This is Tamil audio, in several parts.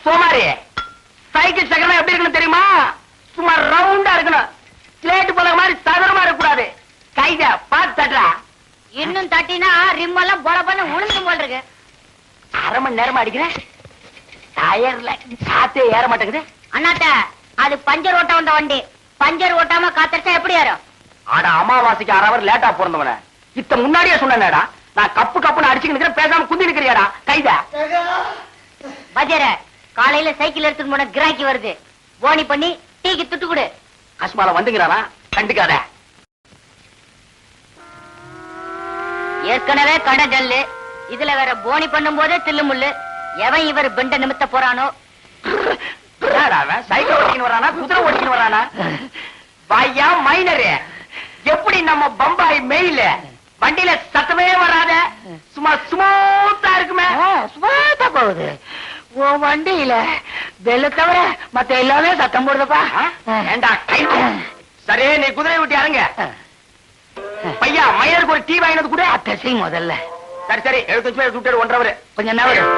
சோமாரி, சைக்கிள் சக்கரம் எப்படி இருக்கணும் தெரியுமா? சும்மா ரவுண்டா இருக்கணும். ஸ்லேட் போல மாதிரி சதுரமா இருக்கக்கூடாது. கைத பார்த்து தட்டுறா. இன்னும் தட்டினா ரிம் எல்லாம் போல பண்ண உளுந்து போல் இருக்கு. அரை மணி நேரமா அடிக்கிறேன். டயர்ல காத்தே ஏற மாட்டேங்குது. அண்ணாத்த, அது பஞ்சர் ஓட்ட வந்த வண்டி. பஞ்சர் ஓட்டாம காத்தடிச்சா எப்படி ஏறும்? ஆடா, அமாவாசைக்கு 1/2 hour லேட்டா பிறந்தவன இத்த முன்னாடியே சொன்னேடா. நான் கப்பு கப்புன்னு அடிச்சுக்கிட்டு பேசாம குந்தி நிக்கிறியாடா. கைத பஜர, காலையில சைக்கிள் எடுத்துட்டு போன கிராக்கி வருது. போனி பண்ணி டீக்கு துட்டு கொடு. கஸ்மால வந்துங்கிறாரா, கண்டுக்காத. ஏற்கனவே கடை ஜல்லு, இதுல வேற போனி பண்ணும் போதே தில்லு முள்ளு. எவன் இவர் பெண்ட நிமித்த போறானோ? சைக்கிள் ஓட்டின்னு வரானா, குதிரை ஓட்டின்னு வரானா? பையா மைனரு, எப்படி நம்ம பம்பாய் மெயில வண்டியில சத்தமே வராத, சும்மா ஸ்மூத்தா இருக்குமே. ஸ்மூத்தா போகுது. உன் வண்டியில வெள்ள தவிர மத்த எல்லாமே சத்தம் போடுதப்பா. ஏண்டா சரி, நீ குதிரை விட்டு இறங்க. பையா, மைனருக்கு ஒரு டீ வாங்கினது கூட. அத்தசி முதல்ல. சரி சரி, 75 ரூபாய் 1 hour. கொஞ்சம் நேரம்.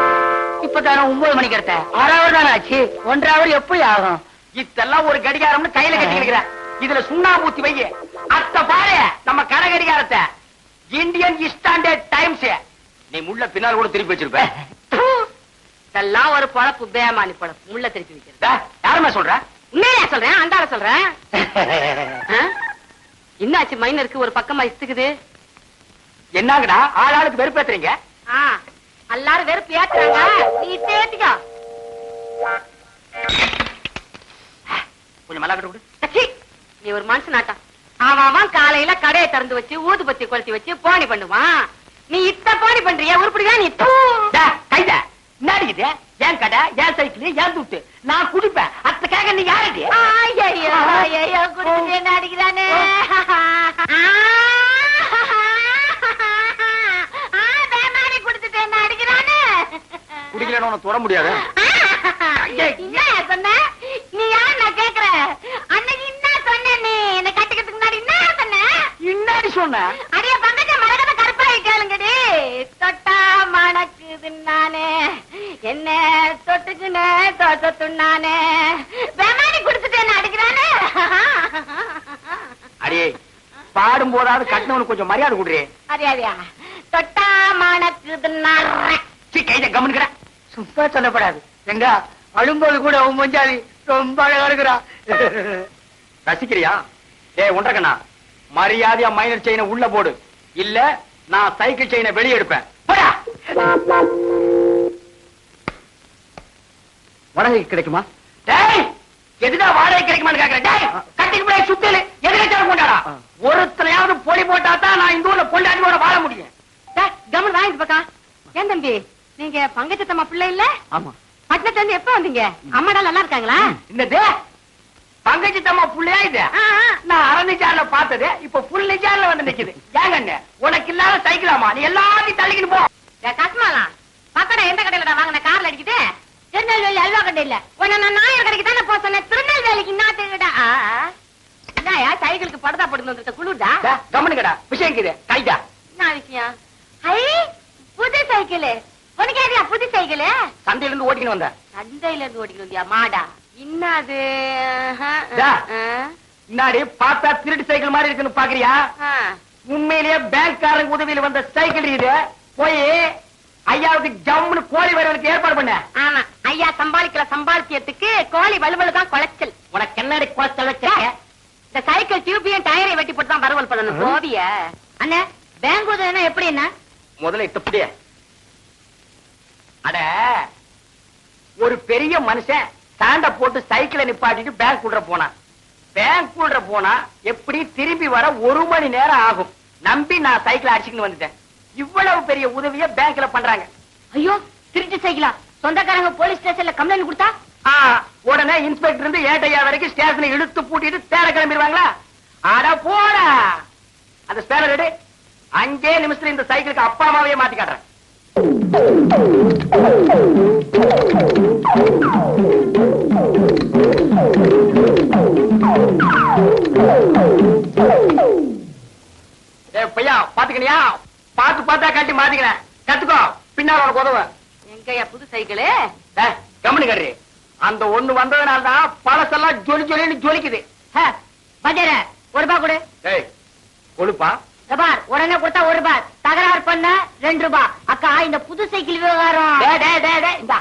இப்பதானே 9 மணிக்கு எடுத்த. 1/2 hour தானே ஆச்சு. 1/2 hour எப்படி ஆகும்? இதெல்லாம் ஒரு கடிகாரம்னு கையில கட்டிக்கிறேன். இதுல சுண்ணாம்பூத்தி வைய. அத்த பாரு, நம்ம கடை கடிகாரத்தை இந்தியன் ஸ்டாண்டர்ட் டைம்ஸ். நீ முள்ள பின்னால் கூட திருப்பி வச்சிருப்ப. இதெல்லாம் ஒரு பொழப்பு, பேமானி பொழப்பு. முள்ள திருப்பி வைக்கிறதா? யாருமே சொல்ற? உண்மையா சொல்றேன், அந்தால சொல்றேன். என்னாச்சு மைனருக்கு ஒரு பக்கமா இஸ்துக்குது? என்னங்கடா ஆளாளுக்கு வெறுப்பேத்துறீங்க? எல்லாரும் வெறுப்பு ஏத்துறாங்க, நீ தேத்திக்கோ. கொஞ்சம் மல்லா கட்டு. நீ ஒரு மனுஷனாட்டா. அவன் காலையில கடையை திறந்து வச்சு ஊதுபத்தி கொளுத்தி வச்சு போனி பண்ணுவான். நீ இத்த போனி பண்றிய? உருப்படியா நீ? கைத நடிக்குது. ஏன் கடை, ஏன் சைக்கிள், ஏன் தூட்டு. நான் குடிப்பேன். அத்தக்காக நீ யாரடி? குடிச்சு என்ன அடிக்கிறானே? குடிச்சிட்டு என்ன அடிக்கிறானே? குடிக்கலன்னு உனக்கு தொட முடியாது. சொன்ன நீ யார்? நான் கேக்குறேன். அன்னைக்கு என்ன சொன்ன? நீ என்ன கட்டிக்கிறதுக்கு முன்னாடி என்ன சொன்ன? இன்னாடி சொன்ன? அடிய பங்கஜ மரகத கருப்பாய் கேளுங்கடி. தொட்டா மணக்குது நானே, என்ன தொட்டுக்குன்னு தொட்டுனானே. வேமானி குடிச்சிட்டு என்ன அடிக்கிறானே? அடியே, பாடும் போதாவது கட்டினவனுக்கு கொஞ்சம் மரியாதை கொடுறே. அறியாதியா? தொட்டா மணக்குது கைத கவனிக்கிற. சும்மா சொல்லப்படாது. எங்க அழும்போது கூட உன் மஞ்சாதி ரொம்ப அழகா இருக்கிறா. ரசிக்கிறியா? ஒன்றக்கண்ணா, மரியாதையா மைனர் செயினை உள்ள போடு. இல்ல நான் சைக்கிள் செயினை வெளியே எடுப்பேன். வாடகை கிடைக்குமா? எதுடா வாடகை கிடைக்குமான்னு கேக்குறேன். கட்டிக்கு போய் சுத்தல எதுக்கு கொண்டாடா? ஒருத்தனையாவது பொடி போட்டா தான் நான் இந்த ஊர்ல பொண்டாட்டியோட வாழ முடியும். கவனம் வாங்கிட்டு பக்கா. ஏன் தம்பி, நீங்க பங்கஜத்தம்மா பிள்ளை இல்ல? ஆமா. பட்டணத்துல இருந்து எப்ப வந்தீங்க? அம்மாடா நல்லா இருக்காங்களா? இந்த பங்கஜி தம்மா புள்ளையா இது? நான் அரணிச்சார்ல பார்த்தது இப்ப புல் நிச்சார்ல வந்து நிக்குது. ஏங்க உனக்கு இல்லாத சைக்கிளாமா? நீ எல்லாத்தையும் தள்ளிக்கிட்டு போ. கஸ்மாலா பக்கடா எந்த கடையில வாங்கின? கார்ல அடிக்கிட்டு திருநெல்வேலி அல்வா கடை இல்ல. உன்ன நான் நாயர் கடைக்கு தானே போக சொன்னேன். திருநெல்வேலிக்கு என்ன என்னயா சைக்கிளுக்கு படுதா போட்டு குளிர்தா? கவனிக்கடா, விஷயம் இருக்குது. கைதா என்ன விஷயம்? புது சைக்கிள் உனக்கு ஏரியா? புது சைக்கிள் சந்தையில இருந்து ஓட்டின்னு வந்த. சந்தையில இருந்து ஓட்டிட்டு வந்தியா? மாடா இன்னாது முன்னாடி பார்த்தா திருட்டு சைக்கிள் மாதிரி இருக்குன்னு பாக்குறியா? உண்மையிலேயே பேங்க்காரங்க உதவியில வந்த சைக்கிள் இது. போய் ஐயாவுக்கு ஜம்முன்னு கோழி வரவனுக்கு ஏற்பாடு பண்ண. ஆமா, ஐயா சம்பாதிக்கிற சம்பாத்தியத்துக்கு கோழி வலுவல் தான் குளைச்சல். உனக்கு என்னடி குளைச்சல் வச்ச? இந்த சைக்கிள் டியூபையும் டயரை வெட்டி போட்டு தான் வரவல் பண்ணணும். கோவிய அண்ணே, பேங்க் உதவினா எப்படி? என்ன முதல்ல இப்படிய அட, ஒரு பெரிய மனுஷன் ஸ்டாண்ட போட்டு சைக்கிளை நிப்பாட்டிட்டு பேங்க் குள்ள போனான். பேங்க் குள்ள போனா எப்படி திரும்பி வர 1 மணி நேரம் ஆகும். நம்பி நான் சைக்கிள் அடிச்சுக்கிட்டு வந்துட்டேன். இவ்வளவு பெரிய உதவிய பேங்க்ல பண்றாங்க. ஐயோ, திருட்டு சைக்கிளா? சொந்தக்காரங்க போலீஸ் ஸ்டேஷன்ல கம்ப்ளைண்ட் கொடுத்தா உடனே இன்ஸ்பெக்டர் இருந்து ஏட்டையா வரைக்கும் ஸ்டேஷனை இழுத்து பூட்டிட்டு தேட கிளம்பிடுவாங்களா? ஆடா போட, அந்த ஸ்பேனர் எடு. 5 நிமிஷத்துல இந்த சைக்கிளுக்கு அப்பா அம்மாவே மாத்தி காட்டுறேன். மாத்திக்கணியா? பார்த்தா கட்டி மாத்திக்கிறேன். கத்துக்கோ, பின்னால உனக்கு உதவும். எங்கயா புது சைக்கிள்? கம்முனு கறி. அந்த ஒண்ணு வந்ததுனாலதான் பழசெல்லாம் ஜொலின்னு ஜொலிக்குது. பஜார ₹1 கொடு. கொழுப்பா பார், உடனே கொடுத்தா ₹1, தகராறு பண்ண ₹2. அக்கா, இந்த புது சைக்கிள் விவகாரம். இந்தா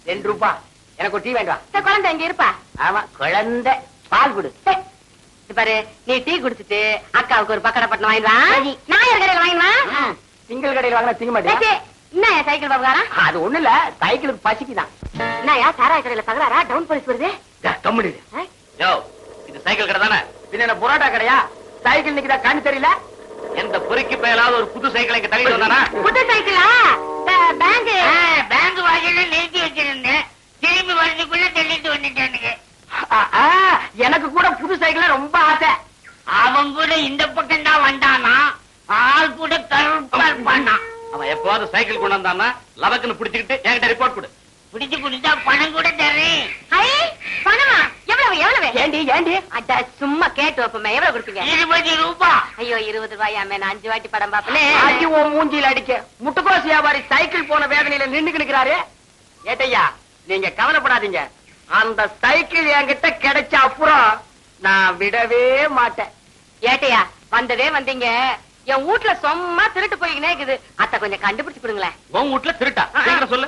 ₹2. எனக்கு ஒரு டீ வேண்டாம். குழந்தை இங்க இருப்பா. ஆமா, குழந்தை பால் கொடு. பாரு, நீ டீ குடிச்சிட்டு அக்காவுக்கு ஒரு பக்கடை பட்டம் வாங்கிடுவான். நாயர் கடையில் வாங்கிடுவான். திங்கள் கடையில் வாங்கினா திங்க மாட்டேன். என்ன சைக்கிள் விவகாரம்? அது ஒண்ணு இல்ல, சைக்கிளுக்கு பசிக்குதான். என்னயா சாராய கடையில தகராறா? டவுன் போலீஸ் வருது. இது சைக்கிள் கடை தானே? பின்ன புரோட்டா கடையா? சைக்கிள் நிக்குதா கண்ணு தெரியல? எந்த பொறுக்கி பயலாவது ஒரு புது சைக்கிள் இங்க தள்ளிட்டு வந்தானா? புது சைக்கிளா? பேங்க் வாசல்ல நிறுத்தி வச்சிருந்தேன், திரும்பி வரதுக்குள்ள தள்ளிட்டு வந்துட்டானுங்க. எனக்கு கூட புது சைக்கிள் ரொம்ப ஆசை. அவன் கூட இந்த பக்கம் தான் வந்தானா, ஆள் கூட கருப்பா இருப்பானா. அவன் எப்பவாவது சைக்கிள் கொண்டு வந்தானா லவக்குன்னு பிடிச்சுக்கிட்டு என்கிட்ட ரிப்போர்ட் கொடு. பிடிச்சு கொடுத்தா பணம் கூட தரேன். பணமா? எவ்வளவு? ஏண்டி அட, சும்மா கேட்டு வைப்போமே. எவ்வளவு கொடுப்பீங்க? ₹20. ஐயோ, ₹20. நான் 5 வாட்டி படம் பாப்பனே. அடி உன் மூஞ்சில அடிக்க. முட்டுக்கோஸ் வியாபாரி சைக்கிள் போன வேதனையில நின்னுக்கு நிக்கிறாரு. ஏட்டையா, நீங்க கவலைப்படாதீங்க. அந்த சைக்கிள் என்கிட்ட கிடைச்ச அப்புறம் நான் விடவே மாட்டேன். ஏட்டையா, வந்ததே வந்தீங்க. என் வீட்டுல சும்மா திருட்டு போய்க்கினே இருக்குது. அத்தை கொஞ்சம் கண்டுபிடிச்சு கொடுங்களேன். உன் வீட்டுல திருட்டா? சீக்கிரம் சொல்லு.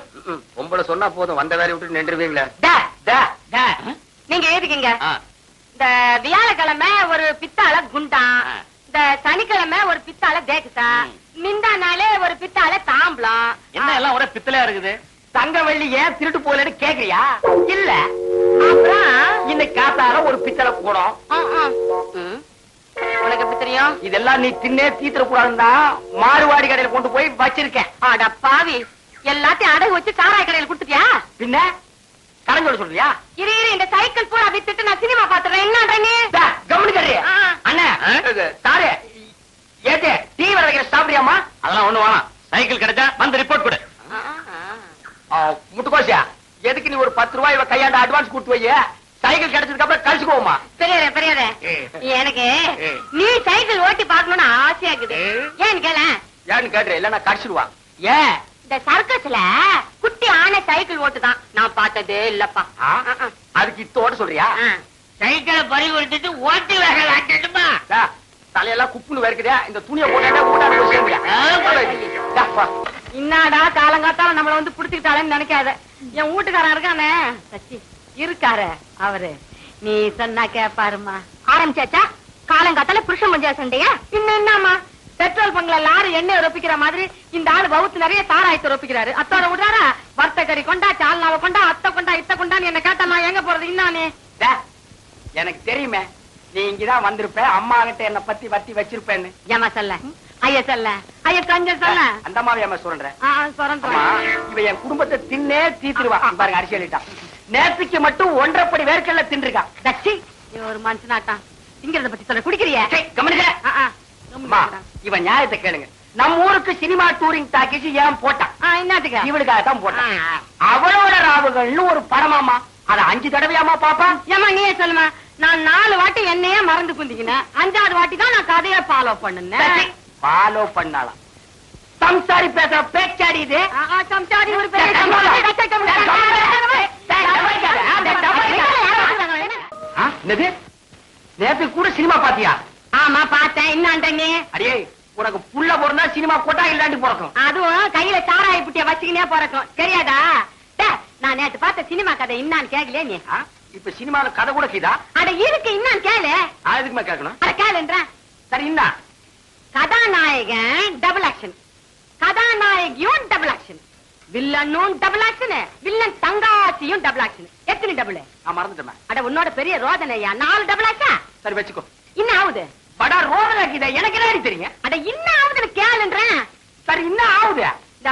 உங்களை சொன்னா போதும், வந்த வேலையை விட்டு நின்றுவீங்களே. நீங்க ஏதுக்கீங்க. இந்த வியாழக்கிழமை ஒரு பித்தாள குண்டா, இந்த சனிக்கிழமை ஒரு பித்தாள தேக்குசா, மிந்தா நாளே ஒரு பித்தாள தாம்பலம். என்ன எல்லாம் ஒரே பித்தளையா இருக்குது? தங்க வெள்ளி ஏன் திருட்டு போகலன்னு கேக்குறியா? இல்ல, அப்புறம் இன்னைக்கு காத்தால ஒரு பித்தளை கூடும். உனக்கு எப்படி தெரியும்? இதெல்லாம் நீ தின்னே தீத்துற கூடாதுன்னா மாறுவாடி கடையில கொண்டு போய் வச்சிருக்கேன். அட பாவி, எல்லாத்தையும் அடகு வச்சு சாராய கடையில கொடுத்துட்டியா? பின்ன கடைஞ்சோட சொல்றியா? இரு, இந்த சைக்கிள் பூரா வித்துட்டு நான் சினிமா பாத்துறேன். என்ன நீ கவனிக்கிறே அண்ணா? சாரு ஏதே டீ வர வைக்கிற சாப்பிடுறியாமா? அதெல்லாம் ஒண்ணு வேணாம். சைக்கிள் கிடைச்சா வந்து ரிப்போர்ட் கொடு. முட்டுக்கோசியா, எதுக்கு நீ ஒரு ₹10 கையாண்ட அட்வான்ஸ் கொடுத்து வை. சைக்கிள் கிடைச்சதுக்கு அப்புறம் கழிச்சுக்கோமா. பெரியதே எனக்கு நீ சைக்கிள் ஓட்டி பாக்கணும்னு ஆசையா இருக்குது. ஏன்னு கேள. ஏன்னு கேட்டுற, இல்ல நான் கடிச்சிடுவா. ஏன்? இந்த சர்க்கஸ்ல குட்டி ஆனை சைக்கிள் ஓட்டுதான். நான் பார்த்ததே இல்லப்பா. அதுக்கு இத்தோட சொல்றியா? சைக்கிளை பறி கொடுத்துட்டு ஓட்டி வேக ஆட்டணுமா? தலையெல்லாம் குப்புன்னு வேர்க்குதே. இந்த துணியை போட்டா இன்னாடா காலங்காத்தால நம்மள வந்து புடிச்சுக்கிட்டாளேன்னு நினைக்காத. என் வீட்டுக்காரன் இருக்கானே சச்சி இருக்காரு, அவரு நீ சொன்னா கேப்பாருமா. ஆரம்பிச்சாச்சா காலங்காத்தால புருஷன் மஞ்சா சண்டையா? இன்னும் என்னமா, பெட்ரோல் பங்க்ல லாரி எண்ணெய் ரொப்பிக்கிற மாதிரி இந்த ஆளு பவுத்து நிறைய சாராயத்தை ரொப்பிக்கிறாரு. அத்தோட விடுறாரா? வர்த்தகரி கொண்டா, சால்னாவை கொண்டா, அத்தை கொண்டா, இத்த கொண்டான்னு என்ன கேட்டா நான் எங்க போறது? இன்னானே எனக்கு தெரியுமே, நீ இங்கதான் வந்திருப்ப. அம்மா கிட்ட என்ன பத்தி வத்தி வச்சிருப்பேன்னு. ஏமா சொல்ல ஐயா, சொல்ல ஐயா, கொஞ்சம் சொல்ல. அந்த அம்மாவை ஏமா சொல்றேன்? இவ என் குடும்பத்தை தின்னே தீத்துருவா. பாருங்க, அரசியலிட்டான். நேற்றுக்கு மட்டும் 1.5 படி வேர்க்கல்ல தின்றுக்கா. தச்சி, ஒரு மனுஷனாட்டான். திங்கிறத பத்தி சொல்ல குடிக்கிறிய? இவன் நியாயத்தை கேளுங்க. நம்ம ஊருக்கு சினிமா டூரிங் டாக்கீஸ் ஏன் போட்டான்? என்னத்துக்கு? இவளுக்காக தான் போட்டான். அவளோட ராவுகள்னு ஒரு படமாமா. அத 5 தடவையாமா பாப்பா? ஏமா நீயே சொல்லுமா. நான் 4 வாட்டி என்னையே மறந்து குந்திக்கினேன். 5ஆவது வாட்டி தான் நான் கதையை ஃபாலோ பண்ணுனேன். ஃபாலோ பண்ணலாம். சம்சாரி பேசுற பேச்சாடி இது. சம்சாரி ஒரு பெரிய நேத்து கூட சினிமா பாத்தியா? ஆமா பார்த்தேன். என்ன அடியே, உனக்கு புள்ள பிறந்தா சினிமா கொட்டா இல்லாண்டி பிறக்கும். அதுவும் கையில சாராய புட்டிய வச்சுக்கினே பிறக்கும், தெரியாதா? நான் நேத்து பார்த்த சினிமா கதை இன்னான்னு கேக்கலையே நீ? இப்ப சினிமால கதை கூட கீதா? அட இருக்கு, இன்னான்னு கேளு. அதுக்குமே கேட்கணும். அட கேளுன்ற. சரி, என்ன கதாநாயகன் டபுள் ஆக்ஷன், கதாநாயகியும் டபுள் ஆக்ஷன், வில்லனும் டபுள் ஆக்ஷன், வில்லன் தங்காச்சியும் டபுள் ஆக்ஷன். எத்தனை டபுள்? நான் மறந்துட்டேன். அட உன்னோட பெரிய ரோதனையா, 4 டபுள் ஆக்ஷன். சரி வச்சுக்கோ. இன்னும் ஆகுது. படா ரோதனை கீதா எனக்கு என்ன தெரியுங்க? அட இன்னும் ஆகுதுன்னு கேளுன்றேன். சரி, இன்னும் ஆகுது. இந்த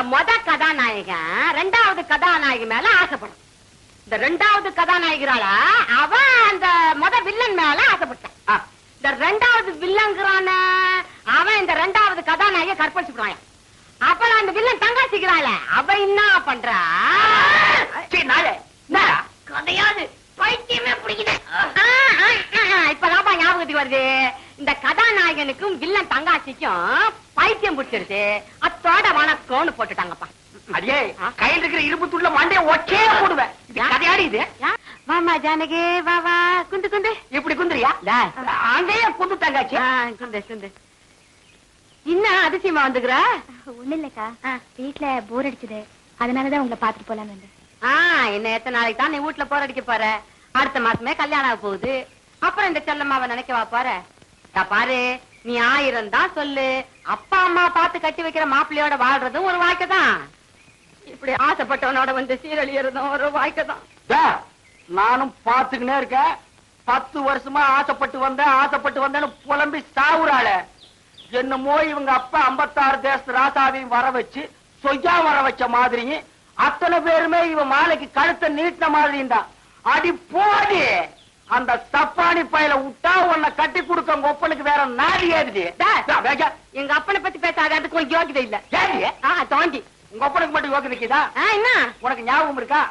கதாநாயகன் 2வது கதாநாயகி மேல ஆசைப்படும். இந்த 2வது கதாநாயகிரால அவன் அந்த வில்லன் மேல ஆசைப்பட்டான். இந்த 2வது வில்லங்கிறான அவன் இந்த 2வது கதாநாயக கற்பழிச்சுடுவான். அப்ப அந்த வில்லன் தங்காச்சிக்கிறாள், அவ என்ன பண்றா? கதையாது பைத்தியமே பிடிக்குது. இப்பதான் ஞாபகத்துக்கு வருது. இந்த கதாநாயகனுக்கும் வில்லன் தங்காச்சிக்கும் பைத்தியம் பிடிச்சிருச்சு அத்தோட வணக்கம்னு போட்டுட்டாங்கப்பா. அடியே கையில் இருக்கிற இரும்பு துள்ள மண்டைய ஒச்சே போடுவேன். இது கதையாடி இது. வாமா ஜானகி வா வா குந்து குந்து. இப்படி குந்துறியா? அங்கேயே குந்து தங்காச்சு. குந்து குந்து. இன்னும் அதிசயமா வந்துக்கிறா? ஒண்ணு இல்லக்கா, வீட்டுல போர் அடிச்சது, அதனாலதான் உங்களை பாத்துட்டு போலான்னு வந்தேன். இன்னும் எத்தனை நாளைக்கு தான் நீ வீட்டுல போர் அடிக்க போற? அடுத்த மாசமே கல்யாணம் ஆக போகுது. அப்புறம் இந்த செல்லம்மாவை நினைக்கவா போற? பாரு, நீ 1000 தான் சொல்லு, அப்பா அம்மா பார்த்து கட்டி வைக்கிற மாப்பிள்ளையோட வாழ்றதும் ஒரு வாழ்க்கை தான். இப்படி ஆசைப்பட்டவனோட வந்து சீரழியறதும் ஒரு வாழ்க்கை தான். நானும் பாத்துக்கினே இருக்கேன். 10 வருஷமா ஆசைப்பட்டு வந்தேன்னு புலம்பி சாவுறாள. என்னமோ இவங்க அப்பா 56 தேச ராசாவையும் வர வச்சு சொய்யா வர வச்ச மாதிரியும் அத்தனை பேருமே இவன் மாலைக்கு கழுத்தை நீட்டின மாதிரியும் தான். அடி போடி, அந்த சப்பானி பையில விட்டா உன்னை கட்டி கொடுக்க உங்க ஒப்பனுக்கு வேற நாடி ஏறுது. எங்க அப்பனை பத்தி பேசாத, அதுக்கு உனக்கு யோகிதை இல்ல. தோண்டி உங்க ஒப்பனுக்கு மட்டும் யோகிதை இருக்குதா? என்ன உனக்கு ஞாபகம் இருக்கா?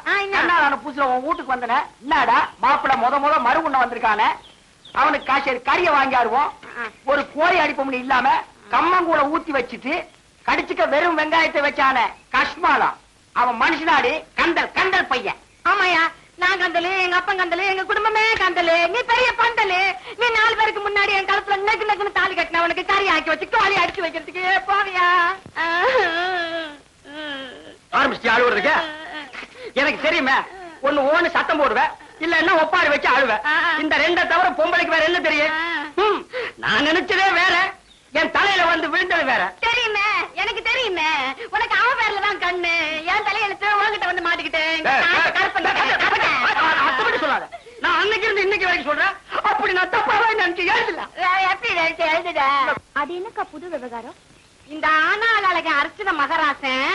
நான் புதுசுல உன் வீட்டுக்கு வந்தேன். என்னடா மாப்பிள்ள முத மறு உண்ண வந்திருக்கானே, அவனுக்கு காசு கறிய வாங்கியாருவோம். ஒரு கோழி அடிப்போம்னு இல்லாம கம்மங்கூட ஊத்தி வச்சுட்டு கடிச்சுக்க வெறும் வெங்காயத்தை வச்சானே கஷ்மாலம். அவன் மனுஷனாடி கந்தல் பையன். ஆமாயா, நான் கந்தலு, எங்க அப்பன் கந்தலு, எங்க குடும்பமே கந்தலு. நீ பெரிய பந்தலு. நீ 4 பேருக்கு முன்னாடி என் கழுத்துல நக்குன்னு தாலி கட்டின உனக்கு கறி ஆக்கி வச்சு கோழி அடிச்சு வைக்கிறதுக்கு போவியா? ஆரம்பிச்சு அழுவுறதுக்கு எனக்கு தெரியுமே. ஒண்ணு சத்தம் போடுவேன், இல்லன்னா ஒப்பாரி வச்சு அழுவேன். இந்த 2 தவிர பொம்பளைக்கு வேற என்ன தெரியும்? நான் நினைச்சதே வேற, என் தலையில வந்து விழுந்தது வேற. தெரியுமே, எனக்கு தெரியுமே. உனக்கு அவன் பேர்ல தான் கண்ணு, என் தலையெழுத்து உங்ககிட்ட வந்து மாட்டிக்கிட்டேன். சொல்லாத. நான் அன்னைக்கு இருந்து இன்னைக்கு வரைக்கும் சொல்றேன். அப்படி நான் தப்பாவே நினைச்சு எழுதுல. அது என்னக்கா புது விவகாரம்? இந்த ஆனாள் அழக அர்ச்சன மகராசன்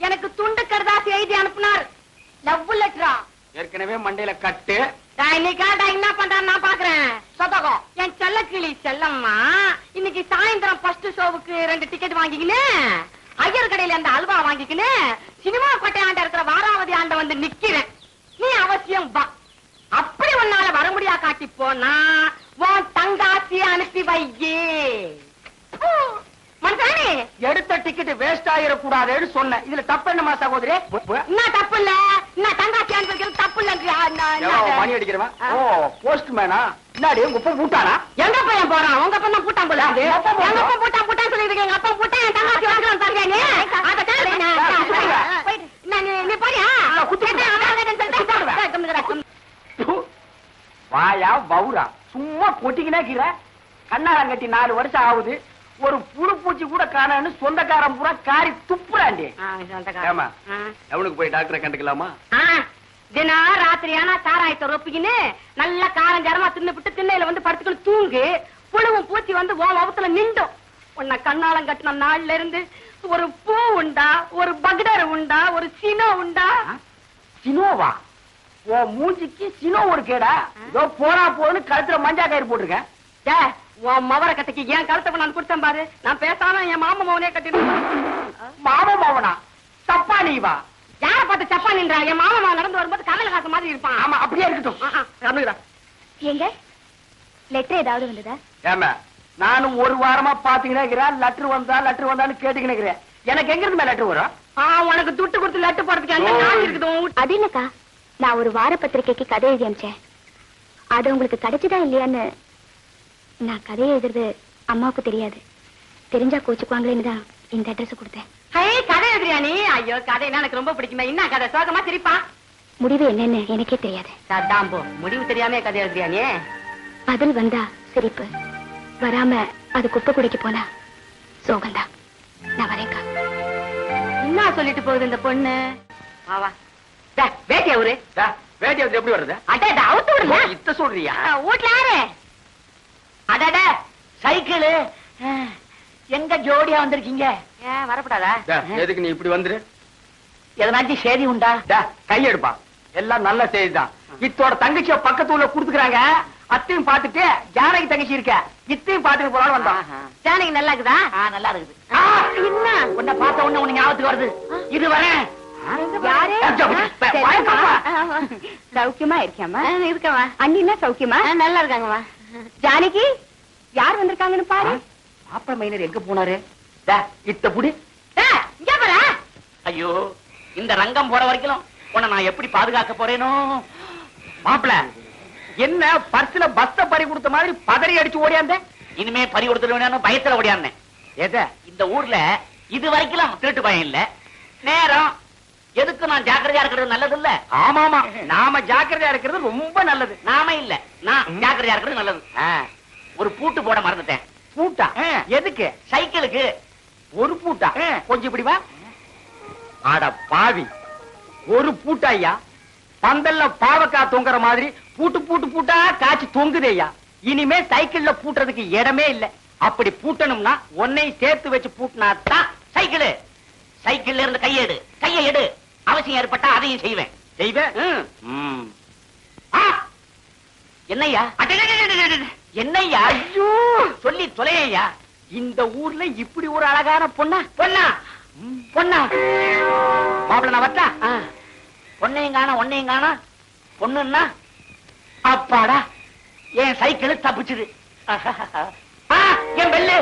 எனக்கு துண்டு கடுதாசி எழுதி அனுப்புனார். லவ் லெட்டரா. ஏற்கனவே மண்டையில கட்டு. என்ன பண்றான்னு நான் பாக்குறேன். சொதகம் என் செல்ல கிளி செல்லம்மா இன்னைக்கு சாயந்தரம் ஃபர்ஸ்ட் ஷோவுக்கு 2 டிக்கெட் வாங்கிக்கின்னு ஐயர் கடையில அந்த அல்வா வாங்கிக்கின்னு சினிமா கொட்டையாண்ட இருக்கிற வாராவதி ஆண்ட வந்து நிக்கிறேன். நீ அவசியம் வா. அப்படி உன்னால வர முடியா காட்டி போனா உன் தங்காசி அனுப்பி வையே. மனசானே எடுத்த டிக்கெட் வேஸ்ட் ஆயிடக்கூடாதுன்னு சொன்னேன். இதுல தப்பு என்னமா சகோதரி? என்ன தப்பு இல்ல, என்ன தங்காசி அனுப்பிக்கிறது தப்பு இல்ல. மணி அடிக்கிறவன் போஸ்ட்மேனா? இன்னாடி உங்க அப்பா பூட்டானா? எங்க பையன் போறான்? உங்க அப்பா தான் பூட்டான் போல. எங்க அப்பா பூட்டான் சொல்லிருக்கேன். எங்க அப்பா பூட்டான், என் தங்காசி வாங்கலாம் பாருங்க. நீ போறியா? வாயா வவுரா, சும்மா கொட்டிக்கினே கீரை. கண்ணாடம் கட்டி 4 வருஷம் ஆகுது, ஒரு புழு பூச்சி கூட காணன்னு சொந்தக்காரன் பூரா காரி துப்புறாண்டி. அவனுக்கு போய் டாக்டரை கண்டுக்கலாமா? தினம் ராத்திரியானா சாராயத்தை ரொப்பிக்கின்னு நல்ல காரஞ்சாரமா தின்னுபிட்டு திண்ணையில வந்து படுத்துக்கணும் தூங்கு. புழுவும் பூச்சி வந்து உன் வகுத்துல நின்றும். உன்னை கண்ணாலம் கட்டின நாள்ல இருந்து ஒரு பூ உண்டா, ஒரு பக்டர் உண்டா, ஒரு சினோ உண்டா? சினோவா? உன் மூஞ்சிக்கு சினோ ஒரு கேடா? இதோ போனா போன்னு கழுத்துல மஞ்சா கயிறு போட்டிருக்கேன். உன் மவர கட்டைக்கு ஏன் கழுத்தை நான் கொடுத்தேன் பாரு. நான் பேசாம என் மாமா மவனே கட்டிருந்தேன். மாமா மவனா? தப்பா நீ வா. யார பார்த்து சப்பா நின்றா? என் மாமா நடந்து வரும்போது கமலஹாசன் மாதிரி இருப்பான். ஆமா, அப்படியே இருக்கட்டும். எங்க லெட்டர் ஏதாவது வந்ததா? ஏமா, நானும் ஒரு வாரமா பாத்தீங்கன்னா லெட்டர் வந்தான்னு கேட்டுக்கிறேன். எனக்கு எங்க இருந்து லெட்டர் வரும்? உனக்கு துட்டு கொடுத்து லெட்டர் போறதுக்கு அந்த நாள் இருக்குது. அது இல்லக்கா, நான் ஒரு வார பத்திரிக்கைக்கு கதை எழுதி அனுப்பிச்சேன். அது உங்களுக்கு கிடைச்சதா இல்லையான்னு. நான் கதையை எழுதுறது அம்மாவுக்கு தெரியாது, தெரிஞ்சா கோச்சுக்குவாங்களேன்னு தான் இந்த அட்ரஸ் கொடுத்தேன். கதை எழுதுறியா நீ? ஐயோ, கதைன்னா எனக்கு ரொம்ப பிடிக்குமே. என்ன கதை? சோகமா சிரிப்பா? முடிவு என்னன்னு எனக்கே தெரியாது. சதாம்போ, முடிவு தெரியாம கதை எழுதுறியா நீ? பதில் வந்தா சிரிப்பு, வராம அது குப்பை குடிக்க போனா சோகந்தா. நான் வரேன்க்கா. என்ன சொல்லிட்டு போகுது இந்த பொண்ணு? வா வேட்டியா ஊரு? வேட்டியா எப்படி வருது? அட அவுத்து விடுங்க. இத்த சொல்றியா? வீட்டுல யாரு? அடட சைக்கிள் எங்க ஜோடியா வந்திருக்கீங்க? வரப்படாதா? எதுக்கு நீ இப்படி வந்துரு? எதனாச்சும் செய்தி உண்டா? கையெடுப்பா, எல்லாம் நல்ல செய்திதான். இத்தோட தங்கச்சிய பக்கத்துல குடுத்துக்கிறாங்க. அத்தையும் பாத்துட்டு ஜானகி தங்கச்சி இருக்க, இத்தையும் பாத்துட்டு போறான்னு வந்தான். ஜானகி நல்லா இருக்குதா? நல்லா இருக்குது. என்ன உன்னை பார்த்த உடனே உனக்கு ஞாபகத்துக்கு வருது. இது வரேன். சௌக்கியமா இருக்கியாமா? இருக்கவா. அண்ணின்னா சௌக்கியமா? நல்லா இருக்காங்கம்மா. ஜானகி, யார் வந்திருக்காங்கன்னு பாரு. மாப்பிள மைனர் எங்க போனாரு? இத்த புடி. இங்க பாரு. ஐயோ, இந்த ரங்கம் போற வரைக்கும் உன்னை நான் எப்படி பாதுகாக்க போறேனோ. மாப்பிள, என்ன பர்ஸ்ல பஸ்ஸ பறி கொடுத்த மாதிரி பதறி அடிச்சு ஓடியாந்த? இனிமே பறி கொடுத்துருவேன் பயத்துல ஓடியாந்தேன். எத இந்த ஊர்ல இது வரைக்கும் திருட்டு பயம் இல்ல. நேரம் எதுக்கு நான் ஜாக்கிரதையா இருக்கிறது நல்லது இல்ல? ஆமாமா, நாம ஜாக்கிரதையா இருக்கிறது ரொம்ப நல்லது. நாம இல்ல, நான் ஜாக்கிரதையா இருக்கிறது நல்லது. ஒரு பூட்டு போட மறந்துட்டேன். பூட்டா? எதுக்கு? சைக்கிளுக்கு. ஒரு பூட்டா? கொஞ்சம் இப்படி வா. அட பாவி, ஒரு பூட்டா ஐயா? பந்தல்ல பாவக்காய் தொங்குற மாதிரி பூட்டு பூட்டு பூட்டா காய்ச்சி தொங்குதேயா. இனிமே சைக்கிள்ல பூட்டுறதுக்கு இடமே இல்ல. அப்படி பூட்டணும்னா உன்னை சேர்த்து வச்சு பூட்டினா தான் சைக்கிள். சைக்கிள்ல இருந்து கையெடு, கையை எடு. அவசியம் ஏற்பட்டா அதையும் செய்வேன். செய்வேன். என்னையா? என்னையா? ஐயோ, சொல்லி தொலையா. இந்த ஊர்ல இப்படி ஒரு அழகான பொண்ணா? பொண்ணா? பொண்ணா? மாப்பிள்ள நான் வட்டா? பொண்ணையும் காண, ஒன்னையும் காண. பொண்ணுன்னா அப்பாடா, என் சைக்கிள் தப்பிச்சுது. என் பெல்லு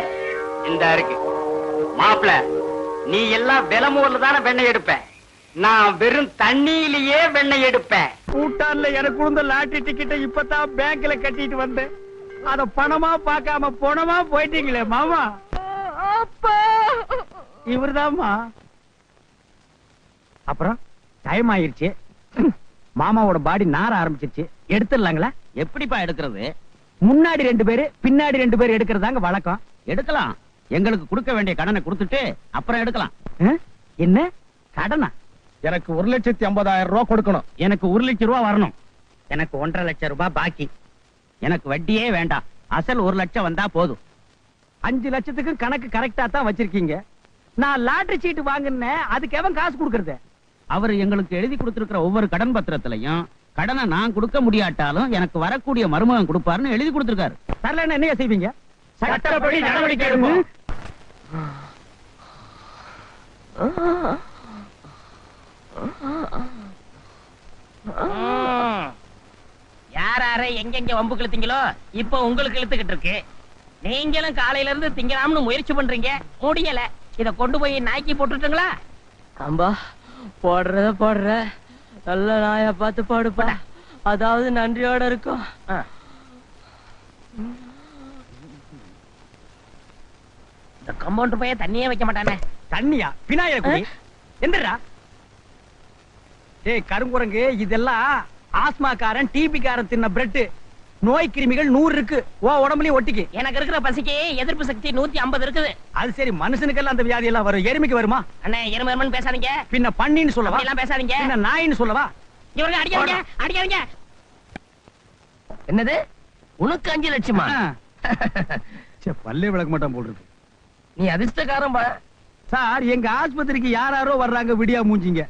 இந்த இருக்கு. மாப்பிள்ள, நீ எல்லாம் விலமூர்ல தானே வெண்ணெய் எடுப்ப. நான் வெறும் தண்ணியிலேயே வெண்ணெய் எடுப்பேன். பூட்டான்ல எனக்கு கொடுத்த லாட்டரி டிக்கெட்டை இப்பதான் பேங்க்ல கட்டிட்டு வந்தேன். அத பணமா பார்க்காம பணமா போயிட்டீங்களே மாமா. இவர்தாம்மா. அப்புறம் டைம் ஆயிருச்சு. மாமாவோட பாடி நார ஆரம்பிச்சிருச்சு. எடுத்துடலாங்களா? எப்படிப்பா எடுக்கிறது? முன்னாடி 2 பேரு பின்னாடி 2 பேரு எடுக்கிறதாங்க வழக்கம். எடுக்கலாம். எங்களுக்கு கொடுக்க வேண்டிய கடனை கொடுத்துட்டு அப்புறம் எடுக்கலாம். என்ன கடனா? எனக்கு 1,50,000 ரூபாய் கொடுக்கணும். எனக்கு 1 லட்சம் ரூபாய் வரணும். எனக்கு 1.5 லட்சம் ரூபாய் பாக்கி. எனக்கு வட்டியே வேண்டாம். அசல் 1 லட்சம் வந்தா போதும். 5 லட்சத்துக்கு கணக்கு கரெக்டா தான் வச்சிருக்கீங்க. நான் லாட்டரி சீட்டு வாங்கினேன், அதுக்கு எவன் காசு கொடுக்கறது? அவர் எங்களுக்கு எழுதி கொடுத்திருக்கிற ஒவ்வொரு கடன் பத்திரத்திலையும் கடனை நான் கொடுக்க முடியாட்டாலும் எனக்கு வரக்கூடிய மருமகன் கொடுப்பாருன்னு எழுதி கொடுத்திருக்காரு. தரலன்னா என்ன செய்வீங்க? சட்டப்படி நடவடிக்கை எடுப்போம். யார எங்க வம்பு கிழத்தீங்களோ இப்ப உங்களுக்கு இழுத்துக்கிட்டு இருக்கு. நீங்களும் காலையில இருந்து திங்கலாம்னு முயற்சி பண்றீங்க, முடியல. இத கொண்டு போய் நாய்க்கு போட்டுட்டுங்களா? அம்பா, போடுறத போடுற நல்ல நாயா பார்த்து பாடுப்பா. அதாவது நன்றியோட இருக்கும். இந்த கம்பவுண்டர் போய் தண்ணியே வைக்க மாட்டானே. தண்ணியா? பினாயில குடி. எந்திரா. ஏய் கருங்குரங்கு, இதெல்லாம் ஆஸ்மாக்காரன் டிபி காரன் தின்ன பிரெட். நோய் கிருமிகள் 100 இருக்கு. உடம்புலயும் ஒட்டிக்கு. எனக்கு இருக்கிற பசிக்கு எதிர்ப்பு சக்தி 150 இருக்குது. அது சரி, மனுஷனுக்கெல்லாம் அந்த வியாதி எல்லாம் வரும். எருமைக்கு வருமா? அண்ணே, எருமன்னு பேசாதீங்க. பின்ன பண்ணின்னு சொல்லவா? எல்லாம் பேசாதீங்க. பின்ன நாயின்னு சொல்லவா? இவங்க அடிக்காதீங்க, அடிக்காதீங்க. என்னது? உனக்கு 5 லட்சமா? பல்லே விளக்க மாட்டான் போல் இருக்கு. நீ அதிர்ஷ்டக்காரன் பா. சார், எங்க ஆஸ்பத்திரிக்கு யாராரோ வர்றாங்க விடியா மூஞ்சிங்க.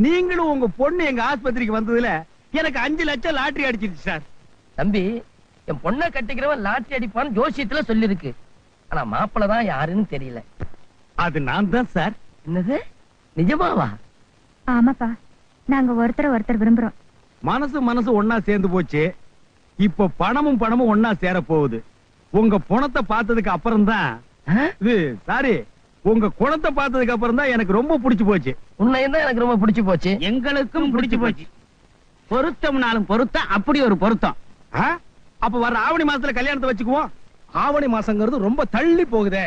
நீங்களும் உங்க பொண்ணு எங்க ஆஸ்பத்திரிக்கு வந்ததுல எனக்கு 5 லட்சம் லாட்டரி அடிச்சிருச்சு சார். தம்பி, என் பொண்ணை கட்டிக்கிறவன் லாட்டரி அடிப்பான்னு ஜோசியத்துல சொல்லி இருக்கு. ஆனா மாப்பிள்ள தான் யாருன்னு தெரியல. அது நான் தான் சார். என்னது? நிஜமாவா? ஆமாப்பா, நாங்க ஒருத்தர் விரும்புறோம். மனசு ஒன்னா சேர்ந்து போச்சு. இப்ப பணமும் ஒன்னா சேர போகுது. உங்க பணத்தை பார்த்ததுக்கு அப்புறம் தான் இது சாரி, உங்க குணத்தை பார்த்ததுக்கு அப்புறம் தான் எனக்கு ரொம்ப பிடிச்சு போச்சு. உன்னையும் தான் எனக்கு ரொம்ப பிடிச்சு போச்சு. எங்களுக்கும் பிடிச்சு போச்சு. பொருத்தம்னாலும் பொருத்தம், அப்படி ஒரு பொருத்தம். அப்ப வர்ற ஆவணி மாசத்துல கல்யாணத்தை வச்சுக்குவோம். ஆவணி மாசங்கிறது ரொம்ப தள்ளி போகுதே.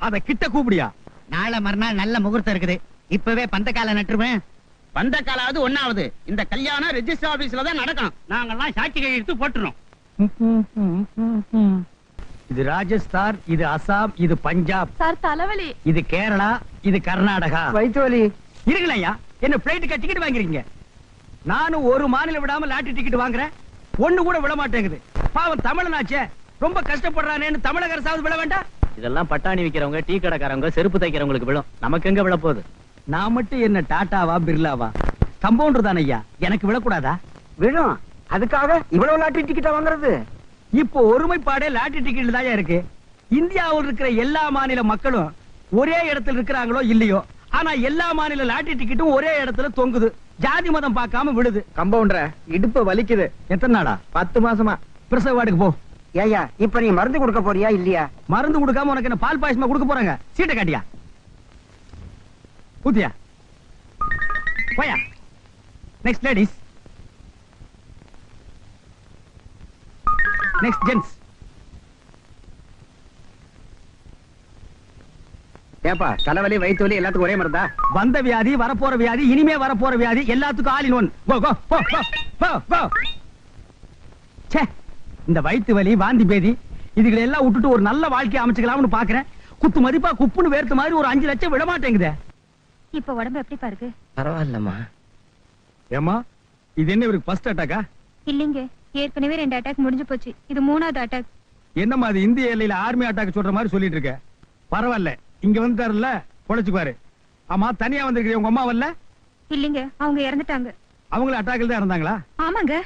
அத கிட்ட கூப்பிடியா? நாளை மறுநாள் நல்ல முகூர்த்தம் இருக்குது. இப்பவே பந்தக்கால நட்டுருவேன். பந்தக்காலாவது ஒண்ணாவது. இந்த கல்யாணம் ரெஜிஸ்டர் ஆபீஸ்ல தான் நடக்கணும். நாங்கெல்லாம் சாட்சி கையெழுத்து போட்டுறோம். இது ராஜஸ்தான், இது அசாம், இது பஞ்சாப், சார் தலைவலி. இது கேரளா, இது கர்நாடகா. வயிற்று வலி இருக்குல்லையா? என்ன பிளைட்டுக்கு டிக்கெட் வாங்கிருக்கீங்க? நானும் ஒரு மாநிலம் விடாம லாட்டரி டிக்கெட் வாங்குறேன், ஒண்ணு கூட விட மாட்டேங்குது. பாவம் தமிழனாச்சே, ரொம்ப கஷ்டப்படுறானேன்னு தமிழக அரசாவது விட வேண்டாம். இதெல்லாம் பட்டாணி விக்கிறவங்க, டீ கடைக்காரங்க, செருப்பு தைக்கிறவங்களுக்கு விழும். நமக்கு எங்க விழ போகுது? நான் மட்டும் என்ன டாட்டாவா பிர்லாவா? கம்பவுண்டர் தானே ஐயா, எனக்கு விழக்கூடாதா? விழும். அதுக்காக இவ்வளவு லாட்டரி டிக்கெட்டா வாங்குறது? இப்போ ஒருமைப்பாடே லாட்டரி டிக்கெட் தான் இருக்கு. இந்தியாவில் இருக்கிற எல்லா மாநில மக்களும் ஒரே இடத்துல இருக்கிறாங்களோ இல்லையோ, ஆனா எல்லா மாநில லாட்டரி டிக்கெட்டும் ஒரே இடத்துல தொங்குது. ஜாதி மதம் பார்க்காம விடுது. கம்பவுண்டர இடுப்பு வலிக்குது. எத்தனை நாளா? 10 மாசமா. பிரசவ வார்டுக்கு போ. ஏயா இப்ப நீ மருந்து கொடுக்க போறியா இல்லையா? மருந்து கொடுக்காம உனக்கு என்ன பால் பாயசமா கொடுக்க போறாங்க? சீட்டை காட்டியா, ஊத்தியா, போயா. Next ladies, next gents. ஏப்பா தலைவலி வயிற்று வலி எல்லாத்துக்கும் ஒரே மருந்தா? வந்த வியாதி, வரப்போற வியாதி, இனிமே வரப்போற வியாதி எல்லாத்துக்கும் ஆல் இன் ஒன். கோ கோ கோ கோ கோ. ச்சே, இந்த வயிற்று வலி, வாந்தி பேதி இதுகளை எல்லாம் விட்டுட்டு ஒரு நல்ல வாழ்க்கையை அமைச்சுக்கலாம்னு பாக்குறேன். குத்து மதிப்பா குப்புன்னு வேர்த்து மாதிரி ஒரு 5 லட்சம் விட மாட்டேங்குதே. இப்ப உடம்பு எப்படிப்பா இருக்கு? பரவாயில்லம்மா. ஏமா, இது என்ன இவருக்கு ஃபர்ஸ்ட் அட்டாக்கா? இல்லைங்க, ஏற்கனவே 2 அட்டாக் முடிஞ்சு போச்சு. இது 3வது அட்டாக். என்னம்மா அது இந்திய எல்லையில ஆர்மி அட்டாக் சொல்ற மாதிரி சொல்லிட்டு இருக்க? பரவாயில்ல, இங்க வந்துட்டாருல்ல, பொழைச்சுக்குவாரு. ஆமா, தனியா வந்திருக்கிற உங்க அம்மா வரல? இல்லைங்க, அவங்க இறந்துட்டாங்க. அவங்களும் அட்டாக்ல தான் இருந்தாங்களா? ஆமாங்க.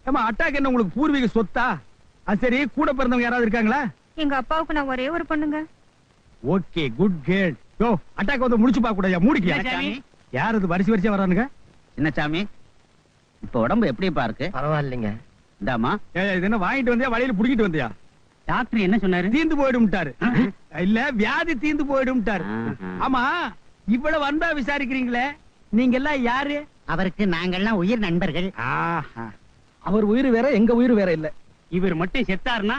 ஏமா, அட்டாக் என்ன உங்களுக்கு பூர்வீக சொத்தா? அது சரி, கூட பிறந்தவங்க யாராவது இருக்காங்களா? எங்க அப்பாவுக்கு நான் ஒரே ஒரு பொண்ணுங்க. Okay, good girl. Yo, attack வந்து முடிச்சு பார்க்க கூடாது, மூடிக்கியா. யார் இது வரிசையா வரானுங்க? சின்னசாமி, இப்ப உடம்பு எப்படிப்பா இருக்கு? பரவாயில்லைங்க. இந்தாமா. இது என்ன வாங்கிட்டு வந்தியா, வழியில புடிக்கிட்டு வந்தியா? டாக்டர் என்ன சொன்னாரு? தீந்து போயிடும்ட்டாரு. இல்ல, வியாதி தீந்து போயிடும்ட்டாரு. ஆமா, இவ்வளவு வந்தா விசாரிக்கிறீங்களே, நீங்க எல்லாம் யாரு? அவருக்கு நாங்கெல்லாம் உயிர் நண்பர்கள். அவர் உயிர் வேற, எங்க உயிர் வேற இல்ல. இவர் மட்டும் செத்தாருன்னா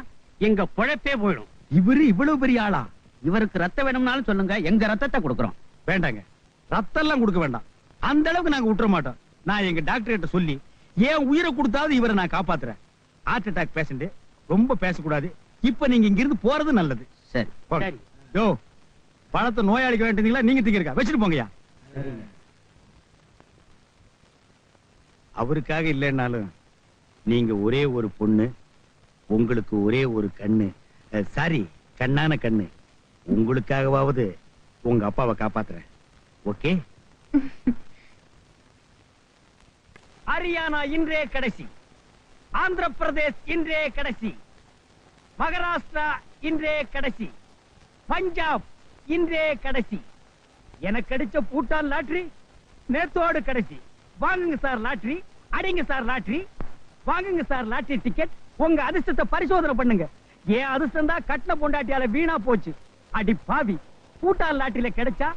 எங்க பொழப்பே போயிடும். இவரு இவ்வளவு பெரிய ஆளா? இவருக்கு ரத்தம் வேணும்னாலும் சொல்லுங்க, எங்க ரத்தத்தை கொடுக்கறோம். வேண்டாங்க, ரத்தம் எல்லாம் கொடுக்க வேண்டாம். அந்த அளவுக்கு நாங்க விட்டுற மாட்டோம். நான் எங்க டாக்டர் கிட்ட சொல்லி ஏன் உயிரை கொடுத்தாவது இவரை நான் காப்பாத்துறேன். ஹார்ட் அட்டாக் பேஷண்ட், ரொம்ப பேசக்கூடாது. இப்ப நீங்க இங்க இருந்து போறது நல்லது. சரி. யோ, பழத்தை நோயாளிக்கு வேண்டியீங்களா, நீங்க திங்க வச்சுட்டு போங்கயா. அவருக்காக இல்லைன்னாலும் நீங்க ஒரே ஒரு பொண்ணு, உங்களுக்கு ஒரே ஒரு கண்ணு, சாரி கண்ணான கண்ணு. உங்களுக்காகவாவது உங்க அப்பாவை காப்பாத்துறேன். ஓகே? ஹரியானா இன்றே கடைசி, ஆந்திர பிரதேஷ் இன்றே கடைசி, மகாராஷ்டிரா இன்றே கடைசி, பஞ்சாப் இன்றே கடைசி. எனக்கு அடிச்ச பூட்டான் லாட்டரி நேத்தோடு கடைசி. வாங்குங்க சார் லாட்டரி, அடிங்க சார் லாட்டரி, வாங்குங்க சார் லாட்டரி டிக்கெட். உங்க அதிர்ஷ்டத்தை பரிசோதனை பண்ணுங்க. ஏன் அதிர்ஷ்டம் தான் கட்டின பொண்டாட்டியால வீணா போச்சு. அடி பாவி, பூட்டான் லாட்டரியில கிடைச்சா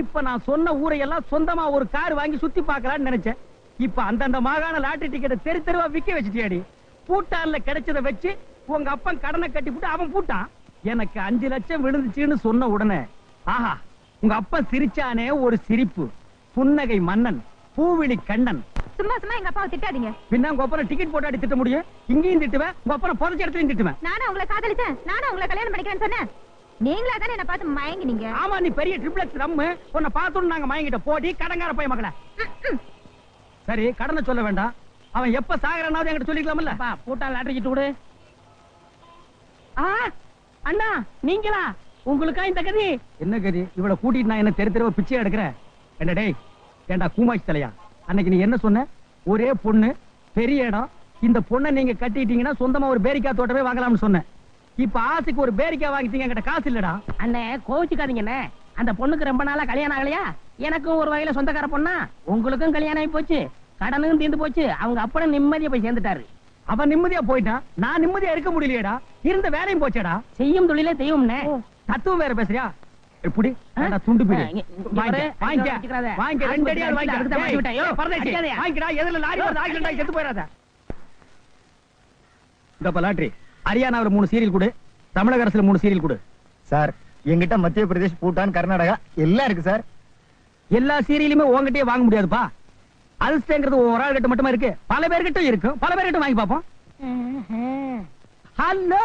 இப்ப நான் சொன்ன ஊரையெல்லாம் சொந்தமா ஒரு கார் வாங்கி சுத்தி பார்க்கலாம்னு நினைச்சேன். இப்ப அந்தந்த மாகாண லாட்டரி டிக்கெட்டை தெரு தெருவா விக்க வச்சுட்டியாடி. பூட்டான்ல கிடைச்சதை வச்சு உங்க அப்பன் கடனை கட்டி போட்டு அவன் பூட்டான். எனக்கு 5 லட்சம் விழுந்துச்சுன்னு சொன்ன உடனே, ஆஹா, உங்க அப்பன் சிரிச்சானே ஒரு சிரிப்பு. புன்னகை மன்னன், பூவிழி கண்ணன். சும்மா சும்மா எங்க அப்பாவை திட்டாதீங்க. பின்ன உங்க அப்பனை டிக்கெட் போட்டாடி திட்ட முடியும்? இங்கேயும் திட்டுவேன், உங்க அப்பனை புதைச்ச இடத்துலயும் திட்டுவேன். நானும் உங்களை காதலிச்சேன், நானும் உங்களை கல்யாணம் பண்ணிக்கிறேன்னு சொன்னேன். நீங்களா தானே என்ன பார்த்து மயங்கினீங்க? ஆமா, நீ பெரிய ட்ரிப்ளெக்ஸ் ரம்மு. உன்னை பார்த்தோன்னு நாங்க மயங்கிட்ட போடி கடங்கார போய் மகள. சரி, கடனை சொல்ல வேண்டாம். அவன் எப்ப சாகரனாவது என்கிட்ட சொல்லிக்கலாம்ல. பூட்டான் லாட்டரி கிட்டு விடு. அண்ணா, நீங்களா? உங்களுக்கா இந்த கதி? என்ன கதி? இவளை கூட்டிட்டு நான் என்ன தெரு தெருவ பிச்சை எடுக்கிறேன்? என்ன டேய், ஏண்டா கூமாச்சி தலையா, அன்னைக்கு நீ என்ன சொன்ன? ஒரே பொண்ணு, பெரிய இடம், இந்த பொண்ணை நீங்க கட்டிட்டீங்கன்னா சொந்தமா ஒரு பேரிக்காய் தோட்டமே வாங்கலாம்னு சொன்னேன். இப்ப ஆசைக்கு ஒரு பேரிக்காய் வாங்கிட்டீங்க, என்கிட்ட காசு இல்லடா. அண்ணே, கோவிச்சுக்காதீங்கண்ணே. அந்த பொண்ணுக்கு ரொம்ப நாளா கல்யாணம் ஆகலையா? எனக்கும் ஒரு வகையில சொந்தக்கார பொண்ணா. உங்களுக்கும் கல்யாணம் ஆகி போச்சு, கடனும் தீர்ந்து போச்சு. அவங்க அப்பட நிம்மதியா போய் சேர்ந்துட்டாரு. அவன் நிம்மதியா போயிட்டான், நான் நிம்மதியா இருக்க முடியலையேடா. இருந்த வேலையும் போச்சேடா. செய்யும் தொழிலே தெய்வம்னே. தத்துவம் வேற பேசுறியா? எப்படி துண்டு போயிடு. வாங்க 2 அடியால் வாங்கிக்கடா. எதுல லாரி வருது, ஆக்சிடென்ட் ஆகி செத்து போயிடாத. இந்த லாட்டரி ஹரியானாவில் 3 சீரியல் கொடு, தமிழக அரசுல 3 சீரியல் கொடு. சார், எங்கிட்ட மத்திய பிரதேஷ், பூட்டான், கர்நாடகா எல்லாம் இருக்கு சார். எல்லா சீரியலுமே உங்ககிட்டயே வாங்க முடியாதுப்பா. அதிர்ஷ்டங்கிறது ஒரு ஆள் கிட்ட மட்டுமா இருக்கு, பல பேர்கிட்ட இருக்கு. பல பேர்கிட்ட வாங்கி பாப்போம். Hello,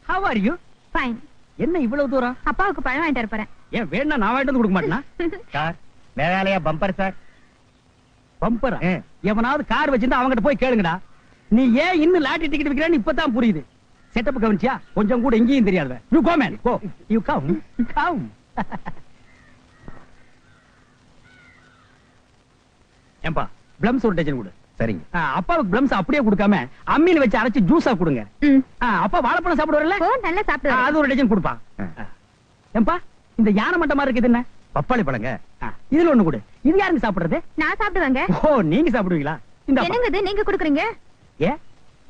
how are you? Fine. என்ன இவ்வளவு தூரம்? அப்பாவுக்கு பழம் வாங்கிட்டு வர போறேன். ஏன் வேணா நான் வாங்கிட்டு வந்து கொடுக்க மாட்டேனா? Sir, Meghalaya bumper sir. Bumper? எவனாவது கார் வச்சிருந்தா அவங்கிட்ட போய் கேளுங்கடா. நீ ஏன் இன்னும் லாட்டரி டிக்கெட் விக்கிறேன்னு இப்பதான் புரியுது. செட்டப் கவனிச்சியா? கொஞ்சம் கூட எங்கேயும் தெரியாது. You go man, go. You come come. ஏம்பா, பிளம்ஸ் ஒரு டஜன் கொடு. சரிங்க. அப்பாவுக்கு பிளம்ஸ் அப்படியே கொடுக்காம அம்மியில வச்சு அரைச்சு ஜூஸா கொடுங்க. அப்பா வாழைப்பழம் சாப்பிடுவார்ல? நல்லா சாப்பிடுவாரு. அது ஒரு டஜன் கொடுப்பா. ஏம்பா, இந்த யானை மட்டமா இருக்குது என்ன? பப்பாளி பழங்க. இதுல ஒண்ணு கொடு. இது யாருங்க சாப்பிடுறது? நான் சாப்பிடுவேங்க. ஓ, நீங்க சாப்பிடுவீங்களா? இந்த என்னங்க இது நீங்க குடுக்குறீங்க? ஏ,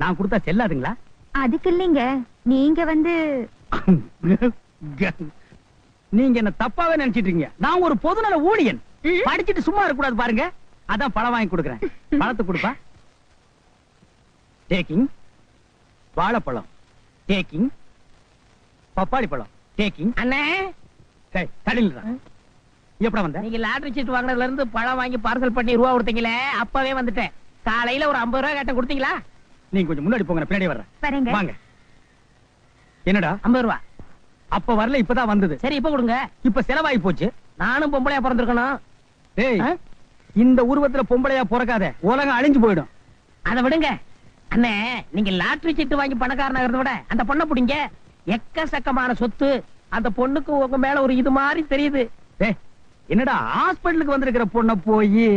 நான் கொடுத்தா செல்லாதுங்களா? அதுக்கு இல்லைங்க, நீங்க வந்து நீங்க என்ன தப்பாவே நினைச்சிட்டு இருக்கீங்க. நான் ஒரு பொதுநல ஊழியன். படிச்சிட்டு சும்மா இருக்க கூடாது பாருங்க. அதான் பழம் வாங்கி கொடுக்கறேன். பழத்தை கொடுப்பா. டேக்கிங். வாழைப்பழம் டேக்கிங். பப்பாளி பழம் டேக்கிங். அண்ணே, தடில்றா. எப்படா வந்த? நீங்க லாட்டரி சீட் வாங்கினதுல இருந்து பழம் வாங்கி பார்சல் பண்ணி ரூபா கொடுத்தீங்களே, அப்பவே வந்துட்டேன். காலையில ஒரு 50 ரூபா கேட்ட கொடுத்தீங்களா? நீங்க கொஞ்சம் முன்னாடி போங்க, நான் பின்னாடி வர்றேன். வரேங்க. வாங்க. என்னடா 50 ரூபா? அப்ப வரல, இப்பதான் வந்தது. சரி, இப்ப கொடுங்க. இப்ப செலவாகி போச்சு. நானும் பொம்பளையா பிறந்திருக்கணும். ஏய், இந்த உருவத்துல பொம்பளையா பிறக்காத, உலகம் அழிஞ்சு போயிடும். அதை விடுங்க அண்ணே. நீங்க லாட்டரி சீட்டு வாங்கி பணக்காரனாகிறத விட அந்த பொண்ணை பிடிங்க. எக்கச்சக்கமான சொத்து. அந்த பொண்ணுக்கு உங்க மேல ஒரு இது மாதிரி தெரியுது. ஏய், என்னடா ஹாஸ்பிடலுக்கு வந்திருக்கிற பொண்ண போய்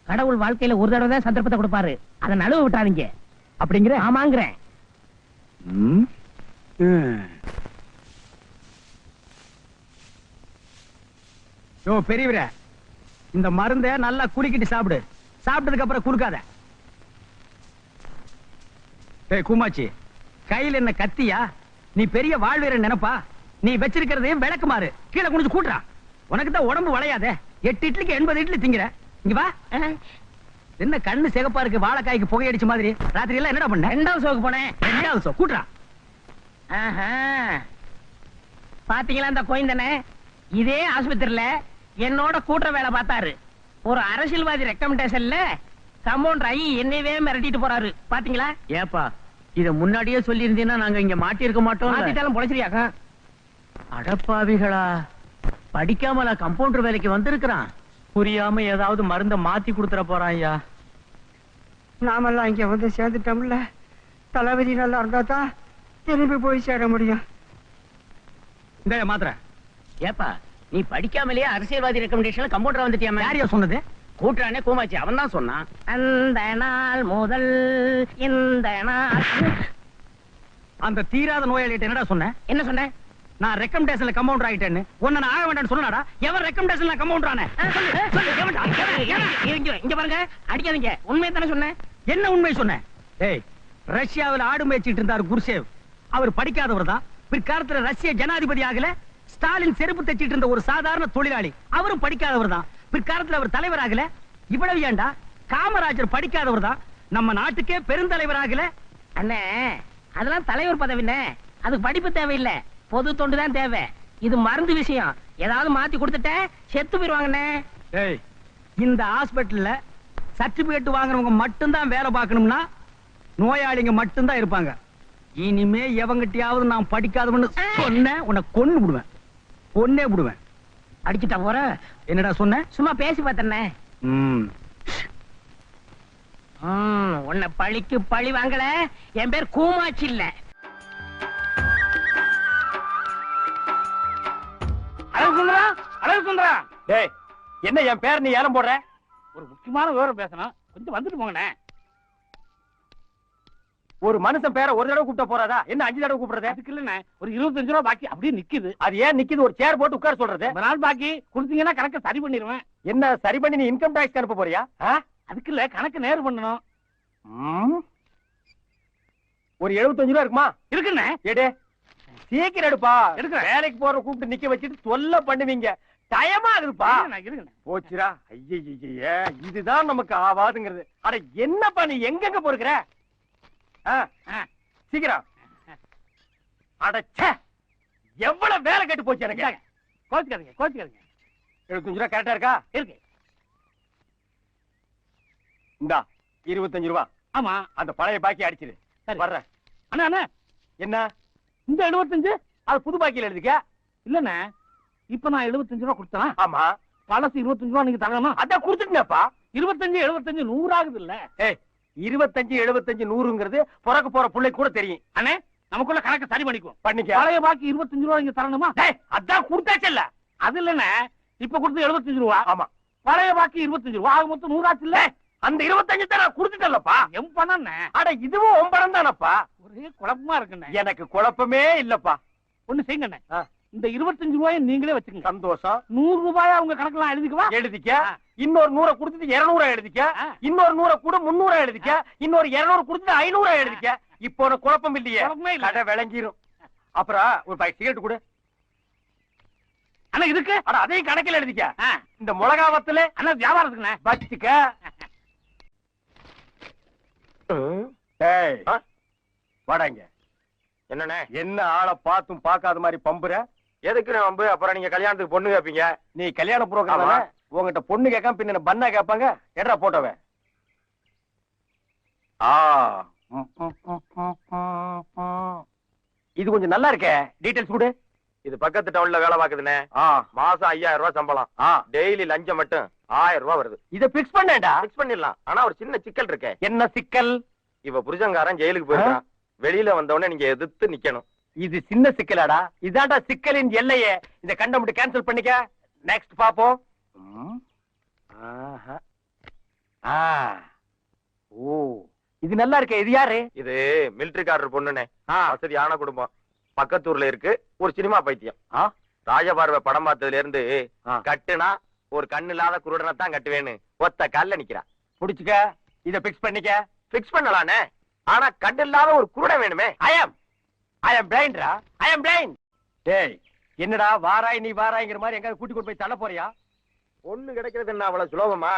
கடவுள் வாழ்க்கையில ஒரு தடவை தான் சந்தர்ப்பத்தை கொடுப்பாரு. அதை நழுவ விட்டாதீங்க. அப்படிங்கிற? ஆமாங்கிறேன். யோ பெரியவரே, இந்த மருந்தை நல்லா குடிக்கிட்டு சாப்பிடு. சாப்பிட்டதுக்கு அப்புறம் குறுக்காத. ஏய் கூமாச்சி, கையில என்ன கத்தியா? நீ பெரிய வாழ்வீரன் நினைப்பா? நீ வச்சிருக்கிறதையும் விளக்குமாறு கீழே குனிஞ்சு கூட்டுறா. உனக்கு தான் உடம்பு வளையாதே. 8 இட்லிக்கு 80 இட்லி திங்கிற. இங்க வா. என்ன கண்ணு சிகப்பா இருக்கு, வாழைக்காய்க்கு புகையடிச்ச மாதிரி. ராத்திரி எல்லாம் என்னடா பண்ண? 2வது ஷோக்கு போனேன். 2வது ஷோ கூட்டுறா. பாத்தீங்களா இந்த கோயந்தனே? இதே ஆஸ்பத்திரியில என்னோட கூட்டுற வேலை பார்த்தாரு. ஒரு அரசியல்வாதி ரெக்கமெண்டேஷன்ல கம்பவுண்டர் ஆகி என்னையவே மிரட்டிட்டு போறாரு. பாத்தீங்களா? ஏப்பா, இத முன்னாடியே சொல்லி இருந்தீங்கன்னா நாங்க இங்க மாட்டி இருக்க மாட்டோம். மாத்திட்டாலும் பொழைச்சிரியாக்க. அடப்பாவிகளா, படிக்காமல கம்பவுண்டர் வேலைக்கு வந்திருக்கிறான். புரியாம ஏதாவது மருந்த மாத்தி கொடுத்துற போறான். ஐயா, நாமெல்லாம் இங்க வந்து சேர்ந்துட்டோம்ல. தளபதி நல்லா இருந்தா தான் திரும்பி போய் சேர முடியும். இந்த மாத்திர. ஏப்பா, நீ படிக்காமலேயே அரசியல்வாதி ரெக்கமெண்டேஷன்ல கம்பவுண்டர் வந்துட்டியாமே. யாரையா சொன்னது? கூட்டுறானே கோமாச்சி, அவன் தான் சொன்னான். அந்த நாள் முதல் இந்த நாள். அந்த தீராத நோயாளிகிட்ட என்னடா சொன்ன? என்ன சொன்ன? நான் ரெக்கமெண்டேஷன்ல கம்பவுண்டர் ஆயிட்டேன்னு. உன்னை நான் ஆக வேண்டாம்னு சொன்னடா. எவன் ரெக்கமெண்டேஷன்ல கம்பவுண்டர் ஆனே? இங்க பாருங்க, அடிக்காதீங்க. உண்மையை தானே சொன்னேன். என்ன உண்மை சொன்னேன்? ஏய், ரஷ்யாவில் ஆடு மேய்ச்சிட்டு இருந்தார் குர்சேவ். அவர் படிக்காதவர் தான். பிற்காலத்துல ரஷ்ய ஜனாதிபதி ஆகல. ஸ்டாலின் செருப்பு தைச்சிட்டு இருந்த ஒரு சாதாரண தொழிலாளி. அவரும் படிக்காதவர் தான். பிற்காலத்துல அவர் தலைவர் ஆகல. இவ்வளவு ஏண்டா, காமராஜர் படிக்காதவர் தான். நம்ம நாட்டுக்கே பெருந்தலைவர் ஆகல. அண்ணே, அதெல்லாம் தலைவர் பதவினே. அதுக்கு படிப்பு தேவையில்லை, பொது தொண்டு தான் தேவை. இது மருந்து விஷயம். ஏதாவது மாத்தி கொடுத்துட்ட செத்து போயிருவாங்கண்ணே. ஏய், இந்த ஹாஸ்பிடல்ல சர்டிபிகேட் வாங்குறவங்க மட்டும்தான் வேலை பார்க்கணும்னா நோயாளிங்க மட்டும்தான் இருப்பாங்க. இனிமே எவங்கிட்டயாவது நான் படிக்காதவன்னு சொன்ன உன்னை கொன்னு விடுவேன். கொன்னே விடுவேன். அடிச்சுட்டா போற. என்னடா சொன்ன? சும்மா பேசி பார்த்தனே. உன்னை பழிக்கு பழி வாங்கல. என் பேர் கூமாச்சி இல்ல. அழகு சுந்தரா. டேய், என்ன என் பேர் நீ ஏலம் போடுற? ஒரு முக்கியமான விவரம் பேசணும், கொஞ்சம் வந்துட்டு போங்கண்ணே. ஒரு மனுஷன் பேரை ஒரு தடவை கூப்பிட்ட போறாதா? என்ன 5 தடவை கூப்பிடுறது? அதுக்கு இல்லண்ணே, ஒரு 25 ரூபா பாக்கி அப்படியே நிக்குது. அது ஏன் நிக்குது? ஒரு சேர் போட்டு உட்கார சொல்றது. ஒரு நாள் பாக்கி கொடுத்தீங்கன்னா கணக்க சரி பண்ணிடுவேன். என்ன சரி பண்ணி நீ இன்கம் டாக்ஸ் அனுப்ப போறியா? அதுக்கு இல்ல, கணக்கு நேர் பண்ணணும். ஒரு 75 ரூபா இருக்குமா? இருக்குண்ணே. எடு, சீக்கிரம் எடுப்பா. எடுக்க வேலைக்கு போற கூப்பிட்டு நிக்க வச்சுட்டு தொல்லை பண்ணுவீங்க. டயமா இருக்குப்பா. போச்சுரா. ஐய, இதுதான் நமக்கு ஆவாதுங்கிறது. அட என்னப்பா நீ எங்கெங்க போறீங்க? சீக்கிரம். அடச்சே, எவ்வளவு வேலை கெட்டு போச்சு எனக்கு. கோச்சுக்காதீங்க, கோச்சுக்காதீங்க. 75 ரூபா கரெக்டா இருக்கா? இருக்கு. இந்தா 25 ரூபா. ஆமா, அந்த பழைய பாக்கி அடிச்சிரு. வர்றேன். அண்ணா அண்ணா, என்ன இந்த 75? அது புது பாக்கியில எழுதிக்க. இல்லண்ணே, இப்ப நான் 75 ரூபா கொடுத்தேன். ஆமா, பழசு 25 ரூபா நீங்க தரணும். அதான் கொடுத்துட்டேன்ப்பா. 25 75 100 ஆகுது இல்ல? 25 75 100ங்கிறது பிறக்க போற பிள்ளை கூட தெரியும். அண்ணே, நமக்குள்ள கணக்கு சரி பண்ணிக்குவோம். பண்ணிக்க. பழைய பாக்கி 25 ரூபா நீங்க தரணுமா? அதான் கொடுத்தாச்சல்ல. அது இல்லண்ணே, இப்ப கொடுத்து 75 ரூபா. ஆமா, பழைய பாக்கி 25 ரூபா. ஆக மொத்தம் 100 ஆச்சு இல்ல? அந்த 25 தான் நான் கொடுத்துட்டேன்லப்பா. எம் பணம். அட இதுவும் உன் பணம் தானப்பா. ஒரே குழப்பமா இருக்குண்ணே. எனக்கு குழப்பமே இல்லப்பா. ஒண்ணு செய்யுங்கண்ணே, இந்த 25 ரூபாயை நீங்களே வச்சுக்கோங்க. சந்தோஷம். 100 ரூபாயா உங்க கணக்கெல்லாம் எழுதிக்குவா? எழுதிக்க. இன்னொரு 100 கொடுத்துட்டு 200 எழுதிக்க. இன்னொரு 100 கூட 300 எழுதிக்க. இன்னொரு 200 கொடுத்துட்டு 500 எழுதிக்க. இப்போ உனக்கு குழப்பம் இல்லையே? கடை விளங்கிரும். அப்புறம் ஒரு பாக்கெட் சிகரெட் கொடு. ஆனா இதுக்கு அட அதையும் கணக்கில் எழுதிக்க. இந்த மிளகா வத்தல அண்ணா வியாபாரத்துக்குண்ணே. வச்சுக்க. டேய் வாடாங்க. என்னண்ணே? என்ன ஆளை பார்த்தும் பார்க்காத மாதிரி பம்புற? எதுக்கு நான் வம்பு? அப்புறம் நீங்க கல்யாணத்துக்கு பொண்ணு கேப்பீங்க. நீ கல்யாண புரோக்கர் ஆமா. உங்ககிட்ட பொண்ணு கேட்காம பின்ன பண்ணா கேட்பாங்க. எட்ரா போட்டோவ. இது கொஞ்சம் நல்லா இருக்கே. டீடைல்ஸ் கொடு. இது பக்கத்து டவுன்ல வேலை பாக்குதுண்ணே. மாசம் 5000 ரூபாய் சம்பளம். டெய்லி லஞ்சம் மட்டும் 1000 ரூபாய் வருது. இத பிக்ஸ் பண்ணேன்டா. பிக்ஸ் பண்ணிடலாம். ஆனா ஒரு சின்ன சிக்கல் இருக்கே. என்ன சிக்கல்? இவ புருஷங்காரன் ஜெயிலுக்கு போயிருக்கான். வெளியில வந்தவொடனே நீங்க எதிர்த்து நிக்கணும். இது சின்ன சிக்கலாடா. இதான்டா சிக்கலின் எல்லையே. இந்த கண்டம் மட்டும் கேன்சல் பண்ணிக்க. நெக்ஸ்ட் பாப்போம். ஓ இது நல்லா இருக்கே. இது யாரு? இது மிலிட்டரிக்காரர் பொண்ணுண்ணே. வசதியான குடும்பம். பக்கத்தூர்ல இருக்கு. ஒரு சினிமா பைத்தியம். ராஜபார்வை படம் பார்த்ததுல இருந்து கட்டுனா ஒரு கண்ணு இல்லாத குருடனை தான் கட்டுவேன்னு ஒத்த கால்ல நிக்கிறா. புடிச்சுக்க. இத பிக்ஸ் பண்ணிக்க. பிக்ஸ் பண்ணலானே. ஆனா கண்ணு இல்லாத ஒரு குருடன் வேணுமே. ஐ அம் பிளைண்ட்ரா. ஐ அம் பிளைண்ட். டேய் என்னடா வாராய் நீ வாராய்ங்கிற மாதிரி எங்க கூட்டி கொண்டு போய் தள்ள போறியா? பொண்ணு கிடைக்கிறது என்ன அவ்வளவு சுலபமா?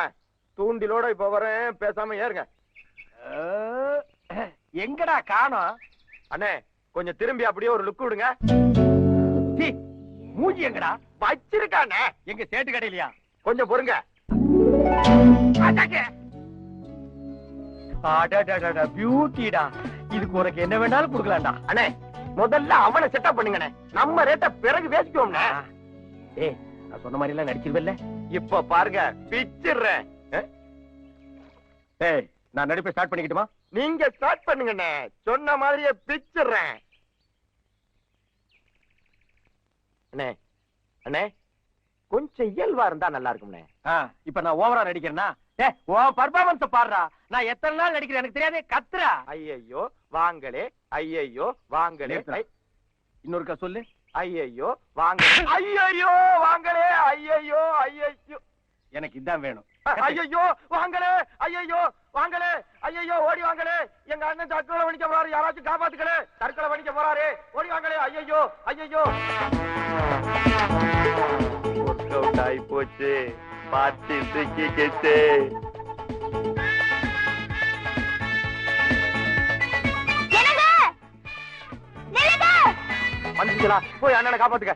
தூண்டிலோட இப்ப வரேன். பேசாம ஏறுங்க. எங்கடா காணோம்? அண்ணே கொஞ்சம் திரும்பி அப்படியே ஒரு லுக் விடுங்க. மூஞ்சி எங்கடா? வச்சிருக்கானே. எங்க சேட்டு கடையிலயா? கொஞ்சம் பொறுங்க. பியூட்டிடா. இதுக்கு உனக்கு என்ன வேணாலும் கொடுக்கலாம்டா. அண்ணே முதல்ல அவனை செட்டப் பண்ணுங்கண்ணே. நம்ம ரேட்ட பிறகு பேசிக்குவோம்ண்ணே. ஏய் நான் சொன்ன மாதிரி எல்லாம் நடிச்சிருவல்ல? இப்ப பாருங்க பிச்சிடுறேன். ஏய் நான் நடிப்பை ஸ்டார்ட் பண்ணிக்கிட்டுமா? நீங்க ஸ்டார்ட் பண்ணுங்கண்ணே. சொன்ன மாதிரியே பிச்சிடுறேன். அண்ணே அண்ணே கொஞ்சம் இயல்பா இருந்தா நல்லா இருக்கும்ண்ணே. இப்ப நான் ஓவரா நடிக்கிறேன்னா? உன் பர்ஃபார்மன்ஸ் பாடுறா. நான் எத்தனை நாள் நடிக்கிறேன் எனக்கு தெரியாதே. கத்துறா. ஐயையோ வாங்களே. ஐயையோ வாங்களே. இன்னொருக்கா சொல்லு. ஐயையோ வாங்களே. ஐயையோ வாங்களே. ஐயையோ ஐயையோ. எனக்கு இதான் வேணும். ஐயையோ வாங்களே. ஐயையோ வாங்களே. ஐயையோ ஓடி வாங்களே. எங்க அண்ணன் தற்கொலை பண்ணிக்க போறாரு. யாராச்சும் காப்பாத்துக்கலே. தற்கொலை பண்ணிக்க போறாரு. ஓடி வாங்களே. ஐயையோ ஐயையோ. ஒர்க் அவுட் ஆகி போச்சு. பாட்டி தூக்கிக்கிச்சு. வந்துச்சுங்களா? போய் அண்ணனை காப்பாத்துக்க.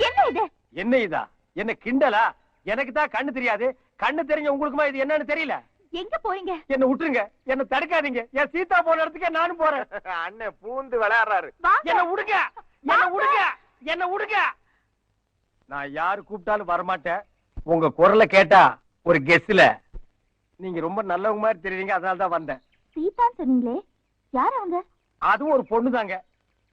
என்ன இது? என்ன இதா? என்ன கிண்டலா? எனக்கு தான் கண்ணு தெரியாது. கண்ணு தெரிஞ்ச உங்களுக்குமா இது என்னன்னு தெரியல? எங்க போறீங்க? என்ன விட்டுருங்க. என்ன தடுக்காதீங்க. என் சீதா போன இடத்துக்கே நானும் போறேன். அண்ணன் பூந்து விளையாடுறாரு. என்ன விடுங்க. என்ன விடுங்க. என்ன விடுங்க. நான் யாரு கூப்பிட்டாலும் வரமாட்டேன். உங்க குரலை கேட்டா ஒரு கெஸ்ல நீங்க ரொம்ப நல்லவங்க மாதிரி தெரியுறீங்க. அதனால தான் வந்தேன். சீதான் சொன்னீங்களே, யார் அவங்க? அதுவும் ஒரு பொண்ணு தாங்க.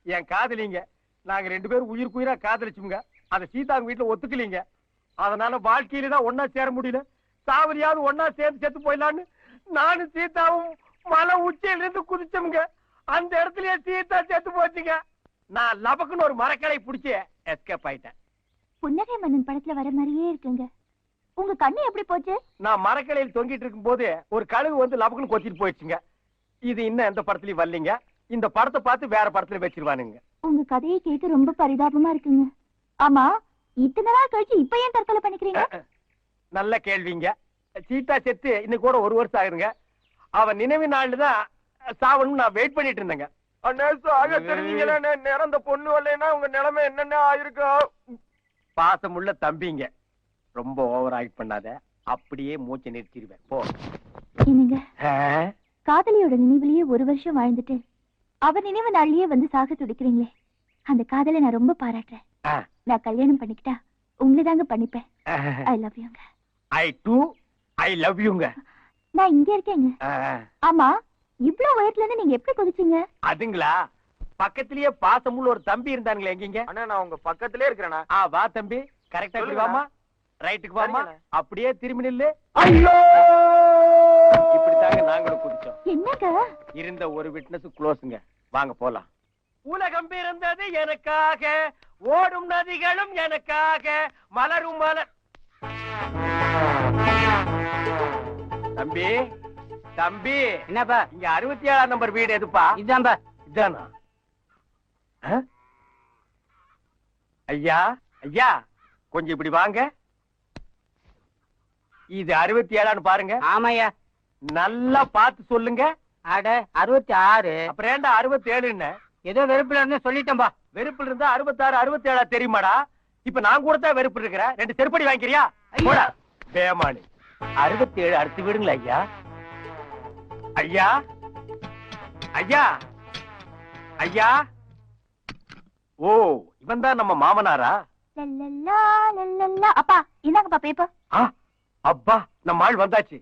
என் காதலிங்க. நாங்க 2 பேரும் உயிருக்குயிரா காதலிச்சுங்க. அத சீதாங்க வீட்டுல ஒத்துக்கலீங்க. அதனால வாழ்க்கையில தான் ஒன்னா சேர முடியல. சாவலியாவது ஒன்னா சேர்ந்து செத்து போயிடலான்னு நானும் சீதாவும் மலை உச்சியில இருந்து குதிச்சோம்ங்க. அந்த இடத்துலயே சீதா செத்து போச்சுங்க. நான் லபக்குன்னு ஒரு மரக்கலை பிடிச்சி எஸ்கேப் ஆயிட்டேன். புன்னகை மன்னன் படத்துல வர மாதிரியே இருக்குங்க. உங்க கண்ணு எப்படி போச்சு? நான் மரக்கலையில் தொங்கிட்டு இருக்கும் போது ஒரு கழுகு வந்து லபக்குன்னு கொத்திட்டு போயிடுச்சுங்க. இது இன்னும் எந்த படத்துலயும் வரலீங்க. இந்த படத்தை பார்த்து வேற படத்துல வச்சிருவானுங்க. உங்க கதையை கேட்க ரொம்ப பரிதாபமா இருக்குங்க. ஆமா, இத்தனை நாள் கழிச்சு இப்ப ஏன் தற்கொலை பண்ணிக்கிறீங்க? நல்ல கேள்விங்க. சீதா செத்து இன்னைக்கு கூட 1 வருஷம் ஆயிருங்க. அவன் நினைவு நாள் தான் சாவணும் நான் வெயிட் பண்ணிட்டு இருந்தேங்க. அண்ணே சாக தெரிஞ்சீங்களே. நிறந்த பொண்ணு வரலைன்னா உங்க நிலைமை என்னென்ன ஆயிருக்கும்? பாசமுள்ள தம்பிங்க. ரொம்ப ஓவர் ஆக்ட் பண்ணாத. அப்படியே மூச்சை நிறுத்திடுவேன். போ. என்னங்க, காதலியோட நினைவுலயே 1 வருஷம் வாழ்ந்துட்டு அவ நினைவு நாள்லயே வந்து சாக துடிக்கிறீங்களே, அந்த காதலை நான் ரொம்ப பாராட்டுறேன். நான் கல்யாணம் பண்ணிக்கிட்டா உங்களை தாங்க பண்ணிப்பேன். ஐ லவ் யூங்க. ஐ லவ் யூங்க. நான் இங்க இருக்கேங்க. ஆமா, இவ்வளவு உயரத்துல இருந்து நீங்க எப்படி குதிச்சீங்க? அதுங்களா, பக்கத்திலேயே பாசமுள்ள ஒரு தம்பி இருந்தாங்களே. எங்கீங்க? அண்ணா நான் உங்க பக்கத்திலே இருக்கிறேனா? வா தம்பி. கரெக்டா இப்படி வாமா. ரைட்டுக்கு வாமா. அப்படியே திரும்பி நில்லு. ஐயோ, இப்படித்தாங்க நாங்களும் குதிச்சோம். என்னங்க? இருந்த ஒரு விட்னஸ் க்ளோஸ்ங்க. வாங்க போலாம். உலகம் பிறந்தது எனக்காக, ஓடும் நதிகளும் எனக்காக, மலரும் மலர். தம்பி தம்பி என்னப்பா இங்க 67ஆம் நம்பர் வீடு எதுப்பா? இதான்பா. இதானா? ஐயா ஐயா கொஞ்சம் இப்படி வாங்க. இது 67ஆன்னு பாருங்க. ஆமாய்யா. நல்லா பார்த்து சொல்லுங்க. அட 66. அப்புறம் ஏன்டா 67ன்னு? ஏதோ வெறுப்புல இருந்து சொல்லிட்டேன்பா. வெறுப்புல இருந்தா 66 67 தெரியுமாடா? இப்ப நான் கூட தான் வெறுப்பு இருக்கிறேன். 2 செருப்படி வாங்கிக்கிறியா? போடா பேமானி. 67 அடுத்து விடுங்களா ஐயா? ஐயா ஐயா ஐயா. ஓ இவன் தான் நம்ம மாமனாரா? அப்பா இந்தாங்கப்பா பேப்பர். அப்பா நம்ம ஆள் வந்தாச்சு.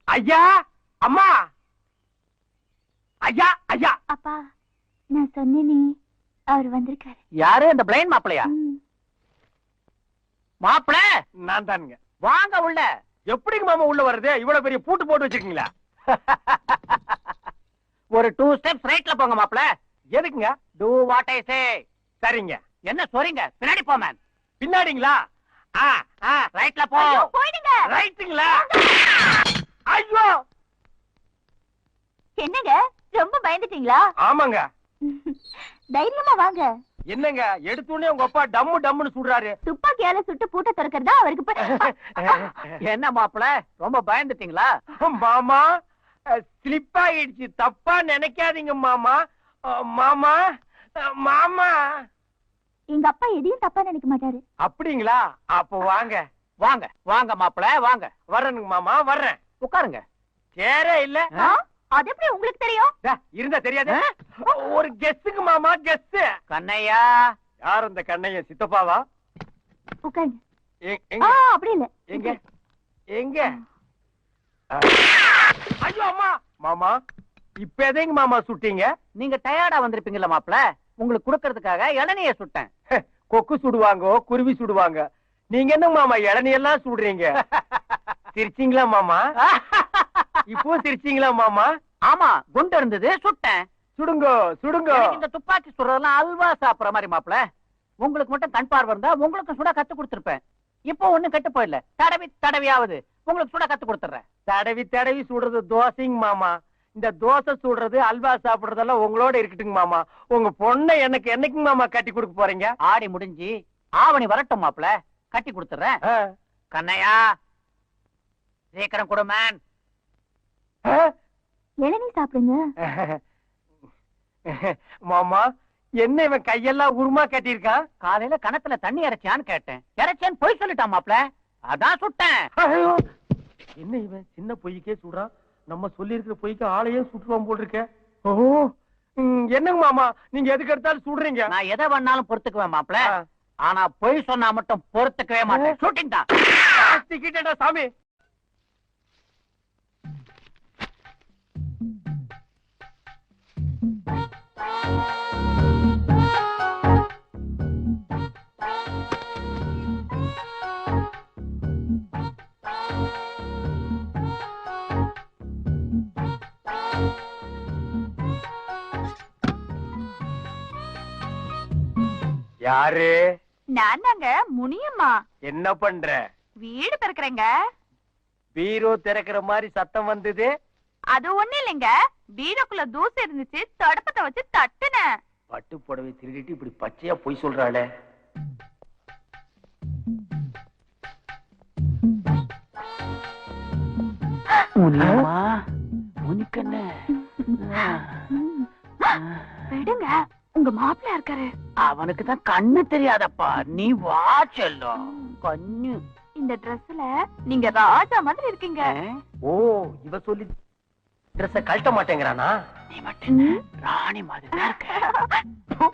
ஐயா அம்மா ஐயா ஐயா. அப்பா நான் சொன்னேனே அவர் வந்திருக்காரு. யாரு? அந்த பிளைன் மாப்பிளையா? மாப்பிள நான் தானுங்க. வாங்க உள்ள. எப்படிங்க மாமா உள்ள வர்றது? இவ்வளவு பெரிய பூட்டு போட்டு வச்சிருக்கீங்களா? ஒரு 2 ஸ்டெப்ஸ் ரைட்ல போங்க மாப்பிள. எதுக்குங்க? Do what I say. சரிங்க. என்ன சொல்றீங்க? பின்னாடி போ மேன். பின்னாடிங்களா? ரைட்ல போ. போயிடுங்க. ரைட்டுங்களா? ஐயோ என்னங்க ரொம்ப பயந்துட்டீங்களா? ஆமாங்க. தைரியமா வாங்க. என்னங்க எடுத்தோடனே உங்க அப்பா டம்மு டம்முன்னு சுடுறாரு. துப்பாக்கியால சுட்டு பூட்ட திறக்கிறதா அவருக்கு. என்ன மாப்பிள ரொம்ப பயந்துட்டீங்களா? மாமா ஸ்லிப் ஆயிடுச்சு. தப்பா நினைக்காதீங்க மாமா. மாமா மாமா. எங்க அப்பா எதையும் தப்பா நினைக்க மாட்டாரு. அப்படிங்களா? அப்ப வாங்க வாங்க வாங்க மாப்பிள வாங்க. வர்றேனுங்க மாமா வர்றேன். உட்காருங்க. சேரே இல்ல. அது எப்படி உங்களுக்கு தெரியும்? இருந்தா தெரியாது. ஒரு கெஸ்ஸுக்கு மாமா கெஸ்ட். கண்ணையா. யார் அந்த கண்ணைய? சித்தப்பாவா? உட்காருங்க. அப்படி இல்ல. எங்க எங்க? ஐயோ அம்மா. மாமா இப்ப எதைங்க மாமா சுட்டீங்க? நீங்க டயர்டா வந்திருப்பீங்களா மாப்பிள, உங்களுக்கு குடுக்கறதுக்காக இளநிய சுட்டேன். கொக்கு சுடுவாங்க, குருவி சுடுவாங்க. நீங்க என்ன மாமா இளநியெல்லாம் சுடுறீங்க? சிரிச்சீங்களா மாமா? இப்போ சிரிச்சீங்களா மாமா? ஆமா குண்டு இருந்தது சுட்டேன். சுடுங்க சுடுங்க. இந்த துப்பாக்கி சுடுறதெல்லாம் அல்வா சாப்பிடுற மாதிரி மாப்பிள. உங்களுக்கு மட்டும் கண் பார்வை இருந்தா உங்களுக்கு சுட கத்து கொடுத்திருப்பேன். இப்போ ஒண்ணும் கெட்டு போயிடல. தடவி தடவியாவது உங்களுக்கு சுட கத்து கொடுத்துறேன். தடவி தடவி சுடுறது தோசைங்க மாமா. இந்த தோசை சுடுறது அல்வா சாப்பிடுறதெல்லாம் உங்களோட இருக்கட்டுங்க மாமா. உங்க பொண்ணை எனக்கு என்னைக்கு மாமா கட்டி கொடுக்க போறீங்க? ஆடி முடிஞ்சு ஆவணி வரட்டும் மாப்பிள, கட்டி கொடுத்துறேன். கண்ணையா சீக்கிரம் கொடு மேன். இளநீ சாப்பிடுங்க. மாமா என்ன இவன் கையெல்லாம் உருமா கட்டியிருக்கான்? காலையில கணத்துல தண்ணி இறைச்சான்னு கேட்டேன். இறைச்சேன்னு பொய் சொல்லிட்டான் மாப்பிள, அதான் சுட்டேன். என்ன இவன் சின்ன பொய்க்கே சுடுறான்? நம்ம சொல்லி இருக்கிற பொய்க்கு ஆளையே சுட்டுவான் போல் இருக்க. ஓ என்னங்க மாமா நீங்க எதுக்கு எடுத்தாலும் சுடுறீங்க? நான் எதை வேணாலும் பொறுத்துக்குவேன் மாப்பிள, ஆனா பொய் சொன்னா மட்டும் பொறுத்துக்கவே மாட்டேன். ஷூட்டிங் தான். சிக்கிட்டா சாமி. யாரு? நான் தாங்க முனியம்மா. என்ன பண்ற? வீடு திறக்கிறேங்க. பீரோ திறக்கிற மாதிரி சத்தம் வந்தது. அது ஒண்ணு இல்லைங்க, பீரோக்குள்ள தூசு இருந்துச்சு, தடுப்பத்தை வச்சு தட்டுனேன். பட்டு புடவை திருடிட்டு இப்படி பச்சையா பொய் சொல்றாளே. முனியம்மா முனிக்கண்ணே விடுங்க, உங்க மாப்பிள்ள இருக்காரு. அவனுக்கு தான் கண்ணு தெரியாதப்பா, நீ வா செல்லும். கண்ணு இந்த ட்ரெஸ்ல நீங்க ராஜா மாதிரி இருக்கீங்க. ஓ இவ சொல்லி ட்ரெஸ்ஸ கழட்ட மாட்டேங்கிறானா? நீ மட்டும் ராணி மாதிரி தான் இருக்க.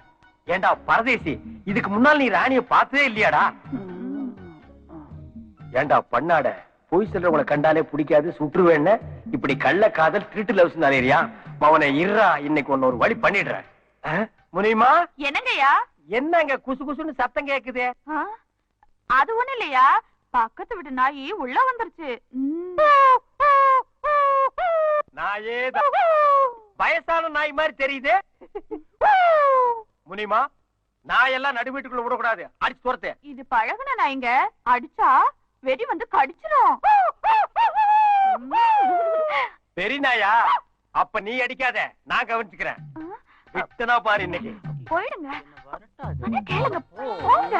ஏண்டா பரதேசி, இதுக்கு முன்னால் நீ ராணிய பார்த்ததே இல்லையாடா? ஏண்டா பண்ணாட, பொய் சொல்றவங்களை கண்டாலே பிடிக்காது, சுற்றுவேன்னு இப்படி கள்ள காதல் திருட்டு லவ்ஸ் நிறையா. அவனை இருறா, இன்னைக்கு ஒன்னு ஒரு வழி பண்ணிடுறேன். முனியுமா என்னங்கய்யா? என்னங்க குசு குசுன்னு சத்தம் கேக்குது? அது ஒண்ணு இல்லையா, பக்கத்து வீட்டு நாயி உள்ள வந்துருச்சு. நாயே வயசான நாய் மாதிரி தெரியுது. முனியுமா நாயெல்லாம் நடு வீட்டுக்குள்ள விடக்கூடாது, அடிச்சு துரத்து. இது பழகுன நாய்ங்க, அடிச்சா வெடி வந்து கடிச்சிரும். பெரியநாயா அப்ப நீ அடிக்காத, நான் கவனிச்சுக்கிறேன். விட்டனா பாரு இன்னைக்கு. போயிடுங்க. ஆனா கேளுங்க, போங்க.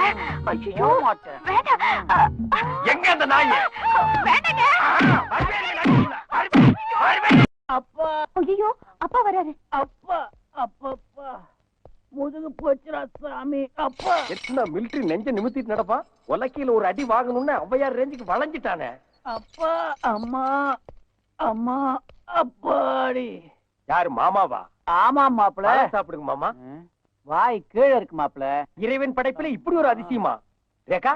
ஐயோ, வேண்டாம். எங்க அந்த நாய்? வேண்டாங்க. அப்பா ஐயோ, அப்பா வராரு. அப்பா அப்பா முதுகு போச்சுரா சாமி. அப்பா எத்தனை மிலிட்டரி நெஞ்ச நிமித்திட்டு நடப்பா. உலக்கையில ஒரு அடி வாங்கணும்னு ஔவையார் ரேஞ்சுக்கு வளைஞ்சிட்டானே. அப்பா அம்மா அம்மா அப்பாடி. யாரு மாமாவா? ஆமா மாப்பிள. சாப்பிடுங்க மாமா. வாய் கீழே இருக்கு மாப்பிள. இறைவன் படைப்புல இப்படி ஒரு அதிசயமா? ரேகா,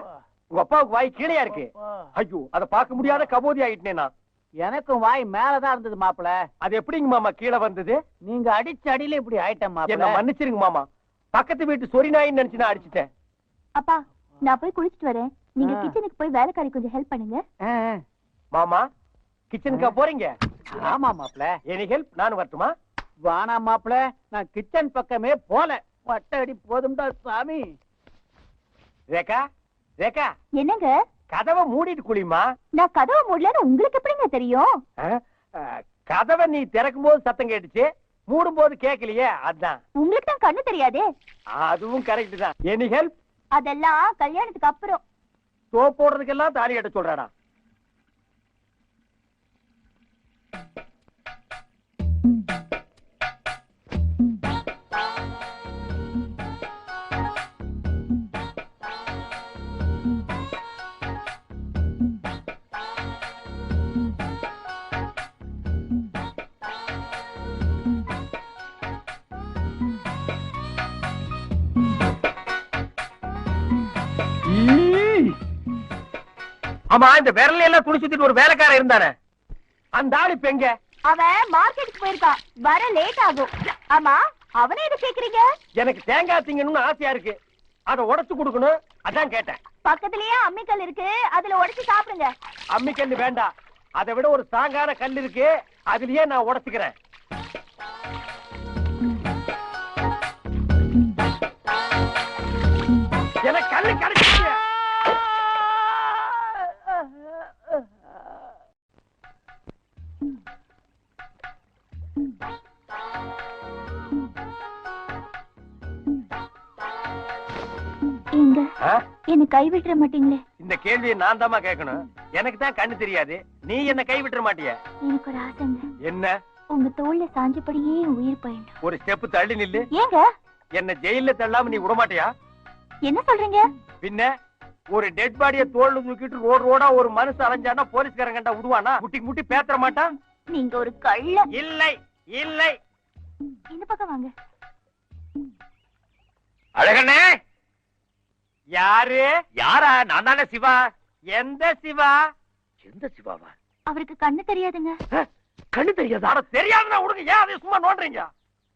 உங்க அப்பாவுக்கு வாய் கீழையா இருக்கு. ஐயோ, அத பார்க்க முடியாத கபோதி ஆயிட்டேனா. எனக்கும் வாய் மேலதான் இருந்தது மாப்பிள. அது எப்படிங்க மாமா கீழே வந்தது? நீங்க அடிச்ச அடியில இப்படி ஆயிட்டேன் மாப்பிள. என்ன மன்னிச்சிருங்க மாமா. பக்கத்து வீட்டு சொரி நாயின்னு நினைச்சு நான் அடிச்சிட்டேன். அப்பா, நான் போய் குளிச்சிட்டு வரேன். நீங்க கிச்சனுக்கு போய் வேலைக்காரி கொஞ்சம் ஹெல்ப் பண்ணுங்க. மாமா, கிச்சனுக்கா போறீங்க? ஆமா மாப்பிள. Any help? நான் வரட்டுமா? வானா மாப்பிள, நான் கிச்சன் பக்கமே போல. வட்ட அடி போதும்டா சாமி. ரேகா, ரேகா, என்னங்க? கதவை மூடிட்டு குளிமா. நான் கதவை மூடலன்னு உங்களுக்கு எப்படிங்க தெரியும்? கதவை நீ திறக்கும் போது சத்தம் கேட்டுச்சு, மூடும் போது கேட்கலையே, அதான். உங்களுக்கு தான் கண்ணு தெரியாதே. அதுவும் கரெக்ட் தான். Any help? அதெல்லாம் கல்யாணத்துக்கு அப்புறம். சோப் போடுறதுக்கெல்லாம் தாலி கட்ட சொல்றாடா. ஆமா, இந்த விரல எல்லாம் துணி சுத்திட்டு ஒரு வேலைக்காரன் இருந்தானே, அந்த ஆளு இப்ப எங்க? அவன் மார்க்கெட்டுக்கு போயிருக்கான். வர லேட் ஆகும். ஆமா, அவனை எது கேக்குறீங்க? எனக்கு தேங்காய் திங்கணும்னு ஆசையா இருக்கு, அத உடைச்சு கொடுக்கணும், அதான் கேட்டேன். பக்கத்துலயே அம்மிக்கல் இருக்கு, அதுல உடைச்சு சாப்பிடுங்க. அம்மி கல்லு வேண்டாம், அதை விட ஒரு ஸ்ட்ராங்கான கல் இருக்கு, அதுலயே நான் உடைச்சுக்கிறேன். எனக்கு கல்லு கிடைச்சிருச்சு. எங்க என்ன கைவிட்டுற மாட்டீங்களே? இந்த கேள்வியை நான் தாமா கேட்கணும். எனக்கு தான் கண்ணு தெரியாது, நீ என்ன கை விட்டுற மாட்டிய? எனக்கு ஒரு ஆசைங்க. என்ன? உங்க தோல்ல சாஞ்சபடியே உயிர் போயிடும். ஒரு ஸ்டெப் தள்ளி நில்லு. ஏங்க என்ன ஜெயில தள்ளாம நீ விட மாட்டியா? என்ன சொல்றீங்க? பின்ன ஒரு டெட் பாடிய தோல்ல தூக்கிட்டு ரோடு ரோடா ஒரு மனுஷன் அலைஞ்சானா போலீஸ்காரன் கண்டா விடுவானா? முட்டி முட்டி பேத்தற மாட்டான். நீங்க ஒரு கள்ள. இல்லை இல்லை. இந்த பக்கம் வாங்க. அழகண்ணே. யாரு? யாரா? நான் தானே சிவா. எந்த சிவா? எந்த சிவாவா? அவருக்கு கண்ணு தெரியாதுங்க. கண்ணு தெரியாதா? தெரியாதுன்னா விடுங்க, ஏன் அதை சும்மா நோண்டுறீங்க?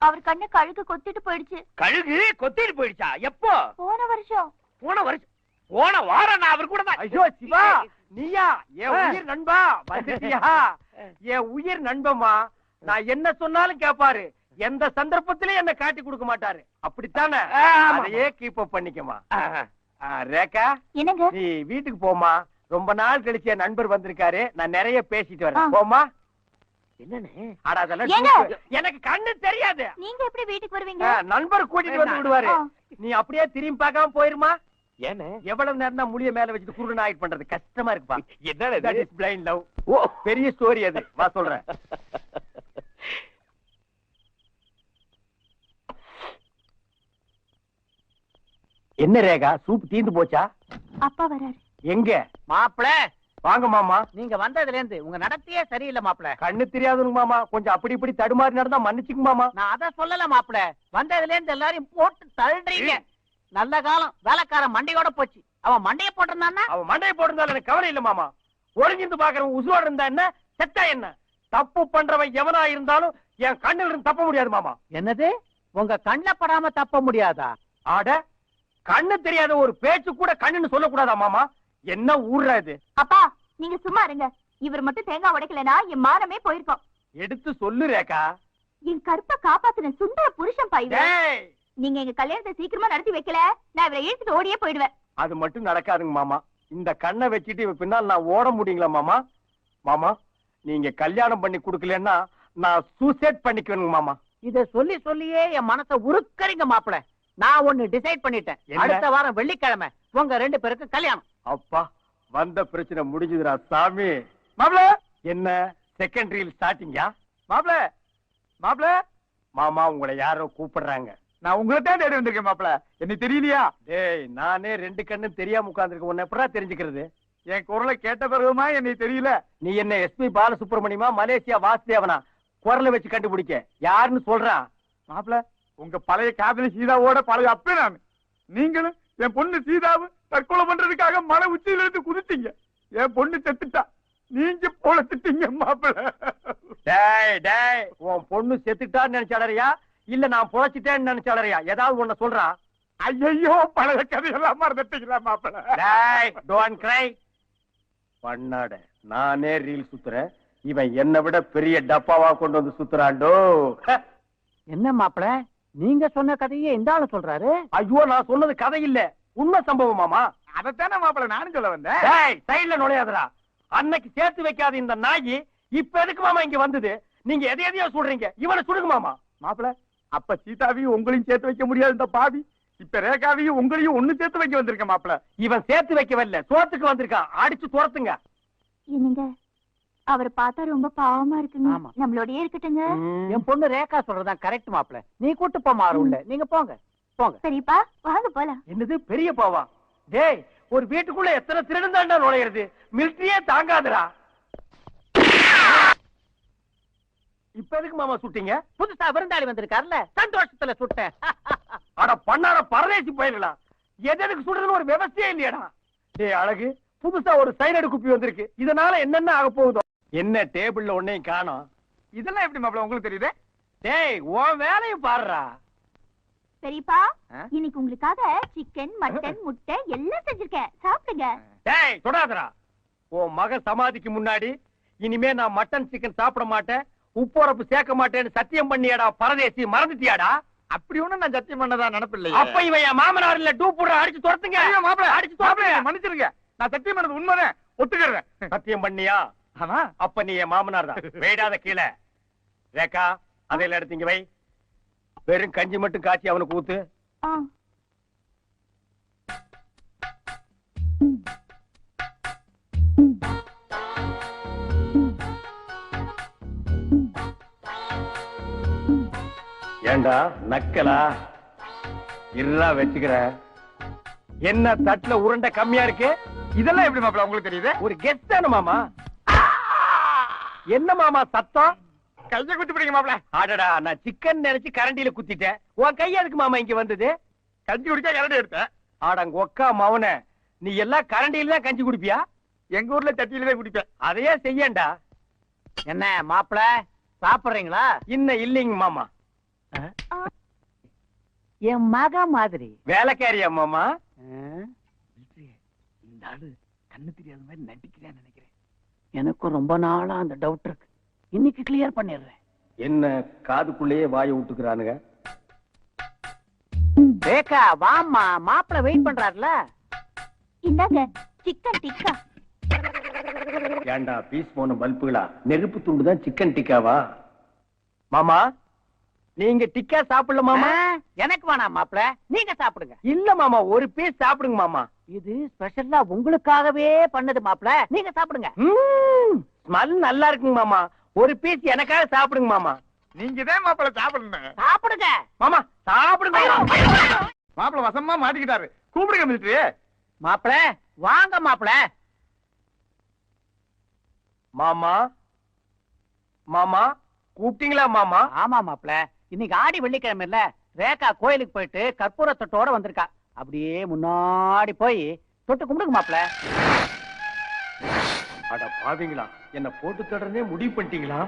அவர் கண்ணு கழுகு கொத்திட்டு போயிடுச்சு. கழுகு கொத்திட்டு போயிடுச்சா? எப்போ? போன வருஷம். போன வருஷம்? போன வாரம் நான் அவர் கூட தான். ஐயோ சிவா, நீயா? என் உயிர் நண்பா, வந்துட்டியா? என் உயிர் நண்பமா. நான் என்ன சொன்னாலும் கேப்பாரு, எந்த சந்தர்ப்பத்திலயும் என்ன காட்டி கொடுக்க மாட்டாரு. அப்படித்தானே? அதையே கீப் அப் பண்ணிக்கமா. ரேகா, என்னங்க? நீ வீட்டுக்கு போமா. ரொம்ப நாள் கழிச்சு என் நண்பர் வந்திருக்காரு, நான் நிறைய பேசிட்டு வரேன். போமா. என்னன்னு? எனக்கு கண்ணு தெரியாது. நீங்க எப்படி வீட்டுக்கு வருவீங்க? நண்பர் கூட்டிட்டு வந்து விடுவாரு. நீ அப்படியே திரும்பி பார்க்காம போயிருமா? ஏன்னு? எவ்வளவு நேரம் தான் முடிய மேல வச்சுட்டு குருடன் ஆயிட் பண்றது கஷ்டமா இருக்குப்பா. என்ன பிளைண்ட் லவ்? ஓ, பெரிய ஸ்டோரி அது. வா சொல்றேன். என்ன ரேகா, சூப் தீந்து போச்சா? அப்பா வராரு. எங்க? மாப்பிள, வாங்க மாமா. நீங்க வந்ததுல இருந்து உங்க நடத்தையே சரியில்லை மாப்பிள. கண்ணு தெரியாதுங்க மாமா, கொஞ்சம் அப்படி இப்படி தடுமாறி நடந்தா மன்னிச்சுங்க மாமா. நான் அத சொல்லல மாப்பிள, வந்ததுல இருந்து எல்லாரையும் போட்டு தள்ளுறீங்க. நல்ல காலம் வேலைக்காரன் மண்டையோட போச்சு. அவன் மண்டைய போட்டிருந்தான்னா? அவன் மண்டையை போட்டிருந்தாலும் எனக்கு கவலை இல்ல மாமா. ஒளிஞ்சிருந்து பாக்குறவன் உசுவோட இருந்தா என்ன, செத்தா என்ன? தப்பு பண்றவன் எவனா இருந்தாலும் என் கண்ணில் இருந்து தப்ப முடியாது மாமா. என்னது? உங்க கண்ணுல படாம தப்ப முடியாதா? ஆட, கண்ணு தெரியாத ஒரு பேச்சு கூட கண்ணுன்னு சொல்லக்கூடாதா மாமா? என்ன ஊர்றா இது? அப்பா, நீங்க சும்மா இருங்க. இவர் மட்டும் தேங்காய் உடைக்கலனா என் மானமே போயிருக்கும். எடுத்து சொல்லு ரேகா. என் கருப்பை காப்பாத்தின சுந்தர புருஷன் பாய்வே. டேய், நீங்க எங்க கல்யாணத்தை சீக்கிரமா நடத்தி வைக்கல, நான் இவரை இழுத்துட்டு ஓடியே போயிடுவேன். அது மட்டும் நடக்காதுங்க மாமா. இந்த கண்ணை வச்சுட்டு இவ பின்னால் நான் ஓட முடியுங்களா மாமா? மாமா, நீங்க கல்யாணம் பண்ணி குடுக்கலன்னா நான் சூசைட் பண்ணிக்குவேங்க மாமா. இத சொல்லி சொல்லியே என் மனச உருக்கறீங்க மாப்பிள. நான் ஒண்ணு டிசைட் பண்ணிட்டேன். அடுத்த வாரம் வெள்ளிக்கிழமை உங்க 2 பேருக்கு கல்யாணம். அப்பா வந்த பிரச்சனை முடிஞ்சுதுடா சாமி. மாப்ள என்ன செகண்ட் ரீல் ஸ்டார்டிங்கா? மாப்ள மாப்ள மாமா உங்களை யாரோ கூப்பிடுறாங்க. நான் உங்களை தான் தேடி வந்திருக்கேன் மாப்ள. என்ன தெரியலையா? டேய் நானே 2 கண்ணும் தெரியாம உட்கார்ந்துருக்கேன். உன்னை எப்படா தெரிஞ்சுக்கிறது? என் குரலை கேட்ட பிறகுமா என்னை தெரியல? நீ என்ன எஸ்பி பாலசுப்ரமணியமா மலேசியா வாசுதேவனா? குரலை வச்சு கண்டுபிடிக்க யாருன்னு சொல்றான்? மாப்ள உங்க பழைய காதலி சீதாவோட பழைய அப்பே நான். நீங்களும் என் பொண்ணு சீதாவும் தற்கொலை பண்றதுக்காக மலை உச்சியில இருந்து குதித்தீங்க. என் பொண்ணு செத்துட்டா, நீங்க பொழைச்சிட்டீங்க மாப்ள. டேய் டேய் உன் பொண்ணு செத்துட்டான்னு நினைச்சாளறியா இல்ல நான் பொழைச்சிட்டேன்னு நினைச்சாளறியா? ஏதாவது ஒண்ணு சொல்றான். ஐயோ பழைய கதையெல்லாம் மறந்துட்டீங்களா மாப்ள? டேய் டோன்ட் கிரை. பண்ணாட நானே ரீல் சுத்துறேன், இவன் என்னை விட பெரிய டப்பாவா கொண்டு வந்து சுத்துறாண்டோ. என்ன மாப்பிள நீங்க சொன்ன கதையே இந்த ஆளு சொல்றாரு? ஐயோ நான் சொன்னது கதை இல்ல, உண்மை சம்பவம் மாமா. அதத்தானே மாப்ள நானும் சொல்ல வந்தேன். டேய் சைடுல நுழையாதடா. அன்னைக்கு சேர்த்து வைக்காத இந்த நாயி இப்ப எதுக்கு மாமா இங்க வந்தது? நீங்க எதையோ சொல்றீங்க, இவனை சுடுங்க மாமா. மாப்ள அப்ப சீதாவையும் உங்களையும் சேர்த்து வைக்க முடியாது இந்த பாவி. இப்ப ரேகாவையும் உங்களையும் ஒண்ணு சேர்த்து வைக்க வந்திருக்கேன் மாப்ள. இவன் சேர்த்து வைக்கவில்லை, சோத்துக்கு வந்திருக்கான். அடிச்சு துரத்துங்க. என்னங்க அவர் பார்த்தா ரொம்ப பாவமா இருக்குங்க. ஆமா. நம்மளோடயே இருக்கட்டுங்க. என் பொண்ணு ரேகா சொல்றதுதான் கரெக்ட் மாப்பிள. நீ கூட்டு போமா உள்ள. நீங்க போங்க போங்க. சரிப்பா வாங்க போலாம். என்னது பெரிய பாவா? டேய் ஒரு வீட்டுக்குள்ள எத்தனை திருடன் தாண்டா நுழையிறது? மிலிட்டரியே தாங்காதுடா. இப்ப எதுக்கு மாமா சுட்டீங்க? புதுசா விருந்தாளி வந்திருக்காருல்ல, சந்தோஷத்துல சுட்டேன். அட பண்ணாட பரதேசி போயிடலாம். எதுக்கு சுடுறதுன்னு ஒரு விவசாயம் இல்லையடா. டேய் அழகு, புதுசா ஒரு சைனடு குப்பி வந்திருக்கு. இதனால என்னென்ன ஆக போகுதோ? என்ன டேபிள்ல ஒன்னையும் காணோம். இதெல்லாம் எப்படி மாப்ள உங்களுக்கு தெரியுது? டேய் உன் வேலையும் பாருடா. பெரியப்பா இன்னைக்கு உங்களுக்காக சிக்கன் மட்டன் முட்டை எல்லாம் செஞ்சிருக்கேன், சாப்பிடுங்க. டேய் தொடாதடா. உன் மக சமாதிக்கு முன்னாடி இனிமே நான் மட்டன் சிக்கன் சாப்பிட மாட்டேன், உப்புரப்பு சேர்க்க மாட்டேன்னு சத்தியம் பண்ணியாடா பரதேசி, மறந்துட்டியாடா? அப்படி ஒண்ணு நான் சத்தியம் பண்ணதா நினைப்பில்லையே. அப்ப இவன் என் மாமனார் இல்ல, டூ போடுற. அடிச்சு துரத்துங்க. ஐயோ மாப்ள அடிச்சு துரத்துங்க. மன்னிச்சிருங்க. நான் சத்தியம் பண்ணது உண்மைதான், ஒத்துக்கிறேன். சத்தியம் பண்ணியா? ஆமா. அப்ப நீ என் மாமனார் தான். வேடாத கீழே. ரேகா அதையில எடுத்தீங்க வை. வெறும் கஞ்சி மட்டும் காய்ச்சி அவனுக்கு ஊத்து. ஏண்டா நக்கலா? இருடா வச்சுக்கிற. என்ன தட்டுல உருண்டை கம்மியா இருக்கு? இதெல்லாம் எப்படி மாப்ள உங்களுக்கு தெரியுது? ஒரு கெஸ்ட் தானே மாமா. என்ன மாமா சத்தம்? கையை குத்தி பிடிங்க மாப்ள. ஆடடா நான் சிக்கன் நினைச்சு கரண்டியில குத்திட்டேன். உன் கை எதுக்கு மாமா இங்க வந்தது? கஞ்சி குடிக்க கரண்டி எடுத்தேன். ஆடங்க ஒக்கா மவனே, நீ எல்லாம் கரண்டியில தான் கஞ்சி குடிப்பியா? எங்க ஊர்ல சட்டியில தான் குடிப்பேன். அதையே செய்யண்டா. என்ன மாப்பிள சாப்பிடுறீங்களா? இன்னும் இல்லைங்க மாமா. என் மக மாதிரி. வேலைக்காரியா மாமா? இந்த ஆளு கண்ணு தெரியாத மாதிரி நடிக்கிறேன்னு நினைக்கிறேன். எனக்கும் ரொம்ப நாளா அந்த டவுட் இருக்கு. இன்னைக்கு கிளியர் பண்ணிடுறேன். என்ன காதுக்குள்ளேயே வாயை விட்டுக்கிறானுங்க. ரேகா வாம்மா, மாப்பிள வெயிட் பண்றாருல. இந்தாங்க சிக்கன் டிக்கா. ஏண்டா பீஸ் போன பல்புகளா? நெருப்பு துண்டு தான் சிக்கன் டிக்காவா? மாமா நீங்க டிக்கா சாப்பிடல மாமா. எனக்கு வேணாம் மாப்பிள, நீங்க சாப்பிடுங்க. இல்ல மாமா ஒரு பீஸ் சாப்பிடுங்க மாமா. இது ஸ்பெஷலா உங்களுக்காகவே பண்ணது மாப்பிள, நீங்க சாப்பிடுங்க. ஸ்மெல் நல்லா இருக்குங்க மாமா. ஒரு பீஸ் எனக்காக சாப்பிடுங்க மாமா. நீங்க தான் மாப்பிள சாப்பிடணும். சாப்பிடுங்க மாமா சாப்பிடுங்க. மாப்பிள வசமா மாட்டிக்கிட்டாரு. கூப்பிடுங்க மிலிட்டரி. மாப்பிள வாங்க மாப்பிள. மாமா மாமா கூப்பிட்டீங்களா மாமா? ஆமா மாப்பிள, இன்னைக்கு ஆடி வெள்ளிக்கிழமை இல்ல, ரேகா கோயிலுக்கு போயிட்டு கற்பூரத்தோட வந்திருக்கா. அப்படியே முன்னாடி போய் தொட்டு கும்பிடுங்க மாப்பிள. அட பாவீங்களா, என்ன போட்டு தொடர்ந்தே முடிவு பண்ணிட்டீங்களா?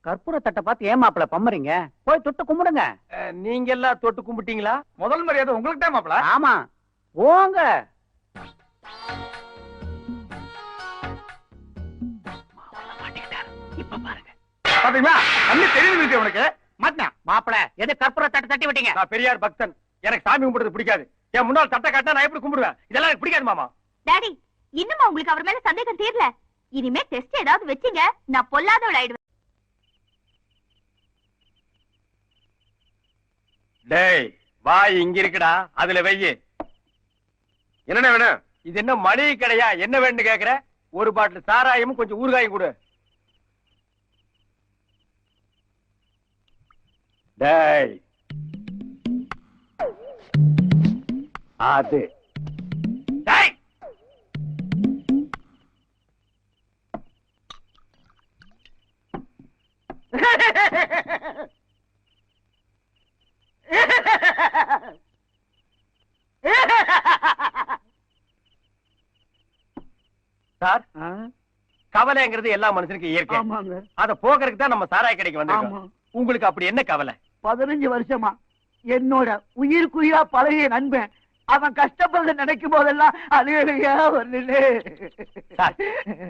கற்பூரத்தட்டை பார்த்து ஏன் மாப்பிள பம்மறீங்க? போய் தொட்டு கும்பிடுங்க. நீங்க எல்லாம் தொட்டு கும்பிட்டீங்களா? முதல் மரியாதை உங்களுக்கு தான் மாப்பிள. ஆமா போங்க. இப்ப பாருங்க. பாத்தீங்களா? கண்ணு தெரியுது மிலிட்டரி உனக்கு. மாட்டினா மாப்பிள, எது கற்பூரத்தட்டை தட்டி விட்டீங்க? நான் பெரியார் பக்தன், எனக்கு சாமி கும்பிடுறது பிடிக்காது. என் முன்னாள் தட்டை காட்டினா நான் எப்படி கும்பிடுவேன்? இதெல்லாம் எனக்கு பிடிக்காது மாமா. டாடி இன்னுமா உங்களுக்கு அவர் மேல சந்தேகம் தீரல? இனிமே டெஸ்ட் ஏதாவது வச்சீங்க நான் பொல்லாதவள் ஆயிடுவேன். டேய் வாய் இங்க இருக்குடா, அதுல வெய்யி. என்ன வேணும்? இது என்ன மளிகை கடையா? என்ன வேணும்னு கேக்குற? ஒரு பாட்டில் சாராயமும் கொஞ்சம் ஊறுகாயும் கொடு. டேய் அது டேய் சார், கவலைங்கிறது எல்லா மனுஷனுக்கும் இயற்கை. அத போக்குறதுக்கு தான் நம்ம சாராய கடைக்கு வந்திருக்கோம். உங்களுக்கு அப்படி என்ன கவலை? 15 வருஷமா என்னோட உயிருக்குயிரா பழகிய நண்பன் அவன் கஷ்டப்படுறத நினைக்கும் போதெல்லாம் அழுகையா வருது. சார்,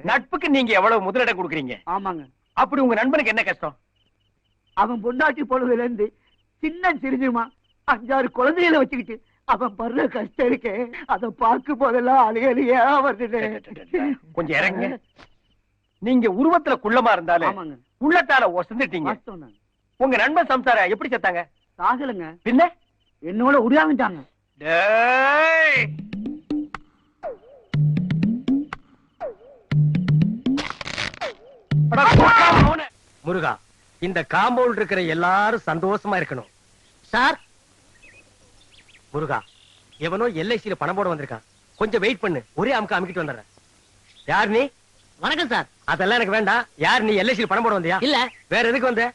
நட்புக்கு நீங்க எவ்வளவு முதலிடம் கொடுக்குறீங்க? ஆமாங்க. அப்படி உங்க நண்பனுக்கு என்ன கஷ்டம்? அவன் பொண்டாட்டி பொழுதுல இருந்து சின்ன சிரிஞ்சுமா 5-6 குழந்தைகளை வச்சுக்கிட்டு அவன் படுற கஷ்டம் இருக்கே, அதை பார்க்கும் போதெல்லாம் அழுகையா வருது. கொஞ்சம் இறங்க. நீங்க உருவத்துல குள்ளமா இருந்தாலும் உள்ளத்தால ஒசந்துட்டீங்க. உங்க நண்பன் சம்சார எப்படி செத்தாங்க? சாகலங்க. பின்ன என்னோட உருவாங்கிட்டாங்க. முருகா, இந்த காம்பவுண்ட் இருக்கிற எல்லாரும் சந்தோஷமா இருக்கணும். சார், முருகா, எவனோ எல்ஐசியில பணம் போட வந்திருக்கான். கொஞ்சம் வெயிட் பண்ணு, ஒரே அமுக்க அமுக்கிட்டு வந்துடுறேன். யார் நீ? வணக்கம் சார். அதெல்லாம் எனக்கு வேண்டாம். யார் நீ? எல்ஐசியில பணம் போட வந்தியா? இல்ல. வேற எதுக்கு வந்த?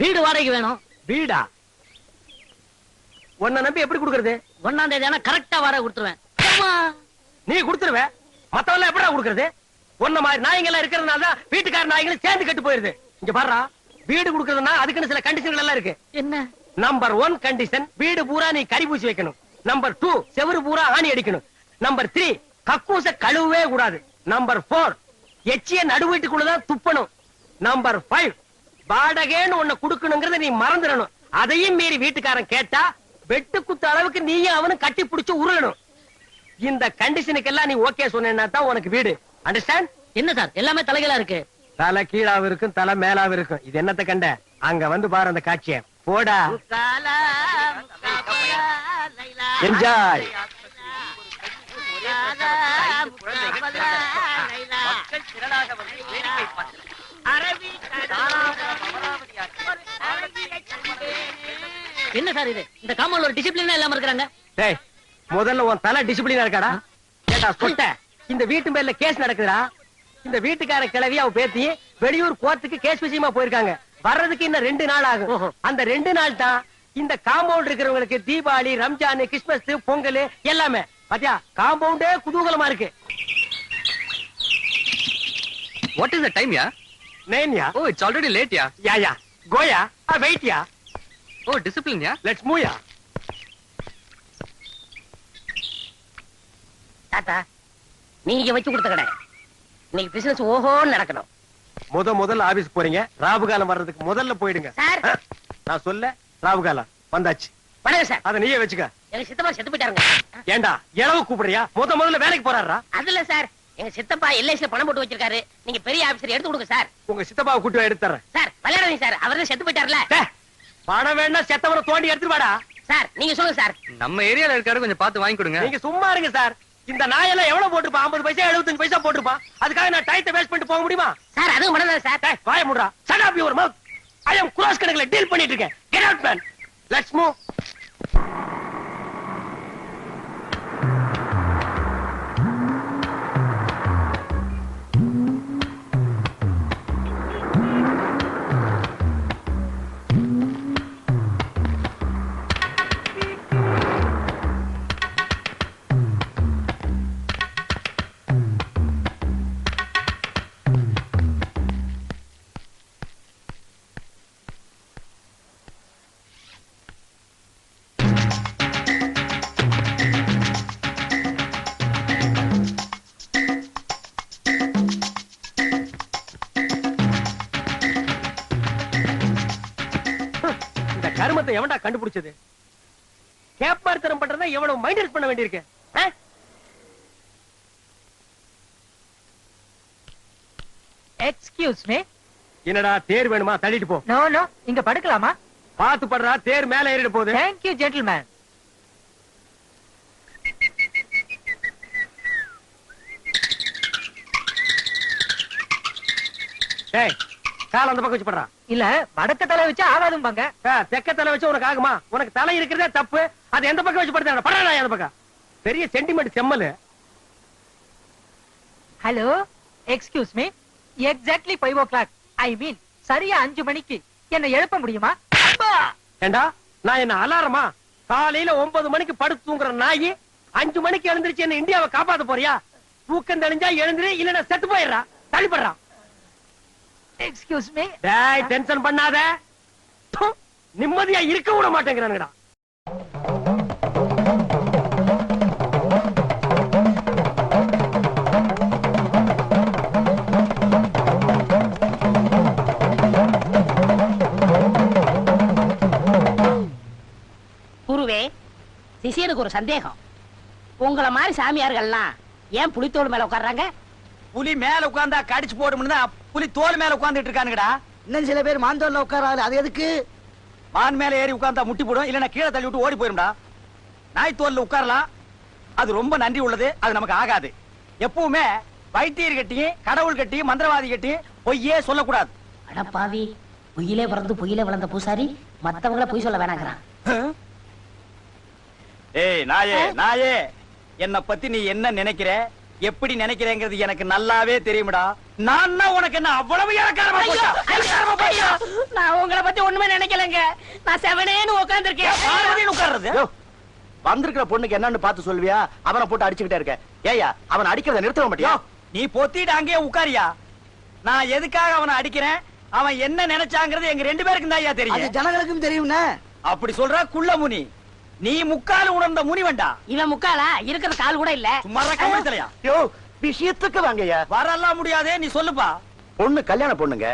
வீடு வாடகைக்கு வேணும். வீடா? உன்னை நம்பி எப்படி கொடுக்கறது? 1ஆம் தேதி ஆனா கரெக்டா வாடகை கொடுத்துருவேன். நீ கொடுத்துருவ, மத்தவெல்லாம் எப்படா கொடுக்கறது? உன்ன மாதிரி நாய்ங்க எல்லாம் இருக்கிறதுனால தான் வீட்டுக்கார நாய்களும் சேர்ந்து கட்டு போயிருது. இங்க பாருடா, வீடு கொடுக்கறதுன்னா அதுக்குன்னு சில கண்டிஷன்கள் எல்லாம் இருக்கு. என்ன? நம்பர் 1 கண்டிஷன், வீடு பூரா நீ கறி பூசி வைக்கணும். நம்பர் 2, செவுரு பூரா ஆணி அடிக்கணும். நம்பர் 3, கக்கூச கழுவவே கூடாது. நம்பர் 4, எச்சிய நடு வீட்டுக்குள்ளதான் துப்பணும். நம்பர் 5, வாடகைன்னு ஒண்ணு குடுக்கணுங்கிறத நீ மறந்துடணும். அதையும் மீறி வீட்டுக்காரன் கேட்டா வெட்டு குத்த அளவுக்கு நீயும் அவனும் கட்டி பிடிச்சு உருளணும். இந்த கண்டிஷனுக்கு எல்லாம் நீ ஓகே சொன்னா தான் உனக்கு வீடு. அண்டர்ஸ்டாண்ட்? என்ன சார் எல்லாமே தலைகளா இருக்கு? தலை கீழாவும் இருக்கும், தலை மேலாவும் இருக்கும். இது என்னத்த கண்ட? அங்க வந்து பாரு அந்த காட்சிய. போடா, என்ஜாய். என்ன சார் இது? இந்த காம்பவுண்ட்ல ஒரு டிசிப்ளின் இல்லாம இருக்காங்க. டேய், முதல்ல உன் தலை டிசிப்ளினா இருக்காடா? கேட்டா சொட்ட. இந்த வீட்டு பேர்ல கேஸ் நடக்குதுடா. இந்த வீட்டுக்கார கிளவி அவ பேத்தி வெளியூர் கோர்ட்டுக்கு கேஸ் விஷயமா போயிருக்காங்க. வர்றதுக்கு இன்னும் 2 நாள் ஆகும். அந்த 2 நாள் தான் இந்த காம்பவுண்ட் இருக்கிறவங்களுக்கு தீபாவளி, ரம்ஜான், கிறிஸ்துமஸ், பொங்கல் எல்லாமே. பாத்தியா, காம்பவுண்டே குதூகலமா இருக்கு. What is the time, yeah? 9, yeah. Oh, it's already late, yeah. Yeah, yeah. Go, yeah. Wait, yeah. Oh, discipline, yeah. Let's move, yeah. தாத்தா, நீங்க வச்சு கொடுத்த கடை இன்னைக்கு பிசினஸ் ஓஹோன்னு நடக்கணும். முதல்ல ஆபீஸ் போறீங்க. ராவுகாலம் வர்றதுக்கு முதல்ல போயிடுங்க. சார், நான் சொல்ல ராவுகாலம் வந்தாச்சு. வணக்கம் சார். அத நீயே வச்சுக்க. எங்க சித்தப்பா செத்து போயிட்டாருங்க. ஏண்டா இளவு கூப்பிடுறியா? முதல்ல வேலைக்கு போறாரா? அதுல சார், எங்க சித்தப்பா எல்ஐசில பணம் போட்டு வச்சிருக்காரு. நீங்க பெரிய ஆபீசர் எடுத்து கொடுங்க சார். உங்க சித்தப்பாவை கூட்டி எடுத்து தர்றேன். சார் விளையாடுங்க சார், அவர்தான் செத்து போயிட்டாருல. பணம் வேணா செத்தவரை தோண்டி எடுத்துட்டு வாடா. சார் நீங்க சொல்லுங்க சார். நம்ம ஏரியால இருக்காரு, கொஞ்சம் பார்த்து வாங்கி கொடுங்க. நீங்க சும்மா இருங்க சார். இந்த நாயெல்லாம் எவ்வளவு போட்டுருப்பான்? 50 பைசா 75 பைசா போட்டுருப்பான். அதுக்காக நான் டைத்தை வேஸ்ட் பண்ணிட்டு போக முடியுமா? சார் அதுவும் பண்ணல சார். வாய முடுறா. shut up your mouth. I am cross கணக்குல டீல் பண்ணிட்டு இருக்கேன். Get out man. Let's move. கருமத்தை எவன்டா கண்டுபிடிச்சது? கேப்பார்த்தனம் பண்றதா எவ்வளவு மைண்டஸ் பண்ண வேண்டியிருக்கு. Excuse me. என்னடா தேர் வேணுமா? தள்ளிட்டு போ. நோ நோ, இங்க படுக்கலாமா? பாத்து படுறா, தேர் மேல ஏறிட்டு போகுது. Thank you gentleman. டேய், கால அந்த பக்கம் வச்சு படுறா. இல்ல வடக்க தலை வச்சு ஆகாதும்பாங்க. தெக்க தலை வச்சு உனக்கு ஆகுமா? உனக்கு தலை இருக்கிறதே தப்பு. அது எந்த பக்கம் வச்சு படுத்தா? படுறா அந்த பக்கம். பெரிய சென்டிமெண்ட் செம்மலு. Hello, excuse me. Exactly 5 o'clock. I mean சரியா 5 மணிக்கு என்ன எழுப்ப முடியுமா? ஏண்டா, நான் என்ன அலாரமா? காலையில 9 மணிக்கு படுத்து தூங்குற நாயி 5 மணிக்கு எழுந்திருச்சு என்ன இந்தியாவை காப்பாத்த போறியா? தூக்கம் தெளிஞ்சா எழுந்திரு, இல்லன்னா செத்து போயிடுறா. தள்ளிப்படுறா. Excuse me. டேய், டென்ஷன் பண்ணாத. நிம்மதியா இருக்க விட மாட்டேங்கிறானுங்கடா. குருவே, சிஷியனுக்கு ஒரு சந்தேகம். உங்கள மாதிரி சாமியார்கள்லாம் ஏன் புலித்தோல் மேல உட்கார்றாங்க? புலி மேல உட்கார்ந்தா கடிச்சு போடும்னு புலி தோல் மேல உட்கார்ந்துட்டு இருக்கானுங்கடா. இன்னும் சில பேர் மாந்தோல்ல உட்காராது, அது எதுக்கு? மான் மேல ஏறி உட்கார்ந்தா முட்டி போடும், இல்லன்னா கீழே தள்ளி விட்டு ஓடி போயிரும்டா. நாய் தோல்ல உட்காரலாம், அது ரொம்ப நன்றி உள்ளது, அது நமக்கு ஆகாது. எப்பவுமே வைத்தியர் கட்டியும் கடவுள் கட்டியும் மந்திரவாதி கட்டியும் பொய்யே சொல்லக்கூடாது. அடப்பாவி, பொய்யிலே பிறந்து பொய்யிலே வளர்ந்த பூசாரி மத்தவங்கள பொய் சொல்ல வேணாங்கிறான். ஏய் நாயே, நாயே, என்ன பத்தி நீ என்ன நினைக்கிற, எப்படி நினைக்கிறேங்கிறது எனக்கு நல்லாவே தெரியும்டா. நான் உனக்கு என்ன அவ்வளவு இறக்காரமா போச்சா? நான் உங்களை பத்தி ஒண்ணுமே நினைக்கலங்க. நான் செவனேன்னு உட்கார்ந்திருக்கேன். உட்கார்றது வந்திருக்கிற பொண்ணுக்கு என்னன்னு பார்த்து சொல்வியா? அவனை போட்டு அடிச்சுக்கிட்டே இருக்க. ஏயா, அவனை அடிக்கிறத நிறுத்த மாட்டியா? நீ பொத்திட்டு அங்கேயே உட்காரியா? நான் எதுக்காக அவனை அடிக்கிறேன், அவன் என்ன நினைச்சாங்கிறது எங்க 2 பேருக்கும் தான் ஐயா தெரியும். ஜனங்களுக்கும் தெரியும்னா அப்படி சொல்ற குள்ள முனி. நீ முக்கால் உணர்ந்த முனி வேண்டா. இவன் முக்காலா? இருக்கிற கால் கூட இல்ல. சும்மா கவனிச்சலையா? விஷயத்துக்கு வாங்கய்யா. வரலாம் முடியாதே, நீ சொல்லுப்பா. பொண்ணு கல்யாண பொண்ணுங்க,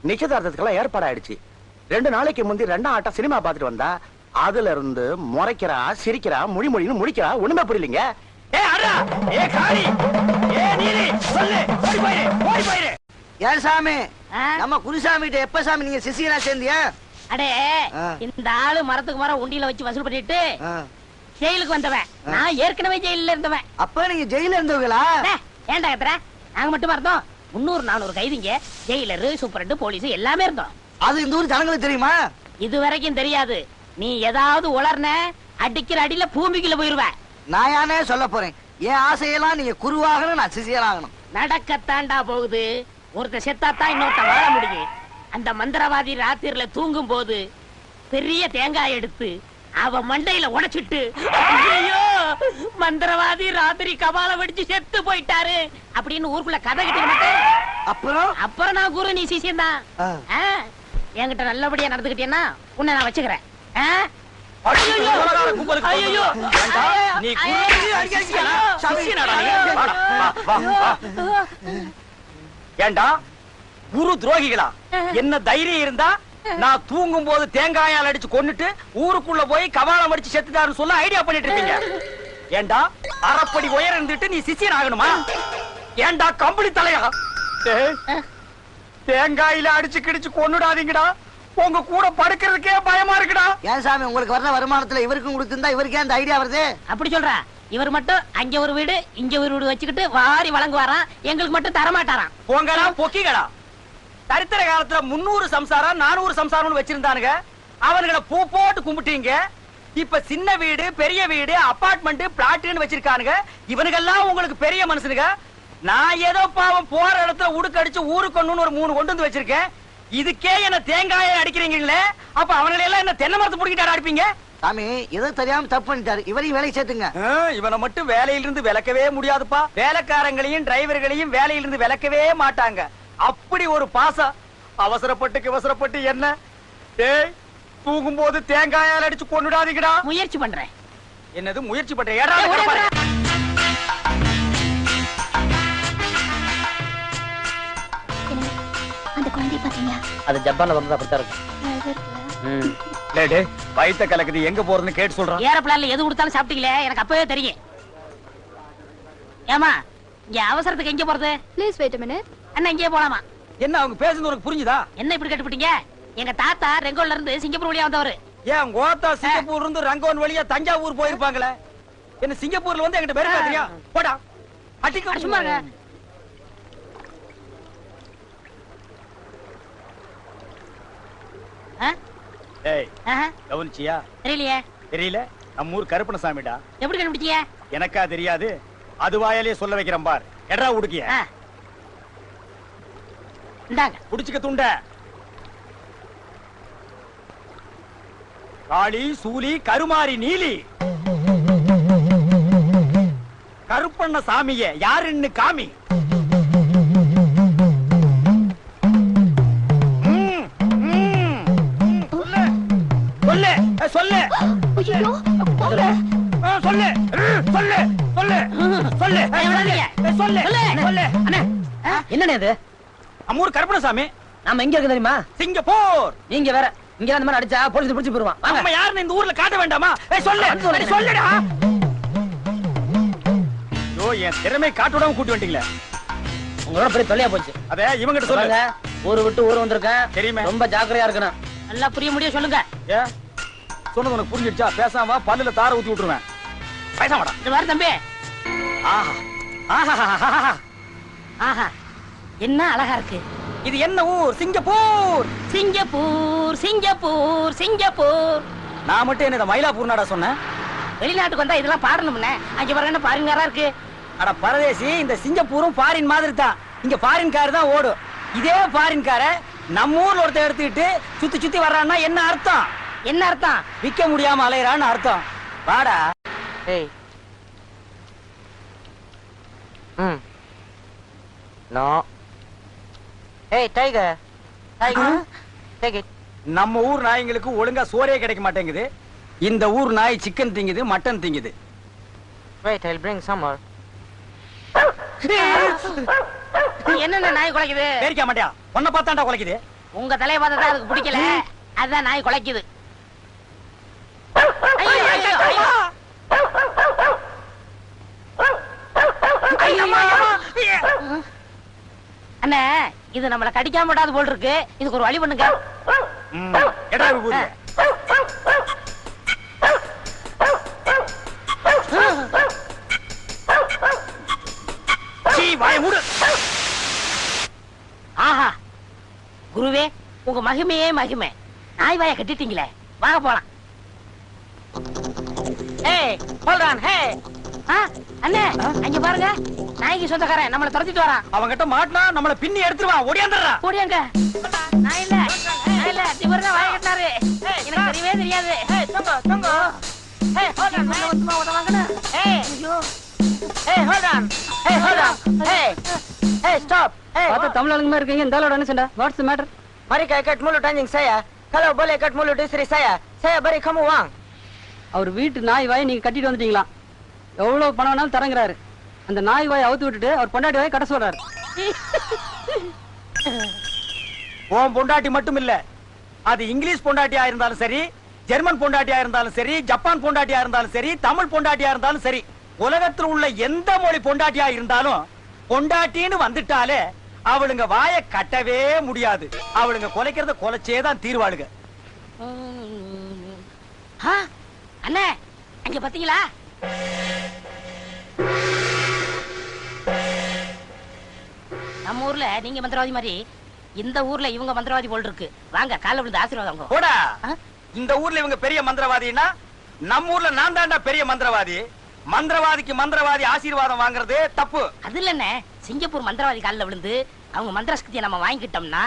நிச்சயதார்த்தத்துக்கெல்லாம் ஏற்பாடு ஆயிடுச்சு. 2 நாளைக்கு முந்தி 2ஆம் ஆட்டம் சினிமா பாத்துட்டு வந்தா, அதுல இருந்து முறைக்கிறா, சிரிக்கிறா, மொழின்னு முடிக்கிறா, ஒண்ணுமே புரியலீங்க. ஏ அடா, ஏ காளி, ஏ நீலி, சொல்லு, ஓடி போயிரு, ஓடி போயிரு. ஏன் சாமி, நம்ம குருசாமி கிட்ட எப்ப சாமி நீங்க சிசியனா சேர்ந்தியா? அடே, இந்த ஆளு மரத்துக்கு மரம் உண்டியில வச்சு வசூல் பண்ணிட்டு ஜெயிலுக்கு வந்தவன். நான் ஏற்கனவே ஜெயில இருந்தவன். அப்ப நீங்க ஜெயில இருந்தவங்களா? ஏன்டா கத்துற? நாங்க மட்டும் இருந்தோம். 300-400 கைதிங்க, ஜெயிலரு, சூப்பரண்டு, போலீஸ் எல்லாமே இருந்தோம். அது இந்த ஊர் ஜனங்களுக்கு தெரியுமா? இது வரைக்கும் தெரியாது. நீ ஏதாவது உளர்ன, அடிக்கிற அடியில பூமிக்குள்ள போயிருவ. நான் யானே சொல்ல போறேன், என் ஆசையெல்லாம் நீங்க குருவாகணும், நான் சிசியனாகணும். நடக்கத்தாண்டா போகுது. ஒருத்த செத்தாத்தான் இன்னொருத்த வாழ முடியும். அந்த மந்திரவாதி ராத்திரில தூங்கும் போது பெரிய தேங்காய் எடுத்து அவ மண்டையில உடைச்சிட்டு, ஐயோ மந்திரவாதி ராத்திரி கபால வெடிச்சு செத்து போயிட்டாரு அப்படின்னு ஊருக்குள்ள கதை கிட்ட. அப்புறம் நான் குரு, நீ சிசியம் தான். என்கிட்ட நல்லபடியா நடந்துக்கிட்டேன்னா உன்னை நான் வச்சுக்கிறேன். ஏண்டா குரு துரோகிகளா? என்ன தைரியம் இருந்தா நான் தூங்கும் போது தேங்காயால் அடிச்சு கொன்னுட்டு ஊருக்குள்ள போய் கபாலம் அடிச்சு செத்துட்டாருன்னு சொல்ல ஐடியா பண்ணிட்டு இருக்கீங்க. ஏண்டா அரைப்படி உயரம் இருந்துட்டு நீ சிசியன் ஆகணுமா? ஏண்டா கம்பளி தலையா? தேங்காயில அடிச்சு கிடிச்சு கொன்னுடாதீங்கடா, உங்க கூட படுக்கிறதுக்கே பயமா இருக்குடா. ஏன் சாமி, உங்களுக்கு வர்ற வருமானத்துல இவருக்கும் கொடுத்திருந்தா இவருக்கே அந்த ஐடியா வருது? அப்படி சொல்ற? இவர் மட்டும் அங்க ஒரு வீடு இங்க ஒரு வீடு வச்சுக்கிட்டு வாரி வழங்குவாராம், எங்களுக்கு மட்டும் தரமாட்டாராம். போங்கடா பொக்கிகளா. சரித்திர காலத்துல 300 சம்சாரம் 400 சம்சாரம்னு வச்சிருந்தானுங்க, அவனுங்களை பூ போட்டு கும்பிட்டீங்க. இப்ப சின்ன வீடு, பெரிய வீடு, அபார்ட்மெண்ட், பிளாட்னு வச்சிருக்கானுங்க. இவனுக்கெல்லாம் உங்களுக்கு பெரிய மனுஷனுங்க. நான் ஏதோ பாவம் போற இடத்துல உடுக்கடிச்சு ஊருக்கு ஒண்ணு ஒரு 3 கொண்டு வந்து வச்சிருக்கேன். இதுக்கே என்ன தேங்காயை அடிக்கிறீங்களே, அப்ப அவங்களை எல்லாம் என்ன தென்னை மரத்தை பிடிக்கிட்டாரு அடிப்பீங்க? சாமி ஏதோ தெரியாம தப்பு பண்ணிட்டாரு, இவரையும் வேலைக்கு சேர்த்துங்க. இவனை மட்டும் வேலையிலிருந்து விலக்கவே முடியாதுப்பா. வேலைக்காரங்களையும் டிரைவர்களையும் வேலையிலிருந்து விலக்கவே மாட்டாங்க. அப்படி ஒரு பாசம். அவசரப்பட்டு என்ன டேய், தூங்கும் போது தேங்காயால் அடிச்சு கொன்னுடாதீங்கடா. முயற்சி பண்றேன். என்னது முயற்சி பண்றேன்? அந்த குழந்தை பாத்தீங்களா? அது ஜப்பான்ல வந்து அப்படித்தான் இருக்கும். வயித்த கலக்குது, எங்க போறதுன்னு கேட்டு சொல்றான். ஏரோப்ளான்ல எது கொடுத்தாலும் சாப்பிட்டீங்களே, எனக்கு அப்பவே தெரியும். ஏமா, இங்க அவசரத்துக்கு எங்க போறது? Please wait a minute. அண்ணா இங்கே போலாமா? என்ன அவங்க பேசுறது உனக்கு புரிஞ்சுதா? என்ன இப்படி கட்டுப்பிட்டீங்க? எங்க தாத்தா ரெங்கோன்ல இருந்து சிங்கப்பூர் வழியா வந்தவரு. ஏன் கோத்தா சிங்கப்பூர்ல இருந்து ரங்கோன் வழியா தஞ்சாவூர் போயிருப்பாங்களே? என்ன சிங்கப்பூர்ல வந்து என்கிட்ட பேர் பேசுறியா? போடா அடிக்க சும்மா இருங்க. ஏய் கவனிச்சியா? தெரியலையே. தெரியல? நம்ம ஊர் கருப்பணசாமிடா. எப்படி கண்டுபிடிச்சீங்க? எனக்கா தெரியாது, அது வாயாலே சொல்ல வைக்கிறேன் பார். எடா உடுக்கிய இந்தாங்க புடிச்சுக்க துண்ட. காளி சூலி கருமாரி நீலி கருப்பண்ண சாமிய யாருன்னு காமி. சொல்லு சொல்லு சொல்லு சொல்லு சொல்லு சொல்லு சொல்லு. என்னண்ணே இது? அம்மூர் கருப்பணசாமி. நாம எங்க இருக்கு தெரியுமா? சிங்கப்பூர். நீங்க வேற இங்க அந்த மாதிரி அடிச்சா போலீஸ் பிடிச்சு போடுவான். நம்ம யாருன்னு இந்த ஊர்ல காட்ட வேண்டாமா? சொல்லு சொல்லுடா. ஐயோ என் திறமை காட்டுடாம கூட்டி வந்துட்டீங்களே. உங்களோட பெரிய தொல்லையா போச்சு. அதே இவங்கிட்ட சொல்லுங்க. ஊரு விட்டு ஊர் வந்திருக்கேன், தெரியுமே. ரொம்ப ஜாக்கிரதையா இருக்கணும். நல்லா புரிய முடியும் சொல்லுங்க. ஏ சொன்னது உனக்கு புரிஞ்சிடுச்சா? பேசாம பல்லுல தார ஊத்தி விட்டுருவேன். பேசாமடா. இது வர தம்பி. ஆஹா ஆஹா ஆஹா என்ன அழகா இருக்கு. இது என்ன ஊர்? சிங்கப்பூர். Singapore Singapore Singapore. நான் மட்டும் என்ன இந்த மயிலாப்பூர் நாடா சொன்னேன்? வெளிநாட்டுக்கு வந்தா இதெல்லாம் பாடணும்னே. அங்க வர என்ன பாருங்காரா இருக்கு. அட பரதேசி, இந்த சிங்கப்பூரும் ஃபாரின் மாதிரி தான். இங்க ஃபாரின் கார் தான் ஓடும். இதே ஃபாரின் கார நம்ம ஊர்ல ஒருத்தர் எடுத்துக்கிட்டு சுத்தி சுத்தி வர்றான்னா என்ன அர்த்தம்? என்ன அர்த்தம்? விக்க முடியாம அலையறான்னு அர்த்தம். வாடா. ஏய் நோ. ஏய் டைகர் டைகர் டேக் இட். நம்ம ஊர் நாய்ங்களுக்கு ஒழுங்கா சோறே கிடைக்க மாட்டேங்குது. இந்த ஊர் நாய் சிக்கன் திங்குது, மட்டன் திங்குது. Wait, I'll bring some more. என்னென்ன நாய் குலைக்குது? பேரிக்க மாட்டியா? உன்னை பார்த்தாண்டா குலைக்குது. உங்க தலைய பார்த்தா அதுக்கு பிடிக்கல, அதான் நாய் குலைக்குது. ஐயோ, ஐயோ, ஐயோ. அண்ணே இது நம்மள கடிக்காம விடாது போல் இருக்கு. இதுக்கு ஒரு வழி பண்ணுங்க. எடா ஊரு. ஆஹா குருவே, உங்க மகிமையே மகிமை. நாய் வாய கட்டிட்டீங்களே, வாங்க போலாம். ஏய் ஹோல்ட் ஆன். ஹே அண்ணே அங்க பாருங்க, நாய்க்கு சொந்தக்காரன் நம்மள துரத்திட்டு வரான். அவங்கிட்ட மாட்டினா நம்மள பின்னி எடுத்துருவான். ஓடியாந்துடுறா. ஓடியாங்க. நான் இல்ல நான் இல்ல, இவர்தான் வாய கட்டினாரு. எனக்கு தெரியவே தெரியாது. தொங்க தொங்க. ஏய் ஹோல்ட் ஆன். வந்து ஓடுவாங்கண்ணே. ஏய் ஐயோ. ஏய் ஹோல்ட் ஆன். ஏய் ஹோல்ட் ஆன். ஏய் ஏய் ஸ்டாப். ஏய் பார்த்தா தமிழ் ஆளுங்க இருக்கீங்க. இந்த ஆளோட என்ன சண்டை? What's the matter? Mari ka ikat mulut anjing saya. Kalau boleh ikat mulut istri saya, saya beri kamu uang. அவர் வீட்டு நாய் வாயை நீங்க கட்டிட்டு வந்துட்டீங்களா? எவ்வளவு பணம் வேணாலும் தரங்குறாரு. அந்த நாய் வாயை அவுத்து விட்டுட்டு அவர் பொண்டாட்டி வாயை கட்ட சொல்றாரு. உன் பொண்டாட்டி மட்டும் இல்ல, அது இங்கிலீஷ் பொண்டாட்டியா இருந்தாலும் சரி, ஜெர்மன் பொண்டாட்டியா இருந்தாலும் சரி, ஜப்பான் பொண்டாட்டியா இருந்தாலும் சரி, தமிழ் பொண்டாட்டியா இருந்தாலும் சரி, உலகத்தில் உள்ள எந்த மொழி பொண்டாட்டியா இருந்தாலும் பொண்டாட்டின்னு வந்துட்டாலே அவளுங்க வாய கட்டவே முடியாது. அவளுங்க கொலைக்கிறத கொலைச்சேதான் தீர்வாளுங்க. அண்ணே அங்க பாத்தீங்களா? நம்ம ஊர்ல நீங்க மந்திரவாதி மாதிரி இந்த ஊர்ல இவங்க மந்திரவாதி போல் இருக்கு. வாங்க காலைல விழுந்து ஆசீர்வாதம். போடா. இந்த ஊர்ல இவங்க பெரிய மந்திரவாதினா நம்ம ஊர்ல நான் தாண்டா பெரிய மந்திரவாதி. மந்திரவாதிக்கு மந்திரவாதி ஆசீர்வாதம் வாங்குறது தப்பு. அது இல்லண்ணே, சிங்கப்பூர் மந்திரவாதி காலில் விழுந்து அவங்க மந்திர சக்தியை நம்ம வாங்கிக்கிட்டோம்னா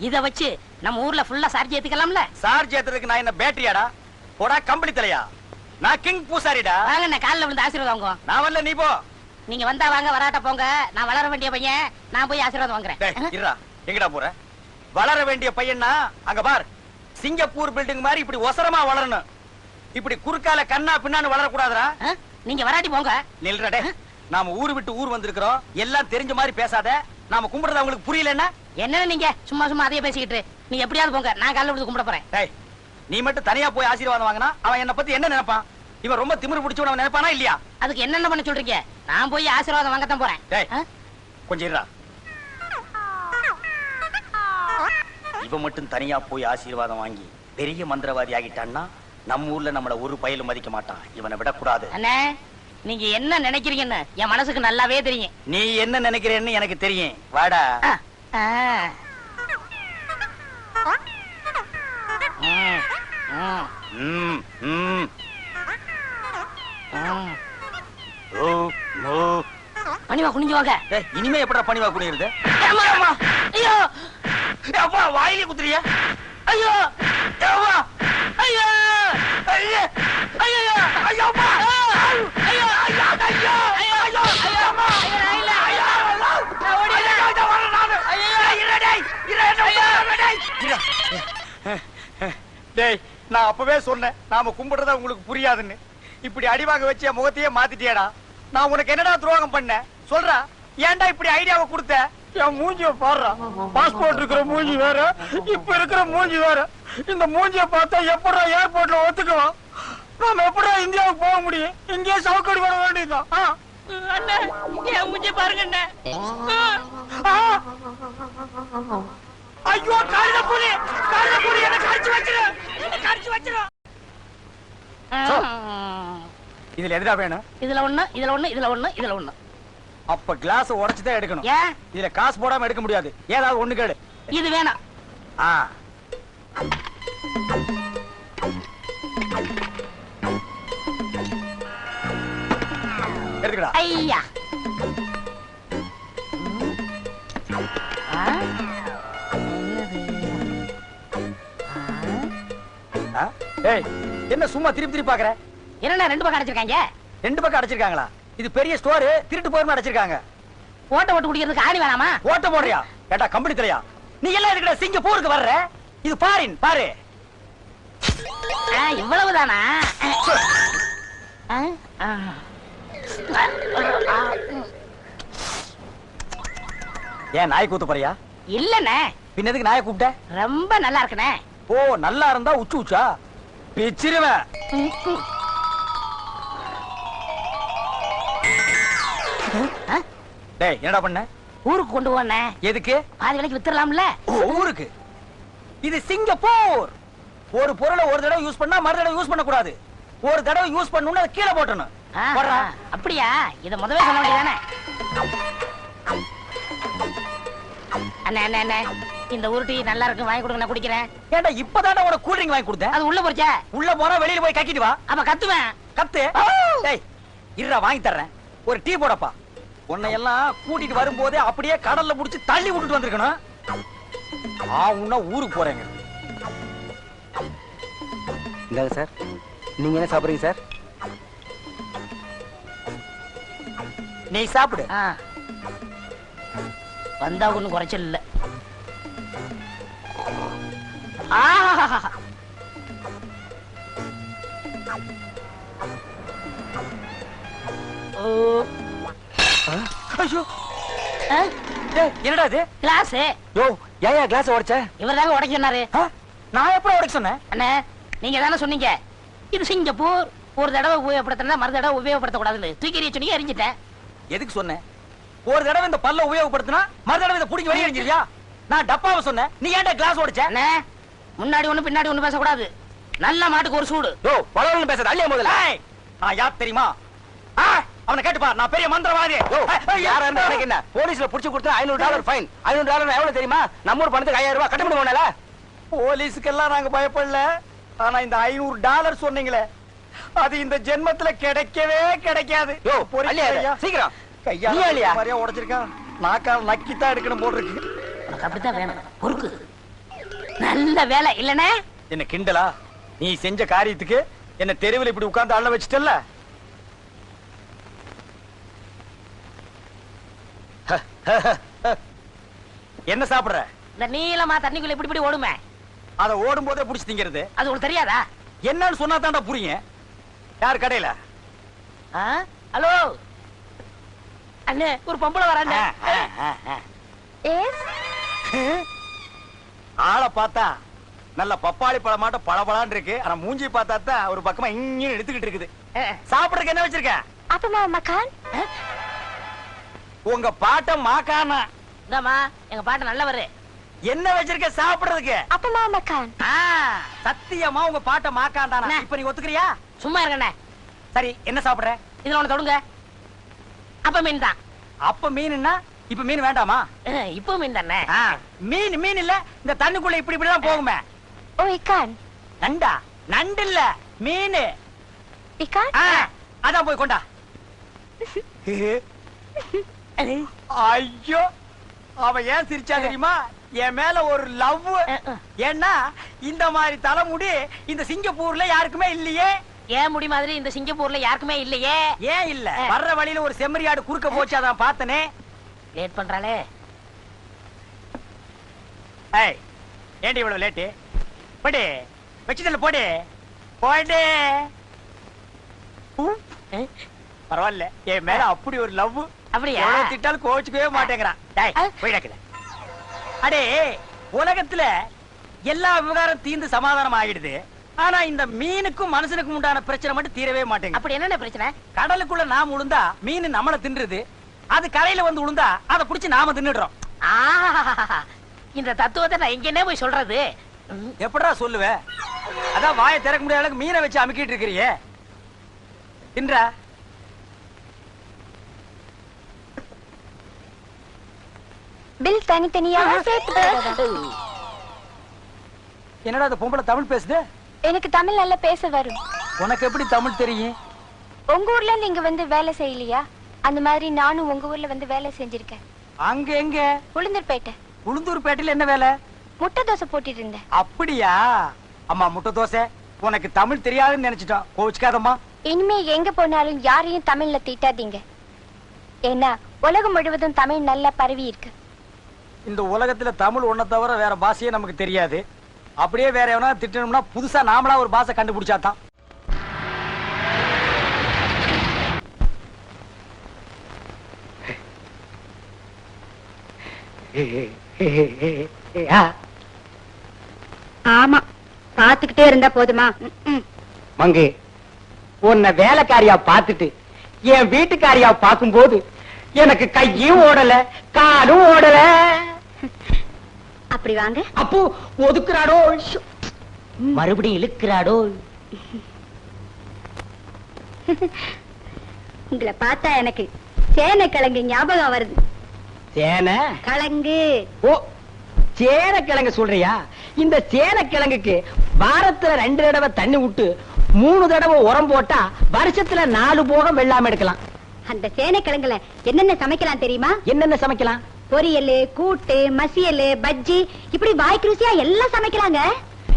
இத வச்சு நம்ம ஊர்ல ஃபுல்லா சார்ஜ் ஏத்துக்கலாம்ல. சார்ஜ் ஏத்துறதுக்கு நான் என்ன பேட்டரியாடா? போடா கம்பெனி தலையா. நான் கிங் பூசாரிடா. வாங்கண்ணே காலில் விழுந்து ஆசீர்வாதம் வாங்க. நான் வரல, நீ போ. நீங்க வந்தா வாங்க, வராட்ட போங்க. நான் வளர வேண்டிய பையன், நான் போய் ஆசீர்வாதம் வாங்குறேன். இருடா, எங்கடா போற? வளர வேண்டிய பையன்னா அங்க பார், சிங்கப்பூர் பில்டிங் மாதிரி இப்படி ஒசரமா வளரணும். இப்படி குறுக்கால கண்ணா பின்னான்னு வளர கூடாதுடா. நீங்க வராட்டி போங்க. நில்றடே. நாம ஊரு விட்டு ஊர் வந்திருக்கிறோம். எல்லாம் தெரிஞ்ச மாதிரி பேசாத. நாம கும்பிடுறது அவங்களுக்கு புரியலன்னா என்ன நீங்க சும்மா சும்மா அதையே பேசிக்கிட்டு நீ எப்படியாவது போங்க. நான் காலைல விழுந்து கும்பிட போறேன். டேய், நீ மட்டும் தனியா போய் ஆசீர்வாதம் வாங்கினா அவன் என்ன பத்தி என்ன நினைப்பான்? இவன் ரொம்ப திமிரு பிடிச்சவன் அவன் நினைப்பானா இல்லையா? அதுக்கு என்னென்ன பண்ண சொல்றீங்க? நான் போய் ஆசீர்வாதம் வாங்கத்தான் போறேன். டேய் கொஞ்சம் இருடா. இவன் மட்டும் தனியா போய் ஆசீர்வாதம் வாங்கி பெரிய மந்திரவாதி ஆகிட்டான்னா நம்ம ஊர்ல நம்மள ஒரு பயலும் மதிக்க மாட்டான். இவனை விடக்கூடாது. அண்ணே நீங்க என்ன நினைக்கிறீங்கன்னு என் மனசுக்கு நல்லாவே தெரியும். நீ என்ன நினைக்கிறேன்னு எனக்கு தெரியும். வாடா. பணிவா குனிஞ்சு வாங்க. இனிமே எப்படா பணிவா குனியுது? ஐயோ அப்பா வாயிலே குத்துறியா? ஐயோ அப்பா ஐயோ ஐயோ ஐயோ ஐயோ அப்பா ஐயோ ஐயோ ஐயோ ஐயோ அம்மா ஐயோ நான் ஓடிறேன். டேய் நான் அப்பவே சொன்னேன் நாம கும்பிடுறத உங்களுக்கு புரியாதுன்னு. இப்படி அடிவாங்க வச்சு என் முகத்தையே மாத்திட்டியடா. நான் உனக்கு என்னடா துரோகம் பண்ணேன் சொல்றா? ஏன்டா இப்படி ஐடியாவை கொடுத்த? என் மூஞ்சிய பாடுறா. பாஸ்போர்ட் இருக்கிற மூஞ்சி வேற, இப்ப இருக்கிற மூஞ்சி வேற. இந்த மூஞ்சிய பார்த்தா எப்படா ஏர்போர்ட்ல ஒத்துக்குவான்? நாம எப்படா இந்தியாவுக்கு போக முடியும்? இங்கேயே சவுக்கடி வர வேண்டியதுதான். அண்ணே என் மூஞ்சி பாருங்க அண்ணே. ஐயோ காலில புலி என்ன கடிச்சு வச்சிரு. இதுல எதுடா வேணும்? இதுல ஒண்ணு இதுல ஒண்ணு இதுல ஒண்ணு இதுல ஒண்ணு. அப்ப கிளாஸ் உடைச்சுதான் எடுக்கணும். ஏன் இதுல காசு போடாம எடுக்க முடியாது. ஏதாவது ஒண்ணு கேடு. இது வேணாம். எடுக்கடா. ஐயா ஏய் என்ன சும்மா திருப்பி பாக்குற? என்ன ரெண்டு பக்கம் அடைச்சிருக்காங்க? ரெண்டு பக்கம் அடைச்சிருக்காங்களா? இது பெரிய ஸ்டோர், திருட்டு போய் அடைச்சிருக்காங்க. ஓட்ட ஓட்டு குடிக்கிறதுக்கு ஆணி வேணாமா? ஓட்ட போடுறியா? கேட்டா கம்பெனி தலையா? நீ எல்லாம் இருக்கிற சிங்கப்பூருக்கு வர்ற? இது பாரின் பாரு. இவ்வளவுதானா? ஏன் நாய் கூத்து போறியா? இல்லண்ணே. பின்னதுக்கு நாயை கூப்பிட்ட? ரொம்ப நல்லா இருக்குண்ணே. ஓ நல்லா இருந்தா உச்சு உச்சா பிச்சிருவேன். டேய் என்னடா பண்ண? ஊருக்கு கொண்டு போனே. எதுக்கு? பாதி விலைக்கு வித்துறலாம்ல. ஊருக்கு? இது சிங்கப்பூர். ஒரு பொருளை ஒரு தடவை யூஸ் பண்ணா மறு தடவை யூஸ் பண்ண கூடாது. ஒரு தடவை யூஸ் பண்ணனும்னா அதை கீழே போடணும். அப்படியா? இத முதவே சொல்ல வேண்டியதானே? அண்ணே அண்ணே அண்ணே இந்த உருட்டி நல்லா இருக்கு, வாங்கி கொடுங்க, நான் குடிக்கிறேன். ஏண்டா இப்பதானே உனக்கு கூல் ட்ரிங்க் வாங்கி கொடுத்தேன். அது உள்ள போறச்சே. உள்ள போறா வெளியில போய் கக்கிட்டு வா. அப்ப கத்துவேன். கத்து. டேய் இருடா வாங்கி தர்றேன். ஒரு டீ போடப்பா. உன்னை எல்லாம் கூட்டிட்டு வரும்போதே அப்படியே கடல்ல புடிச்சு தள்ளி விட்டுட்டு வந்திருக்கணும். உன்ன ஊருக்கு போறேங்க. இந்தாங்க சார். நீங்க என்ன சாப்பிடுறீங்க சார்? நீ சாப்பிடு. வந்தா ஒண்ணும் குறைச்சல் இல்ல. என்னடா இது? கிளாஸ். யோ ஏயா கிளாஸ் உடைச்ச? இவர் தாங்க உடைக்க சொன்னாரு. நான் எப்படி உடைக்க சொன்னேன்? அண்ணே நீங்க தானே சொன்னீங்க இது சிங்கப்பூர், ஒரு தடவை உபயோகப்படுத்தினா மறு தடவை உபயோகப்படுத்த கூடாதுன்னு. தூக்கி எறிய சொன்னீங்க, எரிஞ்சிட்டேன். எதுக்கு சொன்னேன்? ஒரு தடவை இந்த பல்ல உபயோகப்படுத்தினா மறு தடவை இதை புடிங்க வெளியே எரிஞ்சிருக்கியா? நான் டப்பாவை சொன்னேன். நீ ஏன்டா கிளாஸ் உடைச்ச? அண்ணே முன்னாடி ஒண்ணு பின்னாடி ஒண்ணு பேசக்கூடாது. நல்ல மாட்டுக்கு ஒரு சூடு. யோ பலவர்கள் பேசாத. அள்ளியா முதல்ல. நான் யார் தெரியுமா? அவனை கேட்டுப்பா. நான் பெரிய மந்திரவாதி. யாரா இருந்தா எனக்கு என்ன? போலீஸ்ல புடிச்சு கொடுத்தா $500 ஃபைன். $500 எவ்வளவு தெரியுமா? நம்ம ஊர் பணத்துக்கு 5000 ரூபாய் கட்ட முடியுமால? போலீஸ்க்கெல்லாம் நாங்க பயப்படல. ஆனா இந்த $500 சொன்னீங்களே அது இந்த ஜென்மத்துல கிடைக்கவே கிடைக்காது. யோ சீக்கிரம் கையா மாதிரியா உடைச்சிருக்கான். நாக்கால் நக்கித்தான் எடுக்கணும் போல் இருக்கு. உனக்கு அப்படித்தான் வேணும். பொறுக்கு. நல்ல வேலை இல்லனே. என்ன கிண்டலா? நீ செஞ்ச காரியத்துக்கு என்ன தெருவில் இப்படி உட்கார்ந்து அள்ள வச்சிட்டல்ல? என்ன சாப்பிடுற? இந்த நீளமா தண்ணிக்குள்ள இப்படி இப்படி ஓடுமே, அத ஓடும் போதே புடிச்சு திங்கிறது. அது உங்களுக்கு தெரியாதா? என்னன்னு சொன்னா தாண்டா புரியும். யார் கடையில? ஹலோ அண்ணே, ஒரு பொம்பளை வரானே. ஆளை பார்த்தா நல்ல பப்பாளி பழமாட்ட பழபழான்னு இருக்கு. ஆனா மூஞ்சி பார்த்தா தான் ஒரு பக்கமா இங்க எடுத்துக்கிட்டு இருக்குது. சாப்பிடுறதுக்கு என்ன வச்சிருக்க? அப்பமா மக்கான். உங்க பாட்ட மாக்கானா? இந்தாமா எங்க பாட்டு நல்லவரு. என்ன வச்சிருக்க சாப்பிடுறதுக்கு? அப்பமா மக்கான். சத்தியமா உங்க பாட்ட மாக்கான் தானா? இப்ப நீ ஒத்துக்கிறியா? சும்மா இருக்கண்ணே. சரி, என்ன சாப்பிடுற? இதுல ஒண்ணு தொடுங்க. அப்ப மீன் தான். அப்ப மீன்னா இப்ப மீன் வேண்டாமா? இப்போ மீன் தானே. மீன் இல்ல, இந்த தண்ணிக்குள்ள இப்படி இப்படிதான் போகுமே. ஓ இக்கான். நண்டா? நண்டு இல்ல, மீன். இக்கான்? அதான் போய் கொண்டா. ஐயோ, அவ ஏன் சிரிச்சா தெரியுமா? என் மேல ஒரு லவ். ஏன்னா இந்த மாதிரி தலைமுடி இந்த சிங்கப்பூர்ல யாருக்குமே இல்லையே. ஏன் முடி மாதிரி இந்த சிங்கப்பூர்ல யாருக்குமே இல்லையே. ஏன் இல்ல? வர்ற வழியில ஒரு செம்மறியாடு குறுக்க போச்சு, அதான் பார்த்தனே. லேட் பண்றாளே. ஏய், ஏண்டி இவ்வளவு லேட்டு? போடு, வச்சுதல்ல போடு போடு. பரவாயில்ல, என் மேல அப்படி ஒரு லவ். அப்படியா? எவ்வளவு திட்டாலும் கோச்சுக்கவே மாட்டேங்கிறான். போயிடக்கல. அடே, உலகத்துல எல்லா விவகாரம் தீர்ந்து சமாதானம் ஆகிடுது. ஆனா இந்த மீனுக்கும் மனுஷனுக்கும் உண்டான பிரச்சனை மட்டும் தீரவே மாட்டேங்குது. அப்படி என்ன பிரச்சனை? கடலுக்குள்ள நாம உளுந்தா மீன் நம்மள தின்றுது. அது கரையில வந்து உளுந்தா அதை புடிச்சு நாம தின்னுடுறோம். இந்த தத்துவத்தை நான் எங்கன்னே போய் சொல்றது? எப்படா சொல்லுவ? அதான் வாயை திறக்க முடியாத அளவுக்கு மீனை வச்சு அமுக்கிட்டு இருக்கிறியே. தின்றா? பில் தனித்தனியாக சேர்த்து. என்னடா அந்த பொம்பளை தமிழ் பேசுது? எனக்கு தமிழ் நல்லா பேச வரும். உனக்கு எப்படி தமிழ் தெரியும்? உங்க ஊர்ல இருந்து இங்க வந்து வேலை செய்யலையா? அந்த மாதிரி நானும் உங்க ஊர்ல வந்து வேலை செஞ்சிருக்கேன். அங்க எங்க? உளுந்தூர்பேட்டை. உளுந்தூர்பேட்டையில என்ன வேலை? முட்டை தோசை போட்டுட்டு இருந்தேன். அப்படியா? அம்மா, முட்டை தோசை உனக்கு தமிழ் தெரியாதுன்னு நினைச்சிட்டோம். கோவிச்சுக்காதம்மா. இனிமே எங்க போனாலும் யாரையும் தமிழ்ல திட்டாதீங்க. ஏன்னா உலகம் முழுவதும் தமிழ் நல்லா பரவி இருக்கு. இந்த உலகத்துல தமிழ் ஒன்ன தவிர வேற பாஷையே நமக்கு தெரியாது. அப்படியே வேற எவனா திட்டணும்னா புதுசா நாமளா ஒரு பாஷை கண்டுபிடிச்சாதான். ஆமா, பாத்துக்கிட்டே இருந்தா போதுமா? மங்கு, உன்னை வேலைக்காரியா பார்த்துட்டு என் வீட்டுக்காரியா பார்க்கும்போது எனக்கு கையும் ஓடல காலும் ஓடல. அப்படி வாங்க. அப்போ ஒதுக்குறாடோ, மறுபடியும் இழுக்கிறாடோ. உங்களை பார்த்தா எனக்கு சேனை கிழங்கு ஞாபகம் வருது. சேனை கிழங்கு? ஓ, சேனை கிழங்கு சொல்றியா? இந்த சேனை கிழங்குக்கு வாரத்துல 2 தடவை தண்ணி விட்டு 3 தடவை உரம் போட்டா வருஷத்துல 4 போகம் வெள்ளாம எடுக்கலாம். அந்த சேனை கிழங்குல என்னென்ன சமைக்கலாம் தெரியுமா? என்னென்ன சமைக்கலாம்? பொரியல், கூட்டு, மசியல், பஜ்ஜி, இப்படி வாய்க்கு ருசியா எல்லாம் சமைக்கலாங்க.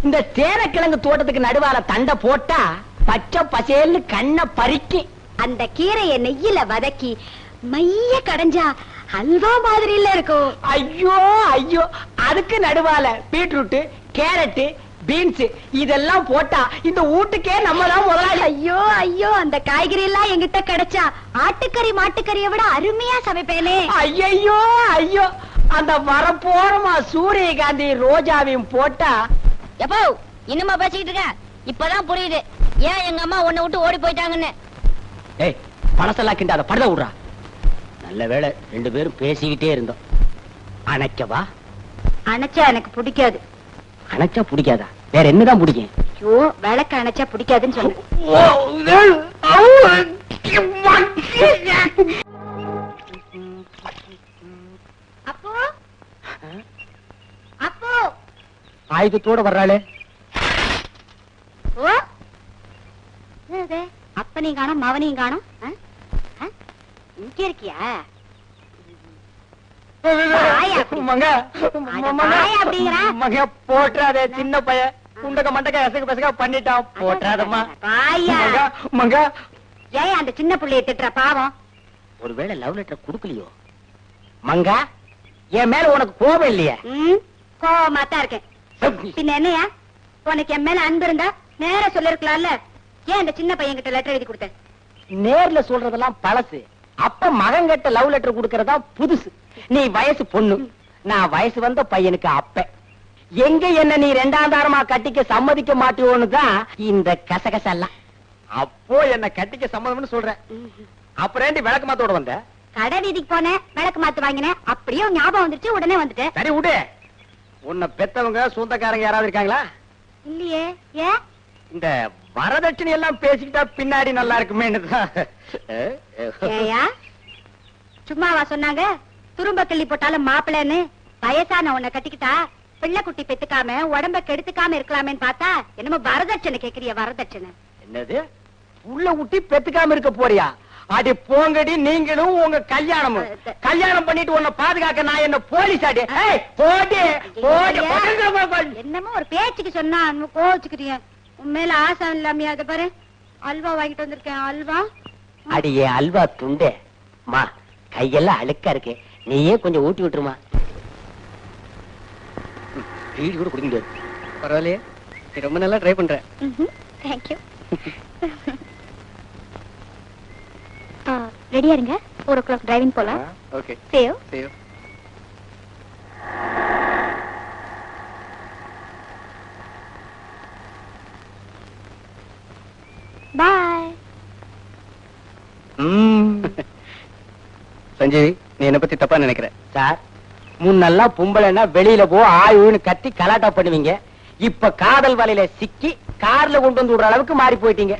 இந்த சேனை கிழங்கு தோட்டத்துக்கு நடுவால தண்டை போட்டா பச்சை பசேல்னு கண்ணை பறிக்கி அந்த கீரையை நெய்யில வதக்கி மைய கடைஞ்சா அல்வா மாதிரி இருக்கும். ஐயோ ஐயோ, அதுக்கு நடுவால பீட்ரூட், கேரட், பீன்ஸ் இதெல்லாம் போட்டா இந்த வீட்டுக்கே நம்ம தான் முதலாளி. ஐயோ ஐயோ, அந்த காய்கறி எல்லாம் என்கிட்ட கிடைச்சா ஆட்டுக்கறி மாட்டுக்கறியை விட அருமையா சமைப்பேனே. ஐயோ ஐயோ, அந்த வரப்போறமா சூரியகாந்தி ரோஜாவையும் போட்டா. எப்போ இன்னுமா பேசிக்கிட்டு இருக்க? இப்பதான் புரியுது ஏன் எங்க அம்மா உன்னை விட்டு ஓடி போயிட்டாங்கன்னு. ஏய், பழசெல்லாம் கிண்டாத, படுத விடுறா. நல்ல வேளை 2 பேரும் பேசிக்கிட்டே இருந்தோம். அணைக்கவா? அணைச்சா எனக்கு பிடிக்காது. அணைச்சா பிடிக்காதா? வேற என்னதான் பிடிக்கும்? ஐயோ, விளக்கு அணைச்சா பிடிக்காதுன்னு சொன்னேன். அப்போ அப்போ ஆயுதத்தோட வர்றாளே. ஓ, அப்பனையும் காணும் மவனையும் காணும். இங்க இருக்கியா? போட்டாதே, சின்ன பையன் குண்டக்க மண்டக்க எசகு பசக பண்ணிட்டான். போட்டாதம்மா. ஏன் அந்த சின்ன பிள்ளைய திட்டுற? பாவம். ஒருவேளை லவ் லெட்டர் குடுக்கலையோ? மங்கா, என் மேல உனக்கு கோபம் இல்லையா? கோவமா தான் இருக்கேன். பின்ன என்னையா, உனக்கு என் மேல அன்பு இருந்தா நேர சொல்லிருக்கலாம்ல. ஏன் அந்த சின்ன பையன் கிட்ட லெட்டர் எழுதி கொடுத்த? நேர்ல சொல்றதெல்லாம் பழசு. அப்ப மகன் கிட்ட லவ் லெட்டர் கொடுக்கறதா புதுசு. நீ வயசு பொண்ணு, நான் வயசு வந்த பையனுக்கு அப்ப. எங்க என்ன நீ 2ஆம் தாரமா கட்டிக்க சம்மதிக்க மாட்டியோன்னு தான் இந்த கசகசெல்லாம். அப்போ என்ன கட்டிக்க சம்மதம்னு சொல்ற. அப்புறம் விளக்கு மாத்தோட வந்த? கடை வீதிக்கு போனேன், விளக்கு மாத்து வாங்கினேன். அப்படியே ஞாபகம் வந்துருச்சு, உடனே வந்துட்டேன். சரி விடு. உன்னை பெத்தவங்க சொந்தக்காரங்க யாராவது இருக்காங்களா? இல்லையே. ஏன்? இந்த வரதட்சணை எல்லாம் பேசிக்கிட்டா பின்னாடி நல்லா இருக்குமே. ஏயா சும்மாவா சொன்னாங்க? துரும்ப கிள்ளி போட்டாலும் மாப்பிள்ளைன்னு. வயசான உன்னை கட்டிக்கிட்டா பிள்ளை குட்டி பெத்துக்காம உடம்ப கெடுத்துக்காம இருக்கலாமேன்னு பார்த்தா என்னமோ வரதட்சணை கேக்குறிய. வரதட்சணை என்னது? உள்ள ஊட்டி பெத்துக்காம இருக்க போறியா? அடி போங்கடி நீங்களும் உங்க கல்யாணமும். கல்யாணம் பண்ணிட்டு உன்னை பாதுகாக்க நான் என்ன போலீஸ் ஆடி? என்னமோ ஒரு பேச்சுக்கு சொன்னா கோச்சுக்கிறிய. உண்மையில ஆசை இல்லாமையா? அதை பாரு, அல்வா வாங்கிட்டு வந்திருக்கேன். அல்வா அடியே அல்வா துண்டே மா, கையெல்லாம் அழுக்கா இருக்கு, நீயே கொஞ்சம் ஊட்டி விட்டுருமா. வீடு கூட குடிக்க முடியாது. பரவாயில்லையே, நீ ரொம்ப நல்லா ட்ரை பண்ற. தேங்க்யூ. ரெடியா இருங்க, 4 o'clock டிரைவிங் போலாம். Okay, save save. Bye. Sanjeevi, நீ என்ன பத்தி தப்பா நினைக்கிற. சார், முன்னெல்லாம் பொம்பளைன்னா வெளியில போ ஆயுன்னு கத்தி கலாட்டா பண்ணுவீங்க. இப்ப காதல் வலையில சிக்கி கார்ல கொண்டு வந்து விடுற அளவுக்கு மாறி போயிட்டீங்க.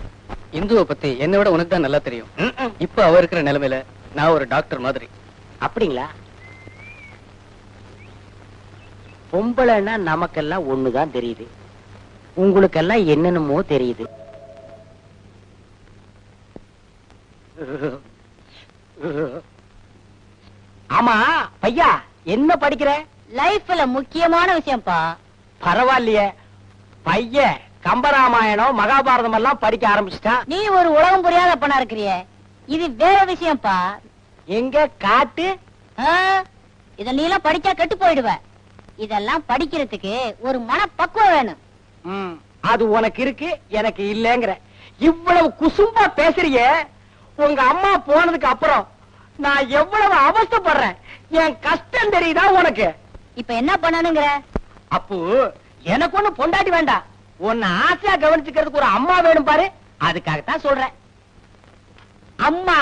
இந்துவை பத்தி என்னை விட உனக்கு தான் நல்லா தெரியும். இப்ப அவ இருக்கிற நிலைமையில நான் ஒரு டாக்டர் மாதிரி. அப்படிங்களா? பொம்பளைன்னா நமக்கெல்லாம் ஒண்ணுதான் தெரியுது, உங்களுக்கெல்லாம் என்னென்னமோ தெரியுது. ஆமா பையா, என்ன படிக்கிற? லைஃப்ல முக்கியமான விஷயம்ப்பா. பரவாயில்லையே, பையன் கம்பராமாயணம் மகாபாரதம் எல்லாம் படிக்க ஆரம்பிச்சுட்டான். நீ ஒரு உலகம் புரியாத அப்பனா இருக்கிறிய. இது வேற விஷயம்ப்பா. எங்க காட்டு? இத நீ எல்லாம் படிச்சா கெட்டு போயிடுவ. இதெல்லாம் படிக்கிறதுக்கு ஒரு மனப்பக்குவம் வேணும். அது உனக்கு இருக்கு, எனக்கு இல்லங்கிற. இவ்வளவு குசும்பா பேசுறிய. உங்க அம்மா போனதுக்கு அப்புறம் நான் எவ்வளவு அவஸ்தைப்படுறேன். என் கஷ்டம் தெரியுதா உனக்கு? இப்ப என்ன பண்ணணுங்கிற? அப்போ எனக்கு ஒண்ணு பொண்டாட்டி வேண்டாம், உன்னை ஆசையா கவனிச்சுக்கிறதுக்கு ஒரு அம்மா வேணும் பாரு. அதுக்காகத்தான் சொல்றேன். அம்மா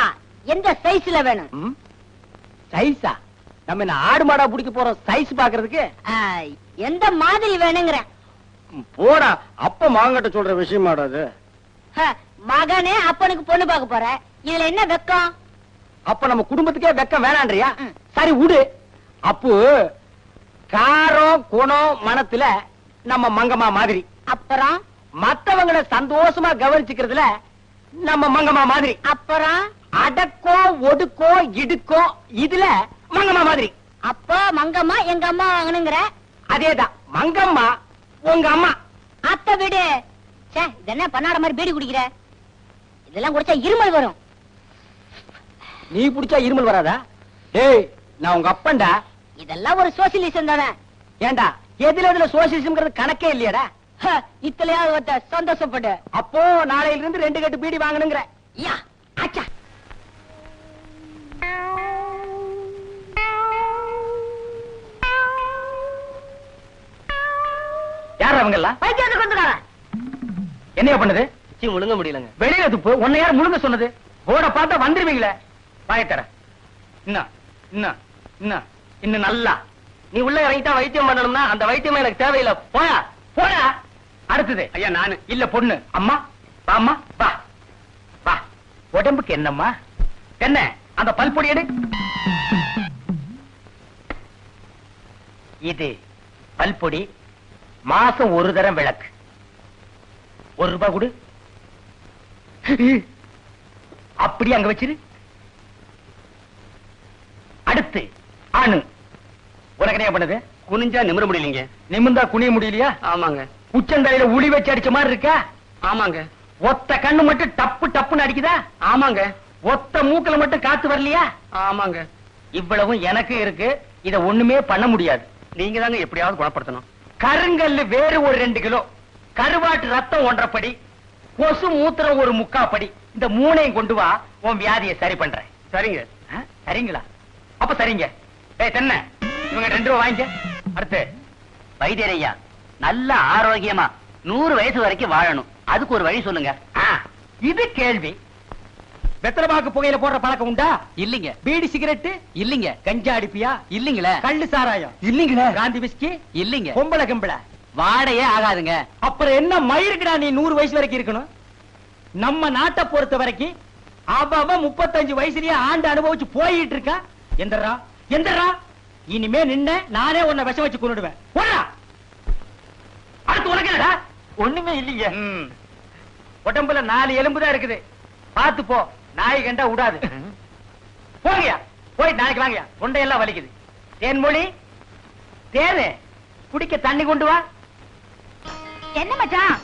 எந்த சைஸ்ல வேணும்? சைஸா? நம்ம என்ன ஆடு மாடா பிடிக்க போறோம் சைஸ் பாக்குறதுக்கு? எந்த மாதிரி வேணுங்கிற? போடா, அப்ப மாங்கட்ட சொல்ற விஷயமாடாது. மகனே அப்பனுக்கு பொண்ணு பார்க்க போற, இதுல என்ன வெக்கம்? அப்ப நம்ம குடும்பத்துக்கே வெக்கம் வேணான்றியா? சரி விடு. அப்போ காரம் குணம் மனத்துல நம்ம மங்கம்மா மாதிரி. அப்புறம் மத்தவங்களை சந்தோஷமா கவனிச்சுக்கிறதுல நம்ம மங்கம்மா மாதிரி. அப்புறம் அடக்கோ ஒடுக்கோ இடுக்கோ இதுல மங்கம்மா மாதிரி. அப்போ மங்கம்மா எங்க அம்மா வாங்கணுங்கிற? அதேதான், மங்கம்மா உங்க அம்மா. அத்தை விடு. இது என்ன பண்ணாட மாதிரி பீடி குடிக்கிற? இதெல்லாம் குடிச்சா இருமல் வரும். நீ குடிச்சா இருமல் வராதா? ஏய், நான் உங்க அப்பன்டா. இதெல்லாம் ஒரு சோசியலிசம் தானே. ஏண்டா, எதுல சோசியலிசம்ங்கிறது கணக்கே இல்லையாடா? இத்தலையாவது சந்தோஷப்படு. அப்போ நாளையில இருந்து 2 கட்டு பீடி வாங்கணுங்கிற. யார் அவங்க எல்லாம்? பைத்தியத்துக்கு வந்துடாத. என்னையா பண்ணுது? முழுங்க முடியலங்க. வெளியில துப்பு. உன்னை யார் முழுங்க சொன்னது? போட பார்த்தா வந்துருவீங்களே. வாயத்தர. இன்னும் நல்லா நீ உள்ள இறங்கிட்டா வைத்தியம் பண்ணணும்னா அந்த வைத்தியம் எனக்கு தேவையில்லை. போயா போயா. அடுத்தது ஐயா நானு இல்ல பொண்ணு. அம்மா வாம்மா, வா வா. உடம்புக்கு என்னம்மா? என்ன அந்த பல்பொடி எடு. இது பல்பொடி. மாசம் ஒரு தரம் விளக்கு. 1 ரூபாய் கொடு. அப்படி அங்க வச்சிரு. அடுத்து ஆணு. உனக்கு என்ன பண்ணுது? குனிஞ்சா நிமிர முடியலீங்க. நிமிர்ந்தா குனிய முடியலையா? ஆமாங்க. உச்சந்தலையில உளி வச்சு அடிச்ச மாதிரி இருக்கா? ஆமாங்க. ஒத்த கண்ணு மட்டும் டப்பு டப்புன்னு அடிக்குதா? ஆமாங்க. ஒத்த மூக்குல மட்டும் காத்து வரலையா? ஆமாங்க. இவ்வளவும் எனக்கு இருக்கு. இத ஒண்ணுமே பண்ண முடியாது. நீங்க தாங்க எப்படியாவது குணப்படுத்தணும். கருங்கல்லு வேறு ஒரு 2 கிலோ, கருவாட்டு ரத்தம் 1.5 படி, கொசு மூத்திரம் ஒரு 3/4 படி. இந்த 3ஐயும் கொண்டு வா, உன் வியாதியை சரி பண்றேன். சரிங்க. சரிங்களா? அப்ப சரிங்க. ஏய் தென்ன, இவங்க 2 ரூபாய் வாங்கிக்க. அடுத்து வைத்தியரையா, நல்ல ஆரோக்கியமா 100 வயசு வரைக்கும் வாழணும், அதுக்கு ஒரு வழி சொல்லுங்க. இது கேள்வி. வெத்தலைபாக்கு புகையில போடுற பழக்கம் உண்டா? இல்லீங்க. பீடி சிகரெட்? இல்லீங்க. கஞ்சா அடிப்பியா? இல்லீங்களே. கள்ளு சாராயம்? இல்லீங்களே. காந்தி விஸ்கி? இல்லீங்க. பொம்பளை கம்பள? வாடையே ஆகாதுங்க. அப்புறம் என்ன மயிருக்குடா நீ 100 வயசு வரைக்கும் இருக்கணும்? நம்ம நாட்டை பொறுத்த வரைக்கும் அவன் 35 வயசுலயே ஆண்டு அனுபவிச்சு போயிட்டு இருக்கா. எந்தரா எந்தரா இனிமே நின்ன நானே உன்னை விஷம் வச்சு கொண்டுடுவேன். போடா. அடுத்து உனக்கு என்னடா? ஒண்ணுமே இல்லைங்க. உடம்புல 4 எலும்பு தான் இருக்குது. பாத்து போ, நாய் கண்டா விடாது. போங்கயா, போய் நாளைக்கு வாங்கயா, தொண்டையெல்லாம் வலிக்குது. தேன்மொழி, தேனு, குடிக்க தண்ணி கொண்டு வா. என்ன மச்சான்?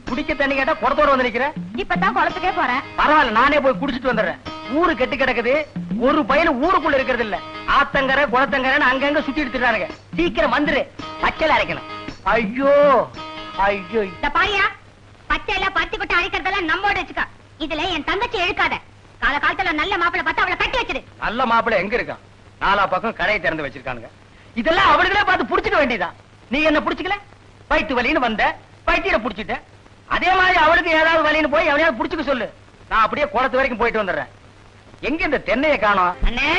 குடிக்க தண்ணி கேட்டா குடத்தோட வந்து நிக்கிற. இப்பதான் குளத்துக்கே போறேன். பரவாயில்ல, நானே போய் குடிச்சிட்டு வந்துடுறேன். ஊரு கெட்டு கிடக்குது, ஒரு பையன் ஊருக்குள்ள இருக்கிறது இல்ல. ஆத்தங்கரை குளத்தங்கரைன்னு அங்கங்க சுத்தி எடுத்துறானுங்க. சீக்கிரம் வந்துரு, பச்சையில அரைக்கணும். ஐயோ ஐயோ, இந்த பாரியா, பச்சையில பருத்தி கொட்டை அரைக்கிறதெல்லாம் நம்மோட வச்சுக்க. இதுல என் தங்கச்சி எழுக்காத. காலகாலத்துல நல்ல மாப்பிள்ளை பார்த்து அவளை கட்டி வச்சிரு. நல்ல மாப்பிள்ளை எங்க இருக்கான்? 4 பக்கம் கரையை திறந்து வச்சிருக்கானுங்க. இதெல்லாம் அவளுகளே பார்த்து புடிச்சுக்க வேண்டியதா. நீ என்ன புடிச்சுக்கல? வயிற்று வலின்னு வந்த, வயிற்ற புடிச்சிட்ட. அதே மாதிரி அவளுக்கு ஏதாவது வலின்னு போய் அவனையாவது புடிச்சுக்க சொல்லு. நான் அப்படியே குளத்து வரைக்கும் போயிட்டு வந்துடுறேன். எங்க இந்த தென்னையை காணோம்? அண்ணே,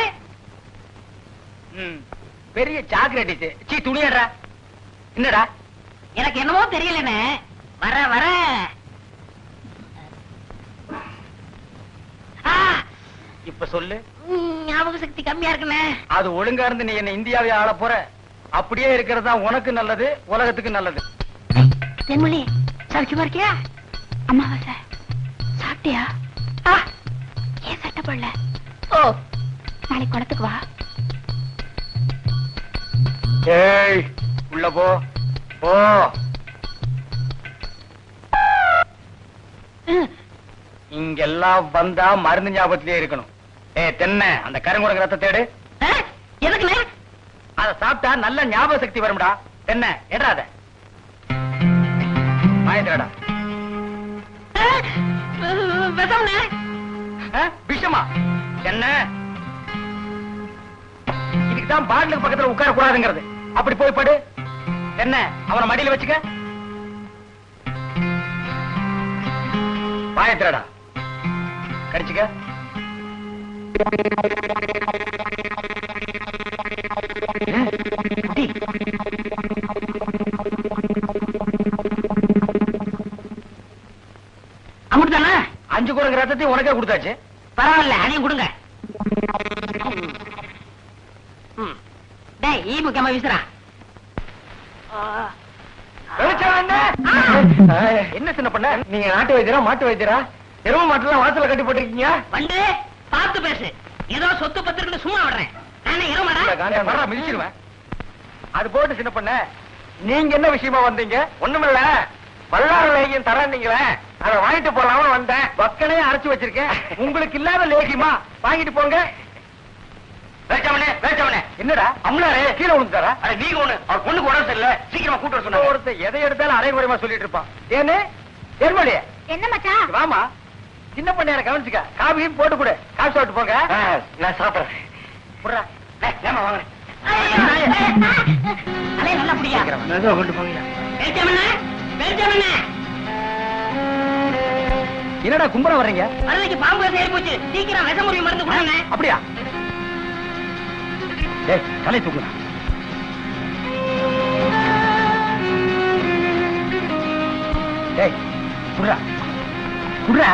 பெரிய சாக்லேட். சீ, துணியடா. என்னடா? எனக்கு என்னமோ தெரியலண்ணே. வர வர இப்ப சொல்லு. ஞாபக சக்தி கம்மியா இருக்குண்ணே. அது ஒழுங்கா இருந்து நீ என்ன இந்தியாவை ஆள போற. அப்படியே இருக்கிறதா உனக்கு நல்லது, உலகத்துக்கு நல்லது. தென்மொழி, சௌக்கியமா இருக்கியா? அம்மாவாசை சாப்பிட்டியா? ஏன் சட்டை போடல? ஓ, நாளைக்கு குளத்துக்கு வா. ஏய், உள்ள போ. ஓ, இங்கெல்லாம் வந்தா மருந்து ஞாபகத்திலே இருக்கணும். தென்னை, அந்த கருங்குரங்கு ரத்த தேடு. எதுக்குண்ணே? அத சாப்பிட்டா நல்ல ஞாபக சக்தி வரும்டா. தென்னை எடாத மாயத்திரடா. விஷம்ண்ணே. விஷமா? என்ன? இதுக்குதான் பாட்டிலுக்கு பக்கத்துல உட்கார கூடாதுங்கிறது. அப்படி போய் படு. என்ன, அவனை மடியில வச்சுக்க. பாயத்திரடா, கடிச்சுக்க. அமுட்டுதானே? 5 குரங்கு ரத்தத்தையும் உனக்கே கொடுத்தாச்சு. பரவாயில்ல, அதையும் கொடுங்க. டேய், ஈ முக்கியமா வீசுறா. என்ன சின்ன பண்ண? நீங்க நாட்டு வைத்தியரா மாட்டு வைத்தியரா? எரும மாட்டுலாம் வாசல்ல கட்டி போட்டிருக்கீங்க. வந்து பார்த்து பேசு. ஏதோ சொத்து பத்திரன்னு சும்மா விடுறேன். நானே எருமாடா மிதிச்சிருவேன். அது போட்டு சின்ன பண்ண, நீங்க என்ன விஷயமா வந்தீங்க? ஒண்ணுமில்ல, வல்லார லேகியம் தரீங்களே, அதை வாங்கிட்டு போலாம்னு வந்தேன். பக்கனே அரைச்சு வச்சிருக்கேன். உங்களுக்கு இல்லாத லேகியமா? வாங்கிட்டு போங்க. என்னடா அம்லாரே கீழே விழுந்துட்டாரா? நீங்க ஒண்ணு, அவர் பொண்ணுக்கு உடம்பு சரியில்லை, சீக்கிரமா கூட்டு சொன்ன. ஒருத்தர் எதை எடுத்தாலும் அரைகுறைமா சொல்லிட்டு இருப்பான். ஏன்னு ஏர்மொழி? என்ன மச்சான்? வாமா, சின்ன பண்ணையார கவனிச்சுக்க. காபி போட்டு கொடு. காசு சாப்பிட்டு போங்க. நான் சாப்பிடுறேன். புடுறா. ஏமா வாங்க. அலே நல்லா புடியா. மெதுவா கொண்டு போங்க. என்னடா கும்பரம் வர்றீங்க? அன்னைக்கு பாம்பு சேரி போச்சு. சீக்கிரம் விஷமுறி மருந்து கொடுங்க. அப்படியா? டேய், தலை தூக்குடா. டேய், குடுறா. குடுறா.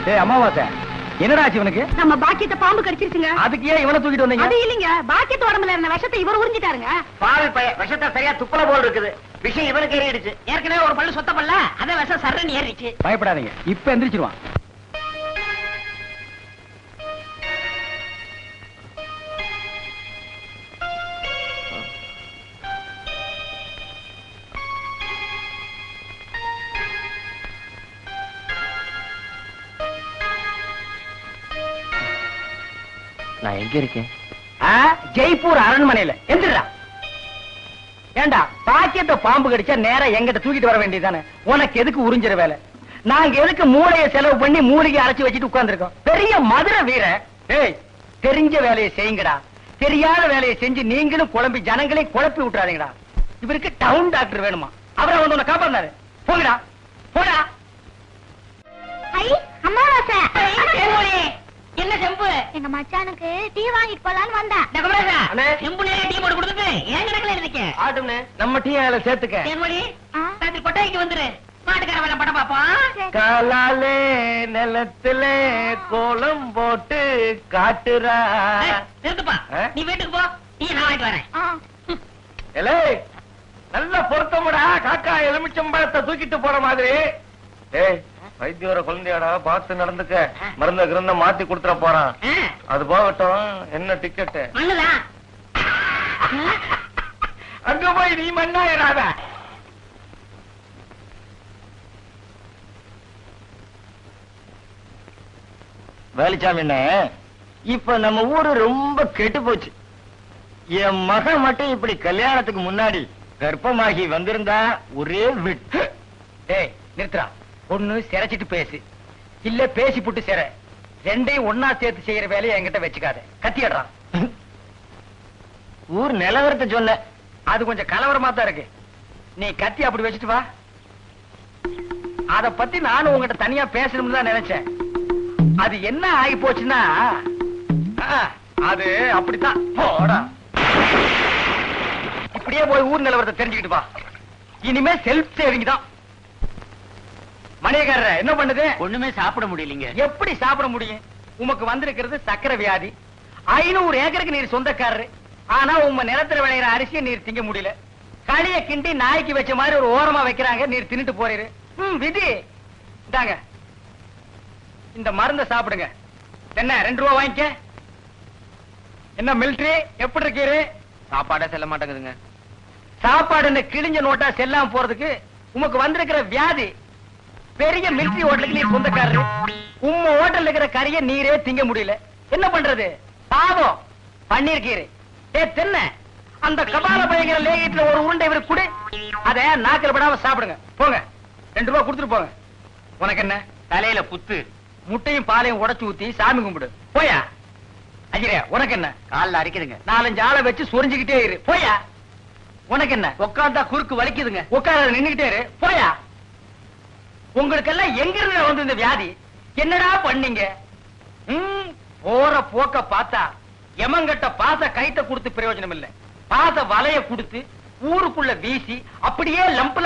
டேய் அமாவாசை, என்னடா ஆச்சு இவனுக்கு? நம்ம பாக்கியத்தை பாம்பு கடிச்சிருச்சுங்க. அதுக்கு ஏன் இவனை தூக்கிட்டு வந்தீங்க? அது இல்லைங்க, பாக்கியத்து உடம்புல இருந்த விஷத்தை இவர் உறிஞ்சிட்டாருங்க. பாவி பையன், விஷத்தை சரியா துப்பல போல் இருக்குது. விஷம் இவனுக்கு ஏறிடுச்சு. ஏற்கனவே ஒரு பல்லு சொத்த பல்ல, அத விஷம் சர்றன்னு ஏறிடுச்சு. பயப்படாதீங்க, இப்ப எந்திரிச்சிருவான். நான் எங்க இருக்கேன்? ஜெய்ப்பூர் அரண்மனையில. எந்திரா. ஏண்டா, பாக்கியத்தை பாம்பு கடிச்சா நேரா எங்கிட்ட தூக்கிட்டு வர வேண்டியதானே? உனக்கு எதுக்கு உறிஞ்சிற வேலை? நாங்க எதுக்கு மூளையை செலவு பண்ணி மூலிகை அரைச்சு வச்சுட்டு உட்கார்ந்துருக்கோம்? பெரிய மதுரை வீர. ஏய், தெரிஞ்ச வேலையை செய்யுங்கடா. தெரியாத வேலையை செஞ்சு நீங்களும் குழம்பி ஜனங்களையும் குழப்பி விட்டுறாதீங்கடா. இவருக்கு டவுன் டாக்டர் வேணுமா? அவரை வந்து உன்னை காப்பாந்தாரு. போங்கடா, போடா. எங்க மச்சானுக்கு டீ வாங்கிட்டு போலான்னு வந்தேன். அண்ணே. செம்புலே டீ போட்டு கொடுத்துட்டு ஏன் கணக்குல இருக்கீங்க? ஆட்டும்னே நம்ம டீ அதுல சேர்த்துக்க. தேன்மொழி ஆ? ராத்திரி கொட்டாய்க்கு வந்துரு. மாட்டுக்கார வேலை படம் பாப்போம். காலாலே நிலத்துல கோலம் போட்டு காட்டுறா. நிறுத்துப்பா. நீ வீட்டுக்கு போ. டீ நான் வாங்கிட்டு வரேன். ஆ. எலே நல்ல பொருத்தமுடா, காக்கா எலுமிச்சம்பழத்தை தூக்கிட்டு போற மாதிரி. ஏய் வைத்தியோர குழந்தையாடா, பார்த்து நடந்துக்க. மருந்த கிருந்த மாத்தி கொடுத்துட போறான். அது போகட்டும், என்ன டிக்கெட்? மண்ணுதான். அங்க போய் நீ மண்ணாயிராத. வேலிச்சாமி என்ன, இப்ப நம்ம ஊரு ரொம்ப கெட்டு போச்சு. என் மகன் மட்டும் இப்படி கல்யாணத்துக்கு முன்னாடி கர்ப்பமாகி வந்திருந்தா ஒரே விட்டு. டேய் நிறுத்துறா. ஒண்ணு சிரைச்சிட்டு பேசு, இல்ல பேசி புட்டு சிற. ரெண்டையும் ஒன்னா சேர்த்து செய்யற வேலையை என்கிட்ட வச்சுக்காத. கத்திடுறான். ஊர் நிலவரத்தை சொன்ன. அது கொஞ்சம் கலவரமா தான் இருக்கு. நீ கத்தி அப்படி வச்சுட்டு வா. அத பத்தி நானும் உங்ககிட்ட தனியா பேசணும்னு தான் நினைச்சேன். அது என்ன ஆகி போச்சுன்னா, அது அப்படித்தான். போடா. இப்படியே போய் ஊர் நிலவரத்தை தெரிஞ்சுக்கிட்டு வா. இனிமே செல்ஃப் சேவிங் தான். மணியக்காரர் என்ன பண்ணுது? ஒண்ணுமே சாப்பிட முடியலீங்க. எப்படி சாப்பிட முடியும்? உமக்கு வந்திருக்கிறது சக்கரை வியாதி. 500 ஏக்கருக்கு நீர் சொந்தக்காரரு. ஆனா உங்க நிலத்துல விளையிற அரிசியை நீர் திங்க முடியல. களிய கிண்டி நாய்க்கு வச்ச மாதிரி ஒரு ஓரமா வைக்கிறாங்க, நீர் தின்னுட்டு போறீரு. விதி. இந்தாங்க இந்த மருந்த சாப்பிடுங்க. என்ன 2 ரூபா வாங்கிக்க. என்ன மிலிட்டரி எப்படி இருக்கீரு? சாப்பாடே செல்ல மாட்டேங்குதுங்க. சாப்பாடு கிழிஞ்ச நோட்டா செல்லாம போறதுக்கு உமக்கு வந்திருக்கிற வியாதி. பெரிய மிலிட்டரி ஹோட்டலுக்கு நீர் சொந்தக்காரரு. உம்ம ஹோட்டல்ல இருக்கிற கறிய நீரே திங்க முடியல. என்ன பண்றது? பாவம் பண்ணிருக்கீரு. தென்ன அந்த கபால பயங்கர லேகியத்துல ஒரு உருண்டை இவருக்கு கொடு. அத நாக்கில படாம சாப்பிடுங்க. போங்க 2 ரூபா கொடுத்துட்டு போங்க. உனக்கு என்ன தலையில புத்து? முட்டையும் பாலையும் உடைச்சு ஊத்தி சாமி கும்பிடு. போயா. அஜிரே உனக்கு என்ன? கால்ல அரிக்குதுங்க. 4-5 ஆளை வச்சு சொரிஞ்சுக்கிட்டே இரு. போயா. உனக்கு என்ன? உட்கார்ந்தா குறுக்கு வலிக்குதுங்க. உட்கார நின்னுகிட்டே இரு. போயா. உங்களுக்கெல்லாம் எங்க இருந்து வந்து இந்த வியாதி? என்னடா பண்ணீங்க? போற போக்க பார்த்தா எமங்கட்ட பாச கைத்த கொடுத்து பிரயோஜனம் இல்ல. பாச வலைய கொடுத்து ஊருக்குள்ள வீசி அப்படியே லம்பு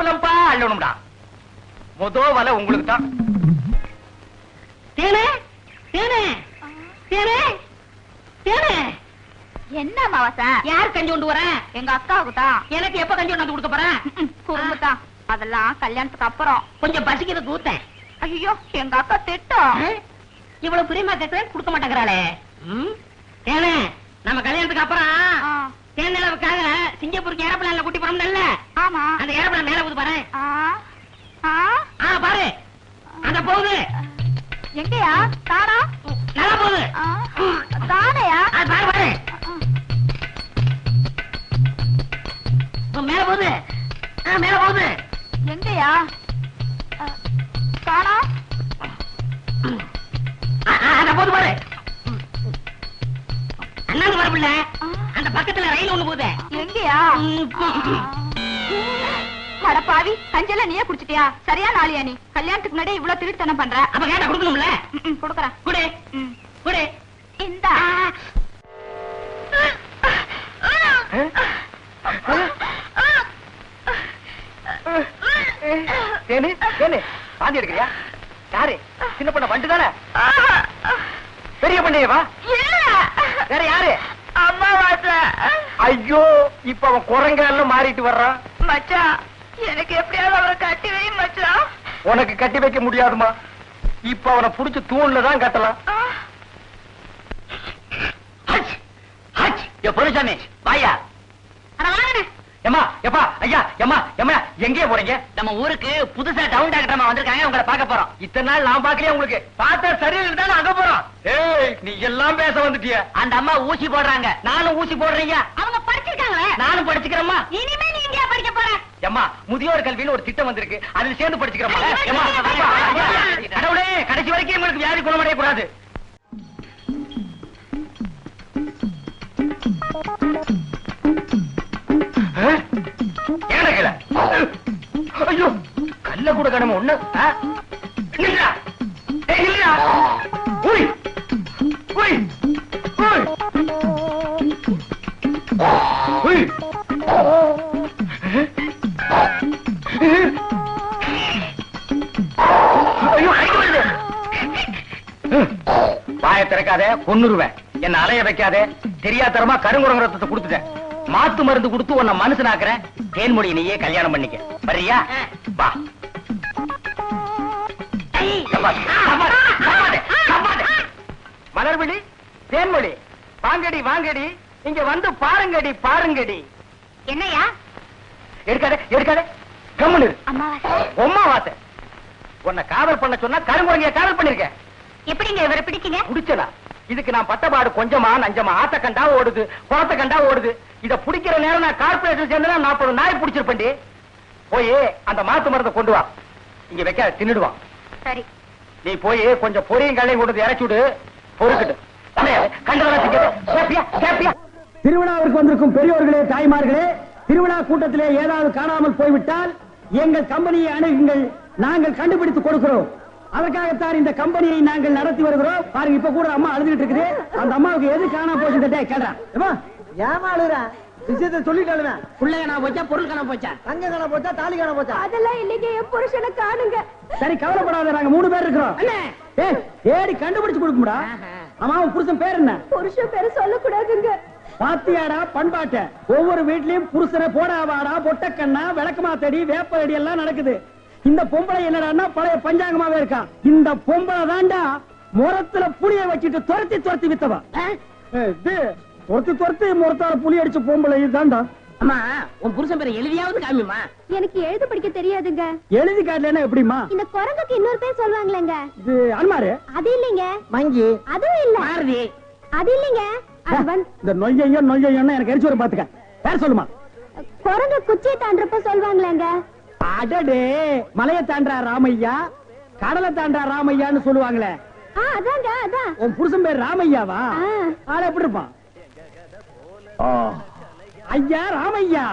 லம்பா அள்ளணும்டா. மொத வலை உங்களுக்கு தான். தேனே தேனே தேனே தேனே. என்ன மாவசா? யார் கஞ்சி கொண்டு வர? எங்க அக்காவுக்கு தான். எனக்கு எப்ப கஞ்சி கொண்டு கொடுக்க போறேன்? குறும்பு தான். அதெல்லாம் கல்யாணத்துக்கு அப்புறம். கொஞ்சம் பசிக்கிறது ஊத்தேன். ஐயோ எங்க அக்கா திட்டம். இவ்வளவு பிரியமா கேட்கிறேன், கொடுக்க மாட்டேங்கிறாளே. தேனே நம்ம கல்யாணத்துக்கு அப்புறம் தேன் நிலவுக்காக சிங்கப்பூருக்கு ஏரோப்ளான்ல கூட்டி போறோம்ல. ஆமா. அந்த ஏரோப்ளான் மேல போகுது பாரு. பாரு அந்த போகுது. எங்கயா? தானா? நல்லா போகுது. தானையா? பாரு பாரு மேல போகுது. மேல போகுது. எங்கயா? தானா? அத போகுது பாரு. அண்ணாங்க வரப்பில்ல. அந்த பக்கத்துல ரயில் ஒண்ணு போகுது. எங்கயா? அடப்பாவி, கஞ்சல நீயே குடிச்சிட்டியா? சரியா நாளியா நீ? கல்யாணத்துக்கு முன்னாடி இவ்வளவு திருட்டுத்தனம் பண்ற. அப்ப கேட்டா கொடுக்கணும்ல. கொடுக்கறேன். குடு குடு. இந்தா. தேனு தேனு பாந்தி எடுக்கிறியா? யாரு? சின்ன பண்ண வண்டு தானே? பெரிய பண்ணையவா? வேற யாரு? அம்மா வாச. ஐயோ இப்ப அவன் குரங்கால மாறிட்டு வர்றான். மச்சான் எனக்கு எப்படியாவது அவரை கட்டி வை மச்சான். உனக்கு கட்டி வைக்க முடியாதுமா. இப்ப அவனை புடிச்சு தூண்ல தான் கட்டலாம். பொருசாமி வாயா. எம்மா எப்பா ஐயா எம்மா எம்மா எங்கே போறீங்க? நம்ம ஊருக்கு புதுசா டவுன் டாக்டர் வந்திருக்காங்க, உங்களை பார்க்க போறோம். இத்தனை நாள் நான் பாக்கலையே உங்களுக்கு. பார்த்தா சரியில்லை தான் அங்க போறோம். ஏய் நீ எல்லாம் பேச வந்துட்டிய. அந்த அம்மா ஊசி போடுறாங்க. நானும் ஊசி போடுறீங்க. அவங்க படிச்சிருக்காங்களே. நானும் படிச்சுக்கிறேம்மா. இனிமே நீ இங்கே படிக்க போற. எம்மா முதியோர் கல்வின்னு ஒரு திட்டம் வந்திருக்கு, அதில் சேர்ந்து படிச்சுக்கிறோமா? கடவுளே கடைசி வரைக்கும் உங்களுக்கு வியாதி குணமடைய கூடாது. ஐயோ கல்ல கூட கடமை ஒண்ணு. ஐயோ கைக்கு வருது. வாயை திறக்காத, கொன்னுருவேன். என்ன அலைய வைக்காதே. தெரியாதரமா கருங்குரங்க ரத்தத்தை கொடுத்துட்டேன். மாத்து மருந்து கொடுத்து உன்னை மனுஷனாக்குறேன். தேன்மொழி நீயே கல்யாணம் பண்ணிக்க. வரியா? வா. மலர்விழி, தேன்மொழி, வாங்கடி வாங்கடி, இங்க வந்து பாருங்கடி பாருங்கடி. என்னையா? எடுக்காத எடுக்காத, கம்முனு. அம்மாவாசை. உன்னை காதல் பண்ண சொன்னா கருங்குரங்கிய காதல் பண்ணிருக்கேன். எப்படிங்க இவரை பிடிச்சீங்க? புடிச்சனா? இதுக்கு நான் பட்டபாடு கொஞ்சமா நஞ்சமா. ஆத்த கண்டா ஓடுது, குளத்த கண்டா ஓடுது. இத புடிக்கிற நேரம் நான் கார்பரேஷன் சேர்ந்தா 40 நாய் புடிச்சிருப்பேன்டி. போய் அந்த மாத்து மரத்தை கொண்டு வா. இங்க வைக்க தின்னுடுவான். சரி. நீ போய் கொஞ்சம் பொரியும் கல்லையும் கொண்டு இறக்கி விடு. பொறுக்கிட்டு திருவிழாவிற்கு வந்திருக்கும் பெரியோர்களே, தாய்மார்களே, திருவிழா கூட்டத்திலே ஏதாவது காணாமல் போய்விட்டால் எங்கள் கம்பெனியை அணுகுங்கள். நாங்கள் கண்டுபிடித்து கொடுக்கிறோம். அதற்காகத்தான் இந்த கம்பெனியை நாங்கள் நடத்தி வருகிறோம். பாருங்க, இப்ப கூட அம்மா அழுதுகிட்டு இருக்குது. அந்த அம்மாவுக்கு எது காணாம போச்சு கேட்கறா. ஏமா அழுகுறா? விஷயத்தை சொல்லிட்டாலுமே. பிள்ளை காணாம போச்சா, பொருள் காணாம போச்சா, தங்க காணாம போச்சா, தாலி காணாம போச்சா? அதெல்லாம் இல்லைங்க, என் புருஷனை காணுங்க. சரி, கவலைப்படாத, நாங்க 3 பேர் இருக்கிறோம். ஏடி கண்டுபிடிச்சு கொடுக்கும்டா. ஆமா, உன் புருஷன் பேர் என்ன? புருஷன் பேரு சொல்லக்கூடாதுங்க. பாத்தியாடா பண்பாட்ட. ஒவ்வொரு வீட்லயும் புருஷனை போடாவாடா, பொட்டக்கண்ணா, விளக்கமாத்தடி, வேப்படி எல்லாம் நடக்குது. இந்த பொம்பளை என்னடான்னா பழைய பஞ்சாங்கமாவே இருக்கா. இந்த பொம்பளை தாண்டா முரத்துல புளிய வச்சுட்டு துரத்தி வித்தவா. துரத்தி முரத்தால புளி அடிச்ச பொம்பளை தாண்டா. அம்மா, உன் புருஷன் பேரை எழுதியாவது காமிமா. எனக்கு எழுத படிக்க தெரியாதுங்க. எழுதி காட்டலன்னா எப்படிமா? இந்த குரங்குக்கு இன்னொரு பேர் சொல்லுவாங்களேங்க. இது அன்மாரு. அது இல்லைங்க. மங்கி. அதுவும் இல்ல. மாருதி. அது இல்லைங்க. இந்த நொய்யன்னு எனக்கு எரிச்சு வரும் பாத்துக்க. பேர் சொல்லுமா? குரங்கு குச்சியை தாண்டறப்ப சொல்லுவாங்களேங்க. அடடே, மலையை தாண்டா ராமையா, கடலை தாண்டா ராமையான்னு சொல்லுவாங்களே. அதாங்க, அதான். உன் புருஷன் பேர் ராமையாவா? ஆள எப்படி இருப்பான்? ஐயா ராமையா.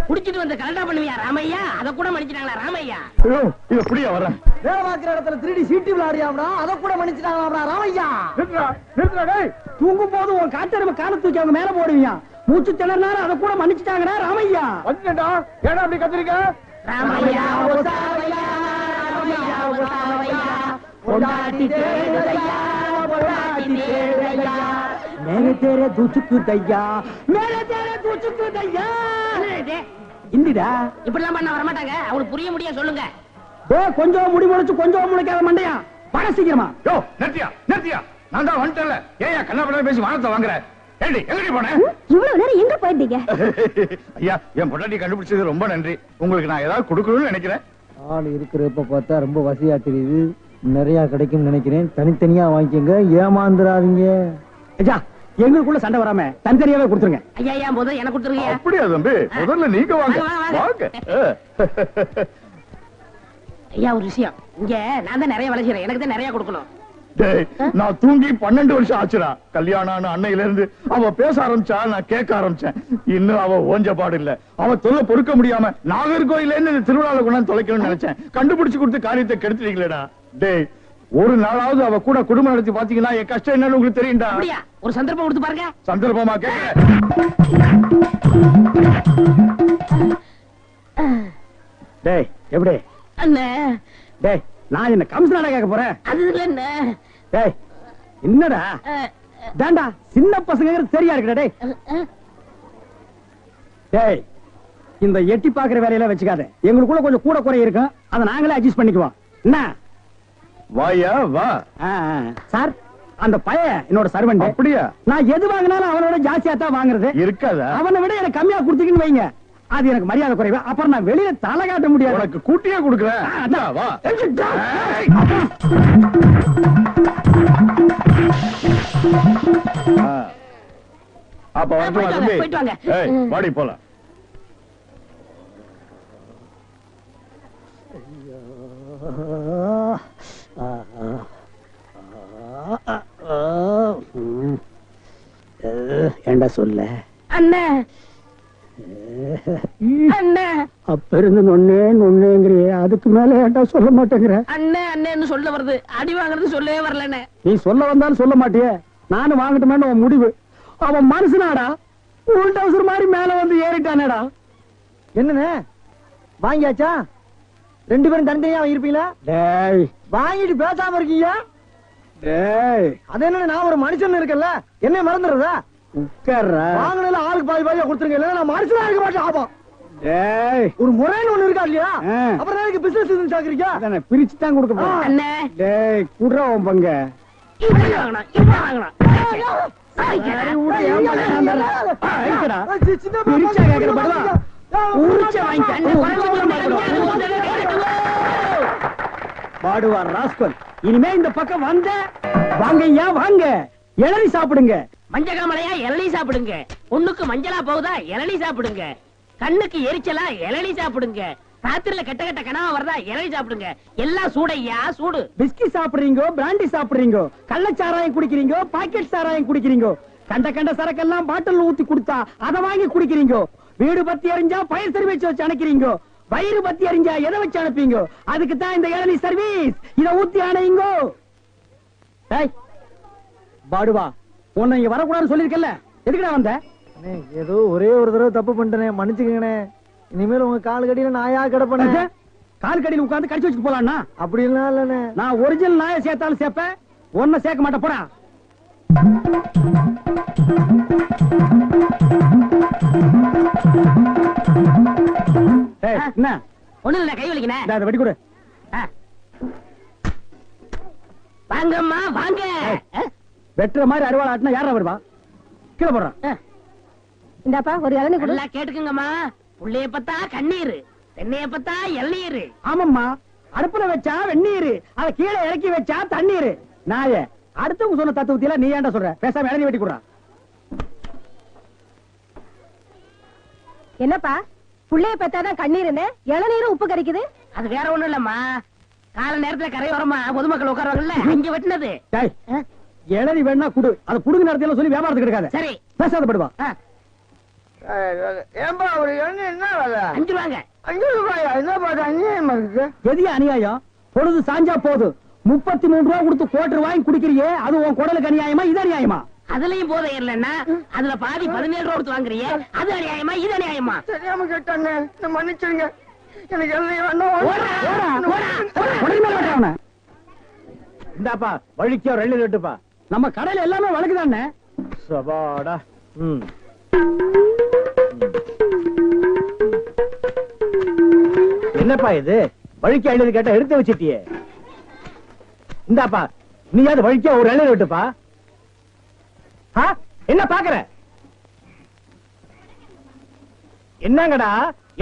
குடிச்சிட்டு வந்து கலண்டா பண்ணுவியா ராமையா? அத கூட மன்னிச்சிட்டாங்களா ராமையா? இது புடியா வர. வேலை பார்க்கிற இடத்துல 3D சீட்டு விளையாடியாம்டா, அத கூட மன்னிச்சிட்டாங்களா ராமையா? நிறுத்துடா டேய். தூங்கும் போது உன் காட்டெருமை கால தூக்கி அவங்க மேல போடுவியா. மூச்சு திணறினாரு, அத கூட மன்னிச்சிட்டாங்கடா ராமையா. வந்துடா. ஏடா அப்படி கத்திரிக்க? ராமையா ஓசாவையா, ராமையா ஓசாவையா, பொண்டாட்டி தேவையா, பொண்டாட்டி தேவையா, மேலே தேரே தூச்சுக்கு தையா, மேலே தேரே தூச்சுக்கு தையா. இந்திடா இப்படி எல்லாம் பண்ண வர மாட்டாங்க. அவங்களுக்கு புரிய முடிய சொல்லுங்க. கொஞ்சம் முடி முளைச்சு கொஞ்சம் முளைக்காத மண்டையா. பட சீக்கிரமா. யோ நிறுத்தியா. நான் தான் வந்துட்டேன்ல. ஏயா கண்ணாபண்ணா பேசி வானத்தை வாங்குற? ஏடி எங்கடி போன? இவ்வளவு நேரம் எங்க போயிருந்தீங்க? ஐயா, என் பொண்டாட்டி கண்டுபிடிச்சது ரொம்ப நன்றி. உங்களுக்கு நான் ஏதாவது கொடுக்கணும்னு நினைக்கிறேன். ஆள் இருக்கிறப்ப பார்த்தா ரொம்ப வசதியா தெரியுது. நிறைய கிடைக்கும் நினைக்கிறேன். தனித்தனியா வாங்கிக்கங்க, ஏமாந்துடாதீங்க. ஐயா, எங்களுக்குள்ள சண்டை வராம தனித்தனியாவே கொடுத்துருங்க. ஐயா முதல்ல எனக்கு கொடுத்துருங்க. அப்படியா தம்பி? முதல்ல நீங்க வாங்க. ஐயா, ஒரு விஷயம். இங்க நான் தான் நிறைய வேலை செய்யறேன். எனக்கு தான் நிறைய கொடுக்கணும். நான் தூங்கி 12 வருஷம் ஆச்சுடா. கல்யாணம் அன்னையில இருந்து அவ பேச ஆரம்பிச்சா, நான் கேட்க ஆரம்பிச்சேன். இன்னும் அவ ஓஞ்ச பாடு இல்ல. அவ தொல்லை பொறுக்க முடியாம நாகர்கோயில திருவிழாவில் கொண்டாந்து தொலைக்கணும்னு நினைச்சேன். கண்டுபிடிச்சு கொடுத்து காரியத்தை கெடுத்துட்டீங்களேடா. டேய், ஒரு நாளாவது அவ கூட குடும்பம் நடத்தி பாத்தீங்கன்னா என் கஷ்டம் என்னன்னு உங்களுக்கு தெரியும்டா. ஒரு சந்தர்ப்பம் கொடுத்து பாருங்க. சந்தர்ப்பமா கேட்க? டேய் எப்படி அண்ணே? டேய், நான் என்ன கம்சனாடா கேட்க போறேன்? அது இல்ல என்ன. டேய், என்னடா தாண்டா சின்ன பசங்க சரியா இருக்குடா. டேய் டேய், இந்த எட்டி பாக்குற வேலையெல்லாம் வச்சுக்காத. எங்களுக்குள்ள கொஞ்சம் கூட குறை இருக்கும், அதை நாங்களே அட்ஜஸ்ட் பண்ணிக்குவோம். என்ன வாயா வா. சார், அந்த பையன் என்னோட சர்வெண்ட். அப்படியா? நான் எது வாங்கினாலும் அவனோட ஜாஸ்தியா தான் வாங்குறது. இருக்காதா? அவனை விட எனக்கு கம்மியா கொடுத்தீங்கன்னு வைங்க, அது எனக்கு மரியாதை குறைவு. அப்புறம் நான் வெளியில தலை காட்ட முடியாது. உனக்கு கூட்டியா கொடுக்குறேன். வா. அப்ப போயிட்டு வாங்க. வாடி போலாம். ஏண்டா சொல்ல அண்ணே? அண்ணே, அப்ப இருந்து நொன்னேங்கிறிய, அதுக்கு மேல ஏண்டா சொல்ல மாட்டேங்கிற? அண்ணே அண்ணேன்னு சொல்ல வருது, அடி வாங்குறது சொல்லவே வரலண்ணே. நீ சொல்ல வந்தாலும் சொல்ல மாட்டியே. நானும் வாங்கட்டுமேன்னு உன் முடிவு. அவன் மனுஷனாடா, உள் டவுசர் மாதிரி மேல வந்து ஏறிட்டானேடா. என்னன்னு வாங்கியாச்சா? 2 பேரும் தனித்தனியா வாங்கிருப்பீங்களா? டேய் வாங்கிட்டு பேசாம இருக்கீங்க. டேய் அது என்ன, நான் ஒரு மனுஷன் இருக்கல, என்ன மறந்துடுறதா? உட்கார்றா. வாங்கினதுல ஆளுக்கு பாதி பாதியா கொடுத்துருங்க, இல்ல நான் மனுஷனா இருக்க மாட்டேன். ஆபம் டேய் ஒரு முறைன்னு ஒண்ணு இருக்கா இல்லையா? ஆ. அப்புறம் எனக்கு பிசினஸ் சாக்குறீங்க. அதானே பிரிச்சு தான் கொடுக்க போறேன். அண்ணே டேய் குடுறா உன் பங்க. இப்படி வாங்கணும் இப்படி வாங்கணும் சரி, விடு, ஏன் பண்ண நான் தரேன். ஐக்கடா. பிரிச்சா கேக்குற படுவா. உரிச்ச வாங்கிக்க. அண்ணே பாடுவார் ராஸ்கல். இனிமே இந்த பக்கம் வந்த வாங்க ஐயா வாங்க, இளநீ சாப்பிடுங்க. மஞ்ச காமலையா இளநீ சாப்பிடுங்க. பொண்ணுக்கு மஞ்சளா போகுதா இளநீ சாப்பிடுங்க. கண்ணுக்கு எரிச்சலா இளநீ சாப்பிடுங்க. ராத்திரில கெட்ட கெட்ட கனவா வருதா இளநீ சாப்பிடுங்க. எல்லாம் சூடையா சூடு. பிஸ்கி சாப்பிடுறீங்க, பிராண்டி சாப்பிடுறீங்க, கள்ளச்சாராயம் குடிக்கிறீங்க, பாக்கெட் சாராயம் குடிக்கிறீங்க, கண்ட கண்ட சரக்கெல்லாம் பாட்டில் ஊத்தி கொடுத்தா அதை வாங்கி குடிக்கிறீங்க. வீடு பத்தி எரிஞ்சா ஃபயர் சர்வீஸ் வச்சு அணைக்கிறீங்க. வயிறு பத்தி எரிஞ்சா எதை வச்சு அனுப்பீங்க? அதுக்கு தான் இந்த இளநீ சர்வீஸ். இத ஊத்தி அணையுங்க. டேய் பாடுவா, உன்னை இங்க வரக்கூடாதுன்னு சொல்லிருக்கல, எதுக்குடா வந்த? அண்ணே, ஏதோ ஒரே ஒரு தடவை தப்பு பண்ணிட்டேனே, மன்னிச்சுக்கங்கண்ணே. இனிமேல் உங்க கால் கடியில நாயா கிடப்பேனே. கால் கடியில் உட்கார்ந்து கடிச்சு வச்சுட்டு போலாம்னா? அப்படி எல்லாம் இல்லண்ணே. நான் ஒரிஜினல் நாயை சேர்த்தாலும் சேர்ப்பேன், ஒன்ன சேர்க்க மாட்டேன். போடா. என்ன ஒண்ணு இல்ல, கை வலிக்கனே. இந்தா, இதை வெட்டி கொடு. வாங்கம்மா வாங்க. வெட்டுற மாதிரி அருவாள் ஆட்டினா யாரா வருவா? கீழே போடுறான். இந்தாப்பா ஒரு இளநீ கொடு. நல்லா கேட்டுக்குங்கம்மா. புள்ளைய பத்தா கண்ணீர், தென்னைய பத்தா இளநீர். ஆமாம்மா, அடுப்புல வச்சா வெந்நீர், அதை கீழே இறக்கி வச்சா தண்ணீர். நாய அடுத்தவங்க சொன்ன தத்துவத்தில நீ ஏன்டா சொல்ற? பேசாம இளநீ வெட்டி கொடுறா. என்னப்பா புள்ளைய பெத்தாதான் கண்ணீருன்னு இளநீரும் உப்பு கறிக்குது? அது வேற ஒண்ணும் இல்லம்மா, கால நேரத்துல கரையோரமா பொதுமக்கள் உட்காருவாங்கல்ல, அங்க வெட்டினது. டேய், இளநீ வேணா குடு, அதை புடுங்க நேரத்துல சொல்லி வியாபாரத்துக்கு எடுக்காத. சரி பேசாத படுவா. ஏன்பா ஒரு எண்ணெய் என்ன வேலை? 5 ரூபாங்க. 5 ரூபாயா? என்ன பாட்டு அநியாயமா இருக்கு? எதிய அநியாயம்? பொழுது சாஞ்சா போது 33 ரூபாய் கொடுத்து கோட்டர் வாங்கி குடிக்கிறியே, அது உன் குடலுக்கு அநியாயமா இது அநியாயமா? அதுலயும் போதை இல்லன்னா அதுல பாதி 17 ரூபா கொடுத்து வாங்குறிய, அது அநியாயமா இது அநியாயமா? தெரியாம கேட்டானே, என்ன மன்னிச்சிருங்க. எனக்கு எண்ணெய் வேண்டாம். இந்தாப்பா வழிக்கோ 2 ரெட்டுப்பா. நம்ம கடையில எல்லாமே வழக்குதானே. சபாடா. என்னப்பா இது வழிக்கு 50 கேட்டா எடுத்து வச்சிட்டியே? இந்தாப்பா நீயாவது வழிக்கோ ஒரு 2 ரெட்டுப்பா. என்ன பாக்குற? என்னங்கடா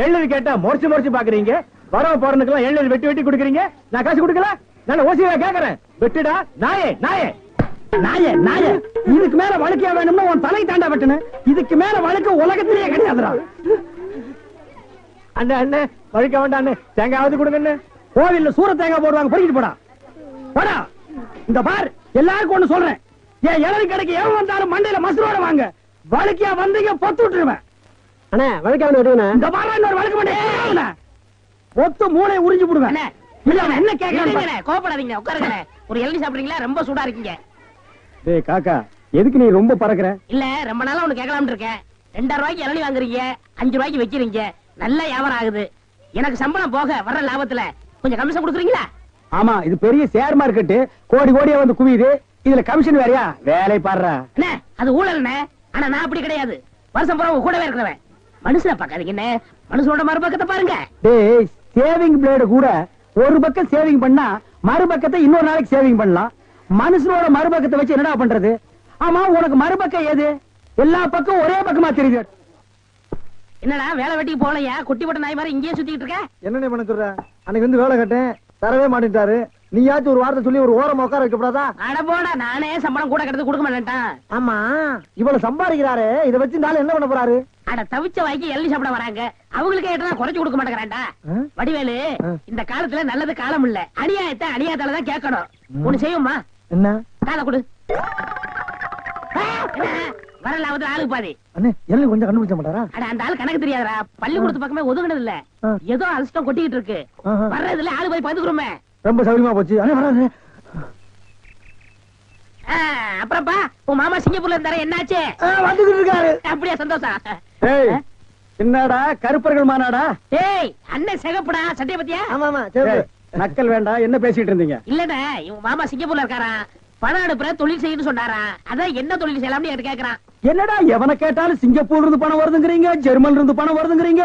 70 கேட்டா முறைச்சு முறைச்சு பாக்குறீங்க? வரவ போறதுக்கெல்லாம் 70 வெட்டி வெட்டி கொடுக்குறீங்க, நான் காசு கொடுக்கல. நான் ஓசியா கேக்குறேன், வெட்டுடா நாயே நாயே நாயே நாயே. இதுக்கு மேல வழக்கியா வேணும்னா உன் தலை தாண்டா வெட்டணும். இதுக்கு மேல வழக்கு உலகத்திலேயே கிடையாதுடா. அண்ணே அண்ணே வழிக்க வேண்டாம் அண்ணே, தேங்காவது கொடுங்க. கோவில்ல சூர தேங்காய் போடுவாங்க, பொறிக்கிட்டு போடா போடா. இந்த பார், எல்லாருக்கும் ஒண்ணு சொல்றேன், என் இளவி கடைக்கு எவன் வந்தாலும் மண்டையில மசுரோட வாங்க. வழக்கியா வந்தீங்க பொத்து விட்டுருவேன். அண்ணே வழக்க வேணும். இந்த பாரா இன்னொரு வழக்கு பண்ண பொத்து மூளை உறிஞ்சு போடுவேன். என்ன கேட்க? கோபப்படாதீங்க, உட்காருங்க. ஒரு இளநீ சாப்பிடுறீங்களா? ரொம்ப சூடா இருக்கீங்க. டேய் காக்கா, எதுக்கு நீ ரொம்ப பறக்குற? இல்ல ரொம்ப நாளா ஒண்ணு கேட்கலாம்னு இருக்கேன். 2000 ரூபாய்க்கு இளநீ வாங்குறீங்க, 5 ரூபாய்க்கு வைக்கிறீங்க, நல்ல வியாபாரம் ஆகுது. எனக்கு சம்பளம் போக வர்ற லாபத்துல கொஞ்சம் கமிஷன் கொடுக்குறீங்களா? ஆமா, இது பெரிய ஷேர் மார்க்கெட், கோடி கோடியா வந்து குவியுது. இதுல கமிஷன் வேறையா? வேலை பாடுறா. என்ன அது ஊழல்னே? ஆனா நான் அப்படி கிடையாது, வருஷம் பூரா கூடவே இருக்கிறவன். மனுஷனை பார்க்காதீங்க, மனுஷனோட மறுபக்கத்தை பாருங்க. டேய், சேவிங் பிளேடு கூட ஒரு பக்கம் சேவிங் பண்ணா மறுபக்கத்தை இன்னொரு நாளைக்கு சேவிங் பண்ணலாம். மனுஷனோட மறுபக்கத்தை வச்சு என்னடா பண்றது? ஆமா, உனக்கு மறுபக்கம் ஏது? எல்லா பக்கம் ஒரே பக்கமா தெரியுது. என்னடா வேலை வெட்டிக்கு போகலையா? குட்டி போட்ட நாய் மாதிரி இங்கேயே சுத்திட்டு இருக்க. என்னண்ணே பண்ண சொல்ற? அன்னைக்கு வந்து வேலை கேட்டேன், தரவே மாட்டேன்ட்டாரு. நீயாச்சும் ஒரு வார்த்தை சொல்லி ஒரு ஓரம் உட்கார வைக்கப்படாதா? அட போடா, நானே சம்பளம் கூட கிடந்து கொடுக்க மாட்டேன்ட்டான். ஆமா, இவ்வளவு சம்பாதிக்கிறாரு, இதை வச்சு இந்த ஆளு என்ன பண்ண போறாரு? அட தவிச்ச வாய்க்கு எள்ளி சாப்பிட வராங்க, அவங்களுக்கே ஏட்டா குறைச்சு கொடுக்க மாட்டேங்கிறான்டா. வடிவேலு, இந்த காலத்துல நல்லது காலம் இல்ல, அநியாயத்தை அநியாயத்தாலதான் கேட்கணும். ஒண்ணு செய்யுமா? என்ன? காதை கொடு. வரல அவத்துல ஆளுக்கு பாதி. அண்ணே எல்லாம் கொஞ்சம் கண்டுபிடிச்ச மாட்டாரா? அட அந்த ஆளு கணக்கு தெரியாதரா, பள்ளிக்கூடத்து பக்கமே ஒதுங்கினது இல்ல, ஏதோ அலட்சம் கொட்டிக்கிட்டு இருக்கு. வர்றதுல ஆளு போய் பதுக்குறோமே. ரொம்ப சௌரியமா போச்சு. அண்ணே வராது. அப்புறம்ப்பா, உன் மாமா சிங்கப்பூர்ல இருந்தாரு, என்னாச்சு? வந்துகிட்டு இருக்காரு. அப்படியா, சந்தோஷம். என்னடா கருப்பர்கள் மாநாடா? ஏய் அண்ணன் சிகப்புடா சட்டைய பத்தியா? ஆமா நக்கல் வேண்டாம். என்ன பேசிட்டு இருந்தீங்க? இல்லடா இவன் மாமா சிங்கப்பூர்ல இருக்காராம், பணம் அனுப்புற தொழில் செய்யணும்னு சொன்னாரா, அதான் என்ன தொழில் செய்யலாம்னு என்கிட்ட கேக்குறான். என்னடா எவனை கேட்டாலும் சிங்கப்பூர்ல இருந்து பணம் வருதுங்கிறீங்க, ஜெர்மன்ல இருந்து பணம் வருதுங்கிறீங்க,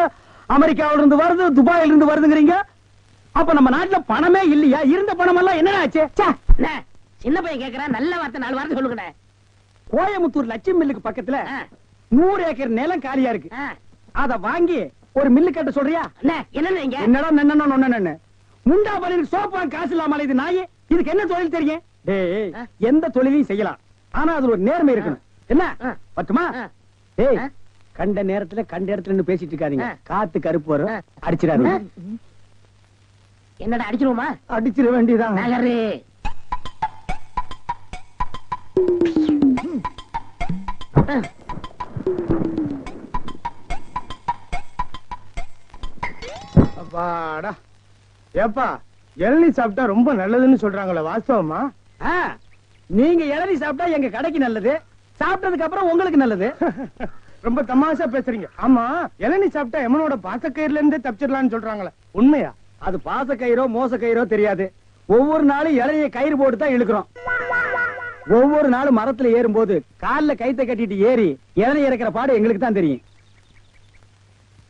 அமெரிக்காவில இருந்து வருது, துபாயில இருந்து வருதுங்கிறீங்க. அப்ப நம்ம நாட்டுல பணமே இல்லையா? இருந்த பணம் எல்லாம் என்னடா ஆச்சு? அண்ணே, சின்ன பையன் கேக்குறான், நல்ல வார்த்தை 4 வார்த்தை சொல்லுங்கண்ணே. கோயமுத்தூர் லட்சுமி மில்லுக்கு பக்கத்துல 100 ஏக்கர் நிலம் காலியா இருக்கு. ஆ. அத வாங்கி ஒரு மில்லு கட்ட சொல்றியா? அண்ணே, என்னண்ணே இங்க? என்னடா நன்னன்னு முண்டா பலிக்கு சோப்பா காசு இல்லாமல இது நாயே. இதுக்கு என்ன தொழில் தெரியும்? டேய், எந்த தொழிலையும் செய்யலாம், ஆனா அதுல ஒரு நேர்மை இருக்கணும். என்ன பட்டுமா? டேய், கண்ட நேரத்துல கண்ட இடத்துல நின்னு பேசிட்டு இருக்காதீங்க. காத்து கருப்பு வரும், அடிச்சிடாதீங்க. என்னடா அடிச்சிருவோமா? அடிச்சிட வேண்டியதான். நகரு. அப்பாடா. ஏப்பா, இளநீ சாப்பிட்டா ரொம்ப நல்லதுன்னு சொல்றாங்களே, வாஸ்தவமா? நீங்க இளநீ சாப்பிட்டா எங்க கடைக்கு நல்லது, சாப்பிட்டதுக்கு அப்புறம் உங்களுக்கு நல்லது. ரொம்ப தமாஷா பேசுறீங்க. ஆமா, இளநீ சாப்பிட்டா எமனோட பாசக்கயிறுல இருந்து தப்பிச்சிடலாம்னு சொல்றாங்களே, உண்மையா? அது பாசக்கயிறோ மோச கயிறோ தெரியாது. ஒவ்வொரு நாளும் இளநிய கயிறு போட்டு தான் இழுக்கிறோம். ஒவ்வொரு நாளும் மரத்துல ஏறும்போது கால்ல கைத்த கட்டிட்டு ஏறி இளநீ இறக்கிற பாடு எங்களுக்கு தான் தெரியும்.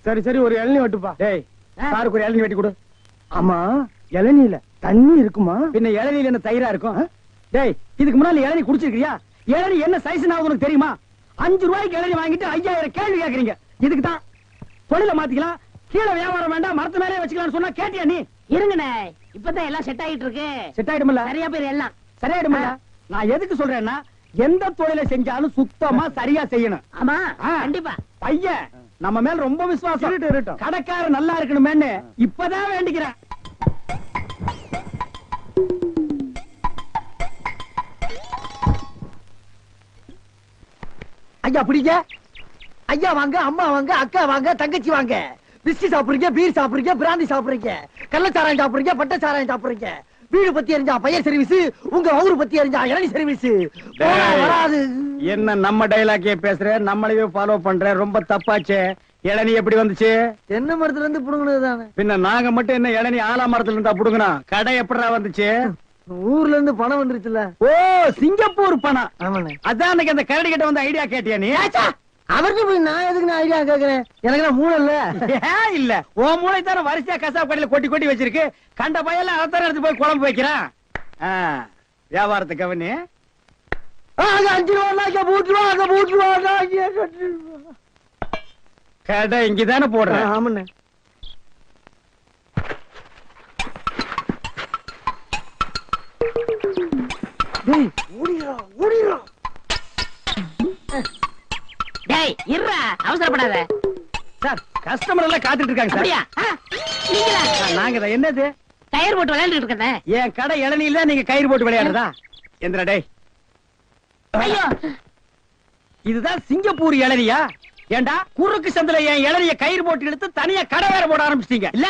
சரி சரி, ஒரு இளநீ வெட்டுப்பா. டேய், சாருக்கு ஒரு இளநீ வெட்டி கொடு. ஆமா, இளநீல தண்ணி இருக்குமா? பின்ன இளநீல என்ன தயிரா இருக்கும்? டேய், இதுக்கு முன்னால இளநீ குடிச்சிருக்கியா? இளநீ என்ன சைஸ் உனக்கு தெரியுமா? 5 ரூபாய்க்கு இளநீ வாங்கிட்டு 5000 கேள்வி கேக்குறீங்க. இதுக்கு தான் தொழில மாத்திக்கலாம், கீழே வியாபாரம் வேண்டாம், மரத்து மேலே வச்சுக்கலாம்னு சொன்னா கேட்டியா நீ? இருங்கண்ணே, இப்பதான் எல்லாம் செட் ஆயிட்டு இருக்கு. செட் ஆயிடுமில்ல? சரியா பேர் எல்லாம் சரியாயிடுமில்ல? நான் எதுக்கு சொல்றேன்னா, எந்த தொழிலை செஞ்சாலும் சுத்தமா சரியா செய்யணும். ஆமா, கண்டிப்பா. பையன் நம்ம மேல ரொம்ப விசுவாசம். கடைக்கார நல்லா இருக்கணுமேன்னு இப்பதான் வேண்டிக்கிறேன். ஐயா பிடிங்க. ஐயா வாங்க, அம்மா வாங்க, அக்கா வாங்க, தங்கச்சி வாங்க. பிஸ்கி சாப்பிடுறீங்க, பீர் சாப்பிடுறீங்க, பிராந்தி சாப்பிடுறீங்க, கள்ளச்சாராயம் சாப்பிடுறீங்க, பட்ட சாராயம் சாப்பிடுறீங்க. வீடு பத்தி எரிஞ்சா பையன் சர்வீஸ், உங்க ஊரு பத்தி எரிஞ்சா இளநீ சர்வீஸ். வராது. என்ன நம்ம டைலாக்கே பேசுற, நம்மளையே ஃபாலோ பண்ற, ரொம்ப தப்பாச்சே. இளநீ எப்படி வந்துச்சு? தென்னை மரத்துல இருந்து புடுங்கினதுதானே. பின்ன நாங்க மட்டும் என்ன இளநீ ஆலா மரத்துல இருந்தா புடுங்கணும்? கடை எப்படா வந்துச்சு? ஊர்ல இருந்து பணம் வந்துருச்சுல. ஓ, சிங்கப்பூர் பணம். ஆமாண்ணே. அதான் அன்னைக்கு அந்த கரடி கிட்ட வந்து ஐடியா கேட்டியா நீ? அவருக்கு போய் நான் எதுக்கு நான் ஐடியா கேக்குறேன்? எனக்கு நான் மூளை இல்ல. ஏன் இல்ல? உன் மூளை தானே வரிசையா கசாப் கடையில கொட்டி கொட்டி வச்சிருக்கு. கண்ட பையல அதைத்தானே எடுத்து போய் குழம்பு வைக்கிறான். வியாபாரத்துக்கு அவனு 5 ரூபா பூட்டுருவா. கடை இங்கதானே போடுறேன். ஆமாண்ணே. ஓடிடுறா. டேய், இருடா, அவசரப்படாத. சார், கஸ்டமர் எல்லாம் காத்துட்டு இருக்காங்க சார். அப்படியா? நீங்களா? நாங்க தான். என்னது? கயிறு போட்டு விளையாண்டுட்டு இருக்கேன். என் கடை இளநீல நீங்க கயிறு போட்டு விளையாடுறதா? எந்திரா டேய். ஐயோ, இதுதான் சிங்கப்பூர் இளநியா? ஏண்டா, குறுக்கு சந்தில என் இளநிய கயிறு போட்டு எடுத்து தனியா கடை வேற போட ஆரம்பிச்சிட்டீங்க இல்ல?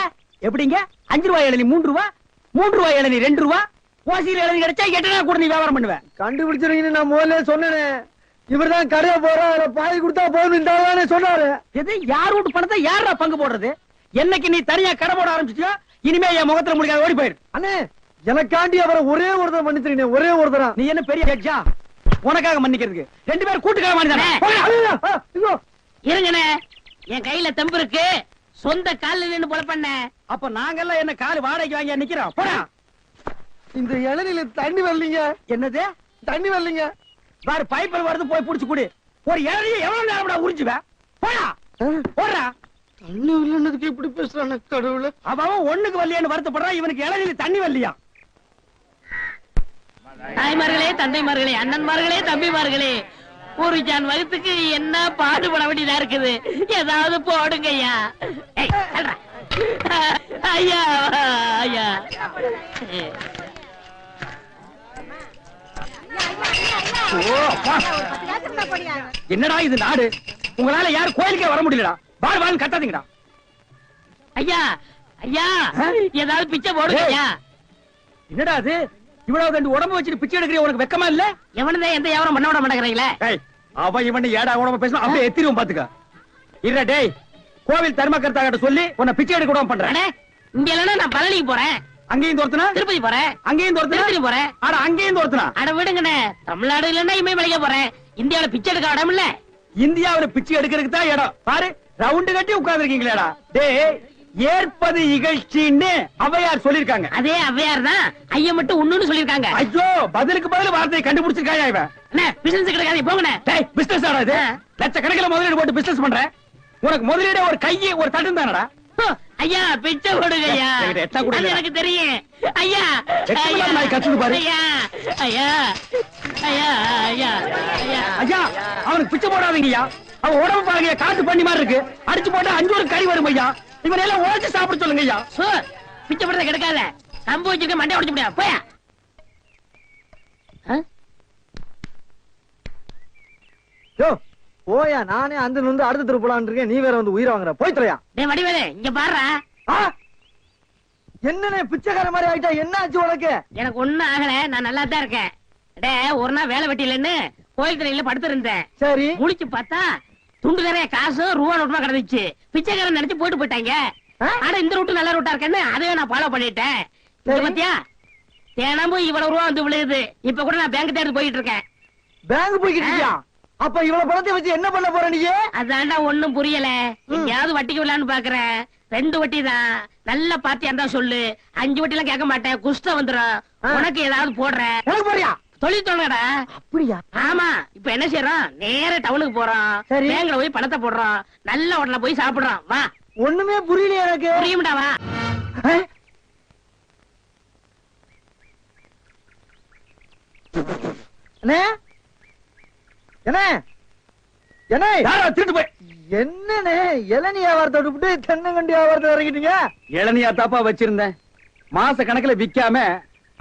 எப்படிங்க? 5 ரூபாய் இளநீ 3 ரூபா, 3 ரூபாய் இளநீ 2 ரூபா, ஓசியில இளநீ கிடைச்சா 8 ரூபா கூட நீ வியாபாரம் பண்ணுவேன். கண்டுபிடிச்சிருக்கீங்க. நான் முதல்ல சொன்னேனே, இவர்தான் கடையை போற பாதி கொடுத்தா போதும் சொன்னாரு. எது? யார் வீட்டு பணத்தை யாரா பங்கு போடுறது? என்னைக்கு நீ தனியா கடை போட ஆரம்பிச்சிட்டியோ, இனிமே என் முகத்துல முடிக்காத, ஓடி போயிரு. அண்ணே, எனக்காண்டி அவரை ஒரே ஒருத்தர் மன்னிச்சிருக்கீங்க. ஒரே ஒருத்தரா? நீ என்ன பெரிய ஜட்ஜா உனக்காக மன்னிக்கிறதுக்கு? 2 பேரும் கூட்டுக்காக மன்னிச்சானே. இருங்கண்ணே, என் கையில தெம்பு இருக்கு, சொந்த கால்ல நின்னு போல பண்ண. அப்ப நாங்கெல்லாம் என்ன கால் வாடகைக்கு வாங்கி நிக்கிறோம்? போடா. இந்த இளநில தண்ணி வரலீங்க. என்னது? தண்ணி வரலீங்க. பாரு, பைப்பில் வருது, போய் புடிச்சு குடி. ஒரு இளநிய எவ்வளவு நேரம் உறிஞ்சுவேன்? போடா, போடுறா. தண்ணி வரலன்னதுக்கு இப்படி பேசுறான கடவுளே. அவன் ஒண்ணுக்கு வரலையான்னு வருத்தப்படுறான், இவனுக்கு இளநில தண்ணி வரலையா? தாய்மார்களே, தந்தைமார்களே, அண்ணன்மார்களே, தம்பிமார்களே, ஒரு ஜான் வகுத்துக்கு என்ன பாடுபட வேண்டியதா இருக்குது. ஏதாவது போடுங்க ஐயா. ஐயா, ஐயா. என்னடா இது நாடு? உங்களால யாரும் கோயிலுக்கே வர முடியலடா. பால் பால் கட்டாதீங்கடா. ஐயா, ஐயா, ஏதாவது பிச்சை போடுங்க ஐயா. என்னடா அது? இவ்வளவு ரெண்டு உடம்பு வச்சுட்டு பிச்சை எடுக்கிற உனக்கு வெக்கமா இல்ல? எவனதான் எந்த வியாபாரம் பண்ண விட மாட்டேங்கிறீங்களே? அவன் இவன் ஏடா உடம்பு பேசணும், அப்படியே எத்திரிவும் பாத்துக்க. இல்ல டேய், கோவில் தர்மகர்த்தா கிட்ட சொல்லி உன்னை பிச்சை எடுக்க கூட பண்றேன். அண்ணே, இங்க இல்லன்னா நான் பழனிக்கு போறேன், அங்கேயும் தோர்த்தனா, திருப்பதி போறேன், அங்கேயும் தோர்த்தனா, திருப்பதி போறேன். அட அங்கேயும் தோர்த்தனா. அட விடுங்கண்ணே, தமிழ்நாடு இல்லன்னா இமயமலைக்கு போறேன். இந்தியாவில பிச்சை எடுக்க இடம் இல்ல. இந்தியாவுல பிச்சை எடுக்கிறதுக்கு தான் இடம். பாரு ரவுண்டு கட்டி உட்கார்ந்து இருக்கீங்களேடா. டேய், ஏற்பது இகழ்ச்சின்னு ஔவையார் சொல்லிருக்காங்க. அதே ஔவையார் தான் ஐயா மட்டும் ஒண்ணுன்னு சொல்லிருக்காங்க. ஐயோ, பதிலுக்கு பதில் வார்த்தையை கண்டுபிடிச்சிருக்காயா இவன். அண்ணே, பிசினஸ் கிடைக்காது, போங்கண்ணே. டேய், பிசினஸ் ஆடா இது? லட்சக்கணக்கில் முதலீடு போட்டு பிசினஸ் பண்றேன். உனக்கு முதலீடு ஒரு கையை ஒரு தட்டும் தானடா. ஐயா பிச்சை கொடுங்க ஐயா. என்கிட்ட எட்டா கூட அது இல்லடா. எனக்கு தெரியும் ஐயா. எட்டுல நாய் கத்துது பாரு. ஐயா ஐயா ஐயா ஐயா ஐயா ஐயா, அவனுக்கு பிச்சை போடாதீங்கய்யா. அவன் உடம்பு பாருங்க, காட்டு பண்ணி மாதிரி இருக்கு. அடிச்சு போட்டா 5 ஒரு கறி வரும் ஐயா. இவன் எல்லாம் உழைச்சு சாப்பிட சொல்லுங்க ஐயா. சோ பிச்சை போடுறத கிடைக்காத, கம்பு வச்சிருக்க மண்டை உடைச்சு முடியாது. போயா. யோ போயா, நானே அந்த வந்து அடுத்த தெரு போலான்னு இருக்கேன். நீ வேற வந்து உயிரை வாங்குற. போய் தொலையா. டேய் வடிவேலு, இங்க பாருடா. என்னனே பிச்சைக்கார மாதிரி ஆயிட்டா? என்ன ஆச்சு உனக்கு? எனக்கு ஒண்ணும் ஆகல, நான் நல்லா தான் இருக்கேன். டேய், ஒரு நாள் வேலை வெட்டிலன்னு கோயில் தலையில படுத்திருந்தேன். சரி, முழிச்சு பார்த்தா துண்டு நிறைய காசு ரூபா நோட்டுமா கிடந்துச்சு. பிச்சைக்காரன் நினைச்சு போட்டு போயிட்டாங்க. ஆனா இந்த ரூட்டு நல்ல ரூட்டா இருக்கேன்னு அதையே நான் ஃபாலோ பண்ணிட்டேன். இங்க பாத்தியா, தினமும் இவ்வளவு ரூபா வந்து விழுகுது. இப்ப கூட நான் பேங்க் தேடி போயிட்டு இருக்கேன். பேங்க் போய்கிட்டு இருக்கியா? அப்ப இவ்வளவு பணத்தை வச்சு என்ன பண்ண போற நீ? அதான்டா ஒண்ணும் புரியல. எங்கயாவது வட்டிக்கு விடலான்னு பாக்குறேன். 2 வட்டி தான். நல்ல பார்ட்டியா இருந்தா சொல்லு. 5 வட்டி எல்லாம் கேட்க மாட்டேன், குஷ்டம் வந்துடும். உனக்கு ஏதாவது போடுறேன். எனக்கு போறியா? தொழில் தோணுடா. அப்படியா? ஆமா. இப்ப என்ன செய்யறோம், நேர டவுனுக்கு போறோம். சரி. பேங்க்ல போய் பணத்தை போடுறோம். நல்ல ஹோட்டல்ல போய் சாப்பிடுறோம். வா. ஒண்ணுமே புரியல எனக்கு. புரியும்டா, வா. அண்ணே, என்ன என்ன யாரா திருட்டு போய்? என்னண்ணே இளநீ வியாபாரத்தை விட்டு தென்னங்கண்டி வியாபாரத்தை இறங்கிட்டீங்க? இளநியா தாப்பா வச்சிருந்தேன். மாச கணக்குல விக்காம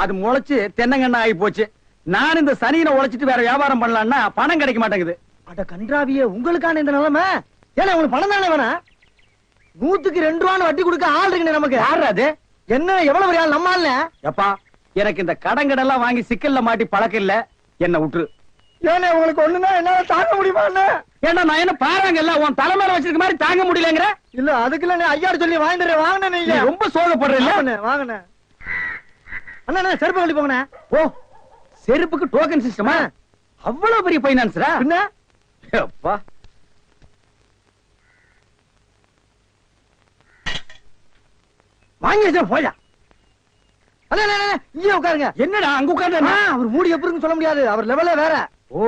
அது முளைச்சு தென்னங்கண்ணா ஆகி போச்சு. நான் இந்த சனியில உழைச்சிட்டு வேற வியாபாரம் பண்ணலாம்னா பணம் கிடைக்க மாட்டேங்குது. அட கன்றாவியே, உங்களுக்கான இந்த நிலைமை. ஏன்னா உங்களுக்கு பணம் தானே வேணா? 100க்கு 2 ரூபான்னு வட்டி கொடுக்க ஆள் இருக்குண்ணே நமக்கு. யாரு அது? என்ன எவ்வளவு பெரிய ஆள் நம்ம ஆள்ல? எப்பா, எனக்கு இந்த கடங்கடெல்லாம் வாங்கி சிக்கல்ல மாட்டி பழக்கம் இல்ல. என்ன விட்டுரு. ஏன்னா உங்களுக்கு ஒண்ணுன்னா என்னால தாங்க முடியுமா? ஏன்னா நான் என்ன பாறாங்கல்ல உன் தலைமையில வச்சிருக்க மாதிரி தாங்க முடியலங்கிற. இல்ல அதுக்குள்ள ஐயாடு சொல்லி வாங்கிட்டு வாங்கினே. நீ ரொம்ப சோகப்படுறீல்ல. வாங்கினே அண்ணா, செருப்பு கழட்டி போங்கண்ணே. ஓ, செருப்புக்கு டோக்கன் சிஸ்டமா? அவ்வளவு பெரிய பைனான்ஸ்ரா? என்ன அப்பா, வாங்கி வச்சா போயா. இங்கே உட்காருங்க. என்னடா அங்க உட்கார்ந்து? அவர் மூடி எப்படின்னு சொல்ல முடியாது. அவர் லெவலே வேற. ஓ,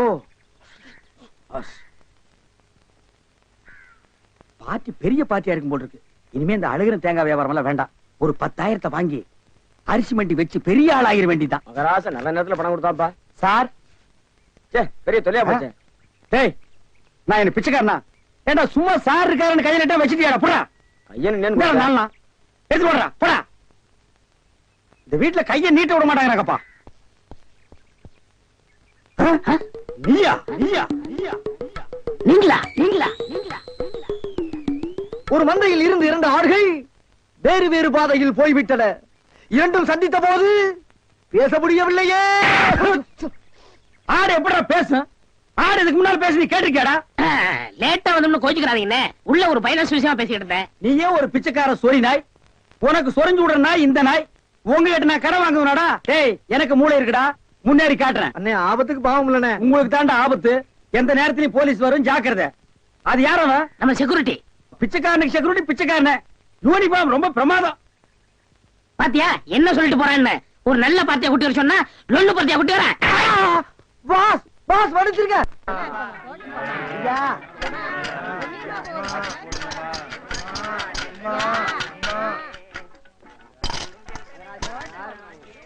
பாட்டி பெரிய பாட்டியா இருக்கும் போல இருக்கு. இனிமே இந்த அழுகிற தேங்காய் வியாபாரம் எல்லாம் வேண்டாம். ஒரு 10,000 வாங்கி அரிசி மண்டி வச்சு பெரிய ஆள் ஆகிற வேண்டிதான். மகராச நல்ல நேரத்துல பணம் கொடுத்தாப்பா. சார், பெரிய தொல்லையா போச்சு. டேய், நான் என்ன பிச்சைக்காரனா? ஏண்டா சும்மா சார் இருக்காருன்னு கையில நட்டா வச்சுட்டியாடா? போடா. ஐயன் எடுத்து போடுறா, போடா. இந்த வீட்டுல கைய நீட்ட விட மாட்டாங்கப்பா. நீயா நீயா நீயா நீங்களா நீங்களா நீங்களா? ஒரு மந்தையில் இருந்து 2 ஆடுகள் வேறு வேறு பாதையில் போய்விட்டன. இரண்டும் சந்தித்த போது பேச முடியவில்லையே. ஆடு எப்படா பேசும்? ஆடு இதுக்கு முன்னால பேச நீ கேட்டிருக்கியாடா? லேட்டா வந்து கோச்சுக்கிறாதீங்கண்ணே. உள்ள ஒரு பைனான்ஸ் விஷயமா பேசிக்கிட்டு இருந்தேன். நீயே ஒரு பிச்சைக்கார சொறி நாய். உனக்கு சொரிஞ்சு விடுற நாய் இந்த நாய். உங்ககிட்ட நான் கடை வாங்குவனாடா? டேய், எனக்கு மூளை இருக்குடா, முன்னேறி காட்டுறேன். அண்ணே, ஆபத்துக்கு பாவம் இல்லனே. உங்களுக்கு தாண்டா ஆபத்து. எந்த நேரத்திலயும் போலீஸ் வரும், ஜாக்கிரதை. அது யாரவா? நம்ம செக்யூரிட்டி. பிச்சைக்காரனுக்கு செக்யூரிட்டி பிச்சைக்காரன. யூனிஃபார்ம் ரொம்ப பிரமாதம். பாத்தியா என்ன சொல்லிட்டு போறேன்னு? ஒரு நல்ல பார்ட்டியா குட்டி வர சொன்னா லொல்லு பார்ட்டியா குட்டி வர. பாஸ் பாஸ் வடிச்சிருக்க. ஐயா,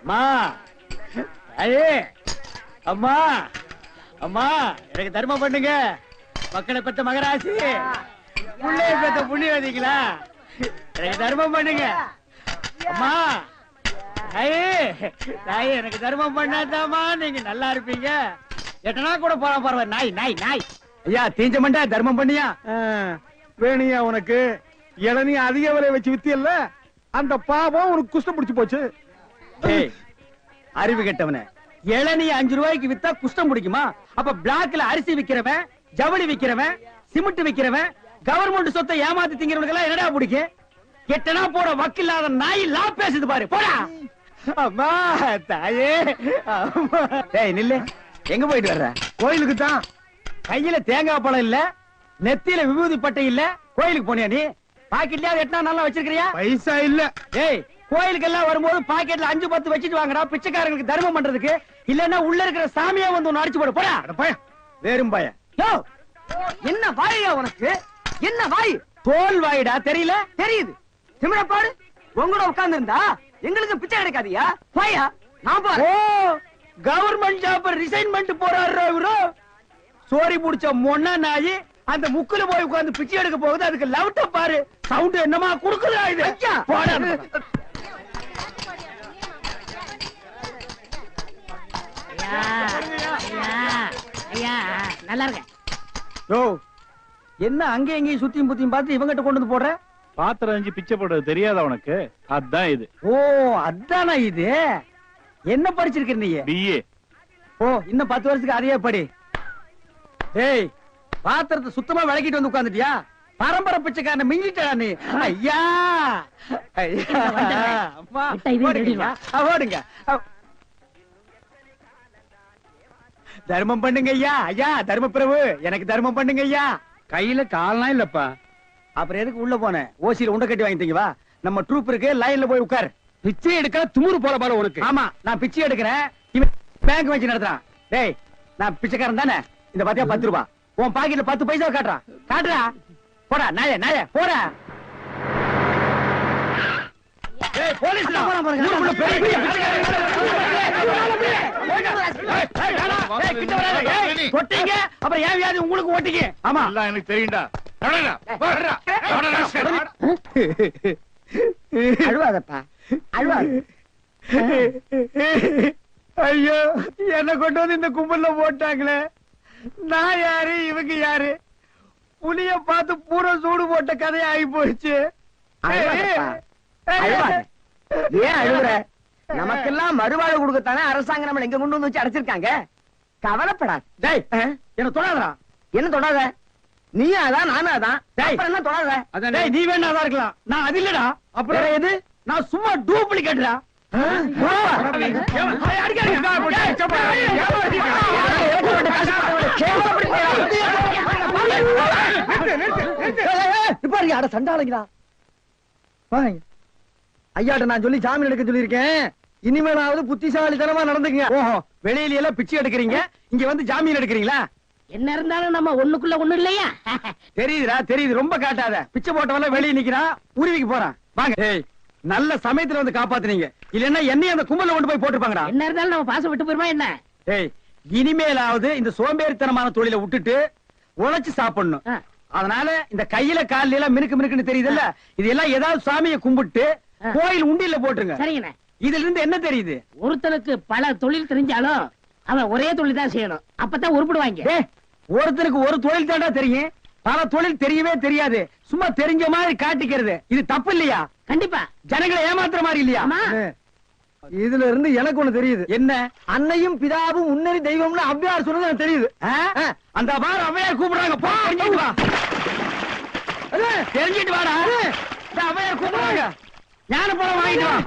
அம்மா, ஐயே, அம்மா, அம்மா, எனக்கு தர்மம் பண்ணுங்க. மக்களை பெத்த மகராசி, புள்ளைய பெத்த புண்ணியவதிங்களா, எனக்கு தர்மம் பண்ணுங்க. அம்மா, ஐயே, தாயே, எனக்கு தர்மம் பண்ணாதாமா நீங்க நல்லா இருப்பீங்க. எட்டனா கூட போற பரவாயில்ல. நாய் நாய் நாய். ஐயா, தீஞ்ச மண்டா, தர்மம் பண்ணியா? வேணியா உனக்கு இளநீ அதிக விலை வச்சு வித்தியல்ல, அந்த பாவம் உனக்கு குஷ்டம் பிடிச்சு போச்சு. ஏய், அறிவு கெட்டவனே, இளநீ 5 ரூபாய்க்கு வித்தா குஷ்டம் பிடிக்குமா? அப்ப பிளாக்ல அரிசி விக்கிறவன், ஜவுளி விக்கிறவன், சிமெண்ட் விக்கிறவன், கவர்மெண்ட் சொத்தை ஏமாத்தி திங்கிறவனுக்கு எல்லாம் என்னடா பிடிக்கும்? எட்டனா போற வக்கில்லாத நாய் லா பேசுது பாரு, போடா. அம்மா தாயே, அம்மா. டேய் நில்லு, எங்க போயிட்டு வர்ற? கோயிலுக்கு தான். கையில தேங்காய் பழம் இல்ல, நெத்தியில விபூதி பட்டை இல்ல, கோயிலுக்கு போனியா நீ? பாக்கெட்லயா எட்டனா நல்லா வச்சிருக்கிறியா? பைசா இல்ல. டேய், கோயிலுக்கு எல்லாம் வரும்போது பாக்கெட்ல 5-10 வச்சிட்டு வாங்கடா, பிச்சைக்காரங்களுக்கு தர்மம் பண்றதுக்கு. இல்லன்னா உள்ள இருக்கிற சாமியா வந்து ஒன்னு அடிச்சு போடு, போடா. வேறும் பய. யோ, என்ன வாயா உனக்கு? என்ன வாய்? தோல் வாயிடா, தெரியல? தெரியுது. திமிர பாரு, உங்களோட உட்கார்ந்து இருந்தா எங்களுக்கு பிச்சை கிடைக்காதியா? வாயா, நான் பாரு. ஓ, கவர்மெண்ட் ஜாப் ரிசைன் பண்ணிட்டு போறாரு இவரு. சோரி புடிச்ச மொன்ன நாயி அந்த முக்குல போய் உட்கார்ந்து பிச்சை எடுக்க போகுது. அதுக்கு லவுட்ட பாரு, சவுண்ட் என்னமா குடுக்குதா இது? போடா. நல்லா இருக்க. யோ, என்ன அங்க எங்கேயும் சுத்தியும் புத்தியும் பார்த்து இவங்கிட்ட கொண்டு வந்து போடுற? பாத்திரம் அஞ்சு பிச்சை போடுறது தெரியாதா உனக்கு? அதான் இது. ஓ, அதானா இது? என்ன படிச்சிருக்க நீ? பிஏ. ஓ, இன்னும் 10 வருஷத்துக்கு அதையே படி. டேய், பாத்திரத்தை சுத்தமா விளக்கிட்டு வந்து உட்கார்ந்துட்டியா? பரம்பரை பிச்சைக்காரனை மிஞ்சிட்டா நீ? ஐயா, ஐயா, அம்மா, ஓடுங்க, ஓடுங்க. தர்மம் பண்ணுங்க ஐயா. ஐயா, தர்ம பிரபு, எனக்கு தர்மம் பண்ணுங்க ஐயா. கையில கால்லாம் இல்லப்பா. அப்புறம் எதுக்கு உள்ள போனேன்? ஓசியில உண்டை கட்டி வாங்கிட்டீங்க. வா, நம்ம ட்ரூப் இருக்கு, லைன்ல போய் உட்கார். பிச்சை எடுக்க துமுறு போல பாரு உனக்கு. ஆமா, நான் பிச்சை எடுக்கிறேன், இவன் பேங்க் வச்சு நடத்துறான். டேய், நான் பிச்சைக்காரன் தானே? இந்த பாத்தியா 10 ரூபாய் உன் பாக்கெட்ல 10 பைசா காட்டுறான். காட்டுறா, போடா நாயே, நாயே, போடா. ஏய், போலீஸ் ஊருக்குள்ள பெரிய பெரிய கொட்டீங்க, அப்புறம் ஏன் வியாதி உங்களுக்கு ஓட்டிங்க? ஆமா, எல்லாம் எனக்கு தெரியும்டா. அழுவாதப்பா, அழுவாத. ஐயோ, என்ன கொண்டு வந்து இந்த கும்பல்ல போட்டாங்களே. நான் யாரு, இவங்க யாரு? புலிய பார்த்து பூரா சூடு போட்ட கதை ஆகி போச்சு. அழுவாதப்பா, அழுவாத. ஏன் அழுகுற? நமக்கெல்லாம் மறுவாழ்வு கொடுக்கத்தானே அரசாங்கம் நம்மள எங்க கொண்டு வந்து வச்சு அடைச்சிருக்காங்க. கவலைப்படாது. டேய், என்ன தொடாதடா. என்ன தொடாத? நீயும் அதான், நானும் அதான். அப்புறம் என்ன தொடாத? டேய், நீ வேணா அதான் இருக்கலாம், நான் அது இல்லடா. அப்புறம் எது? நான் சும்மா டூப்ளிகேட்டா. சண்டாளங்களா ஐயாட்ட நான் சொல்லி ஜாமீன் எடுக்க சொல்லியிருக்கேன். இனிமேலாவது புத்திசாலித்தனமா நடந்துக்குங்க. ஓஹோ, வெளியில எல்லாம் பிச்சை எடுக்கிறீங்க, இங்க வந்து ஜாமீன் எடுக்கிறீங்களா? என்ன இருந்தாலும் நம்ம ஒண்ணுக்குள்ள ஒண்ணு இல்லையா? தெரியுதுடா, தெரியுது. ரொம்ப காட்டாத. பிச்சை போட்டவெல்லாம் வெளியே நிக்கிறான், உருவிக்கு போறான். வாங்க. ஏய், நல்ல சமயத்துல வந்து காப்பாத்துனீங்க. இல்லன்னா என்னையும் அந்த கும்பல்ல கொண்டு போய் போட்டுருப்பாங்கடா. என்ன இருந்தாலும் நம்ம பாசம் விட்டு போயிருமா என்ன? ஏய், இனிமேலாவது இந்த சோம்பேறித்தனமான தொழிலை விட்டுட்டு உழைச்சு சாப்பிடணும். அதனால இந்த கையில கால்ல எல்லாம் மினுக்கு மினுக்குன்னு தெரியுதுல்ல, இதெல்லாம் ஏதாவது சாமியை கும்பிட்டு கோயில் உண்டியில போட்டுருங்க. சரிங்கண்ணே. இதுல இருந்து என்ன தெரியுது? ஒருத்தனுக்கு பல தொழில் தெரிஞ்சாலும் அவன் ஒரே தொழில் தான் செய்யணும், அப்பதான் உருப்பிடுவாங்க. ஒருத்தனுக்கு ஒரு தொழில் தாண்டா தெரியும், பல தொழில் தெரியவே தெரியாது. சும்மா தெரிஞ்ச மாதிரி காட்டிக்கிறது, இது தப்பு இல்லையா? கண்டிப்பா. ஜனங்களை ஏமாத்துற மாதிரி இல்லையா? இதுல இருந்து எனக்கு ஒண்ணு தெரியுது. என்ன? அன்னையும் பிதாவும் முன்னறி தெய்வம்னு அவ்வையார் சொன்னது எனக்கு தெரியுது. அந்த பார் அவ்வையார் கூப்பிடுறாங்க, போ, தெரிஞ்சிட்டு வா. தெரிஞ்சிட்டு வாடா. அவ்வையார் கூப்பிடுறாங்க, ஞான பழம் வாங்கிட்டு வா.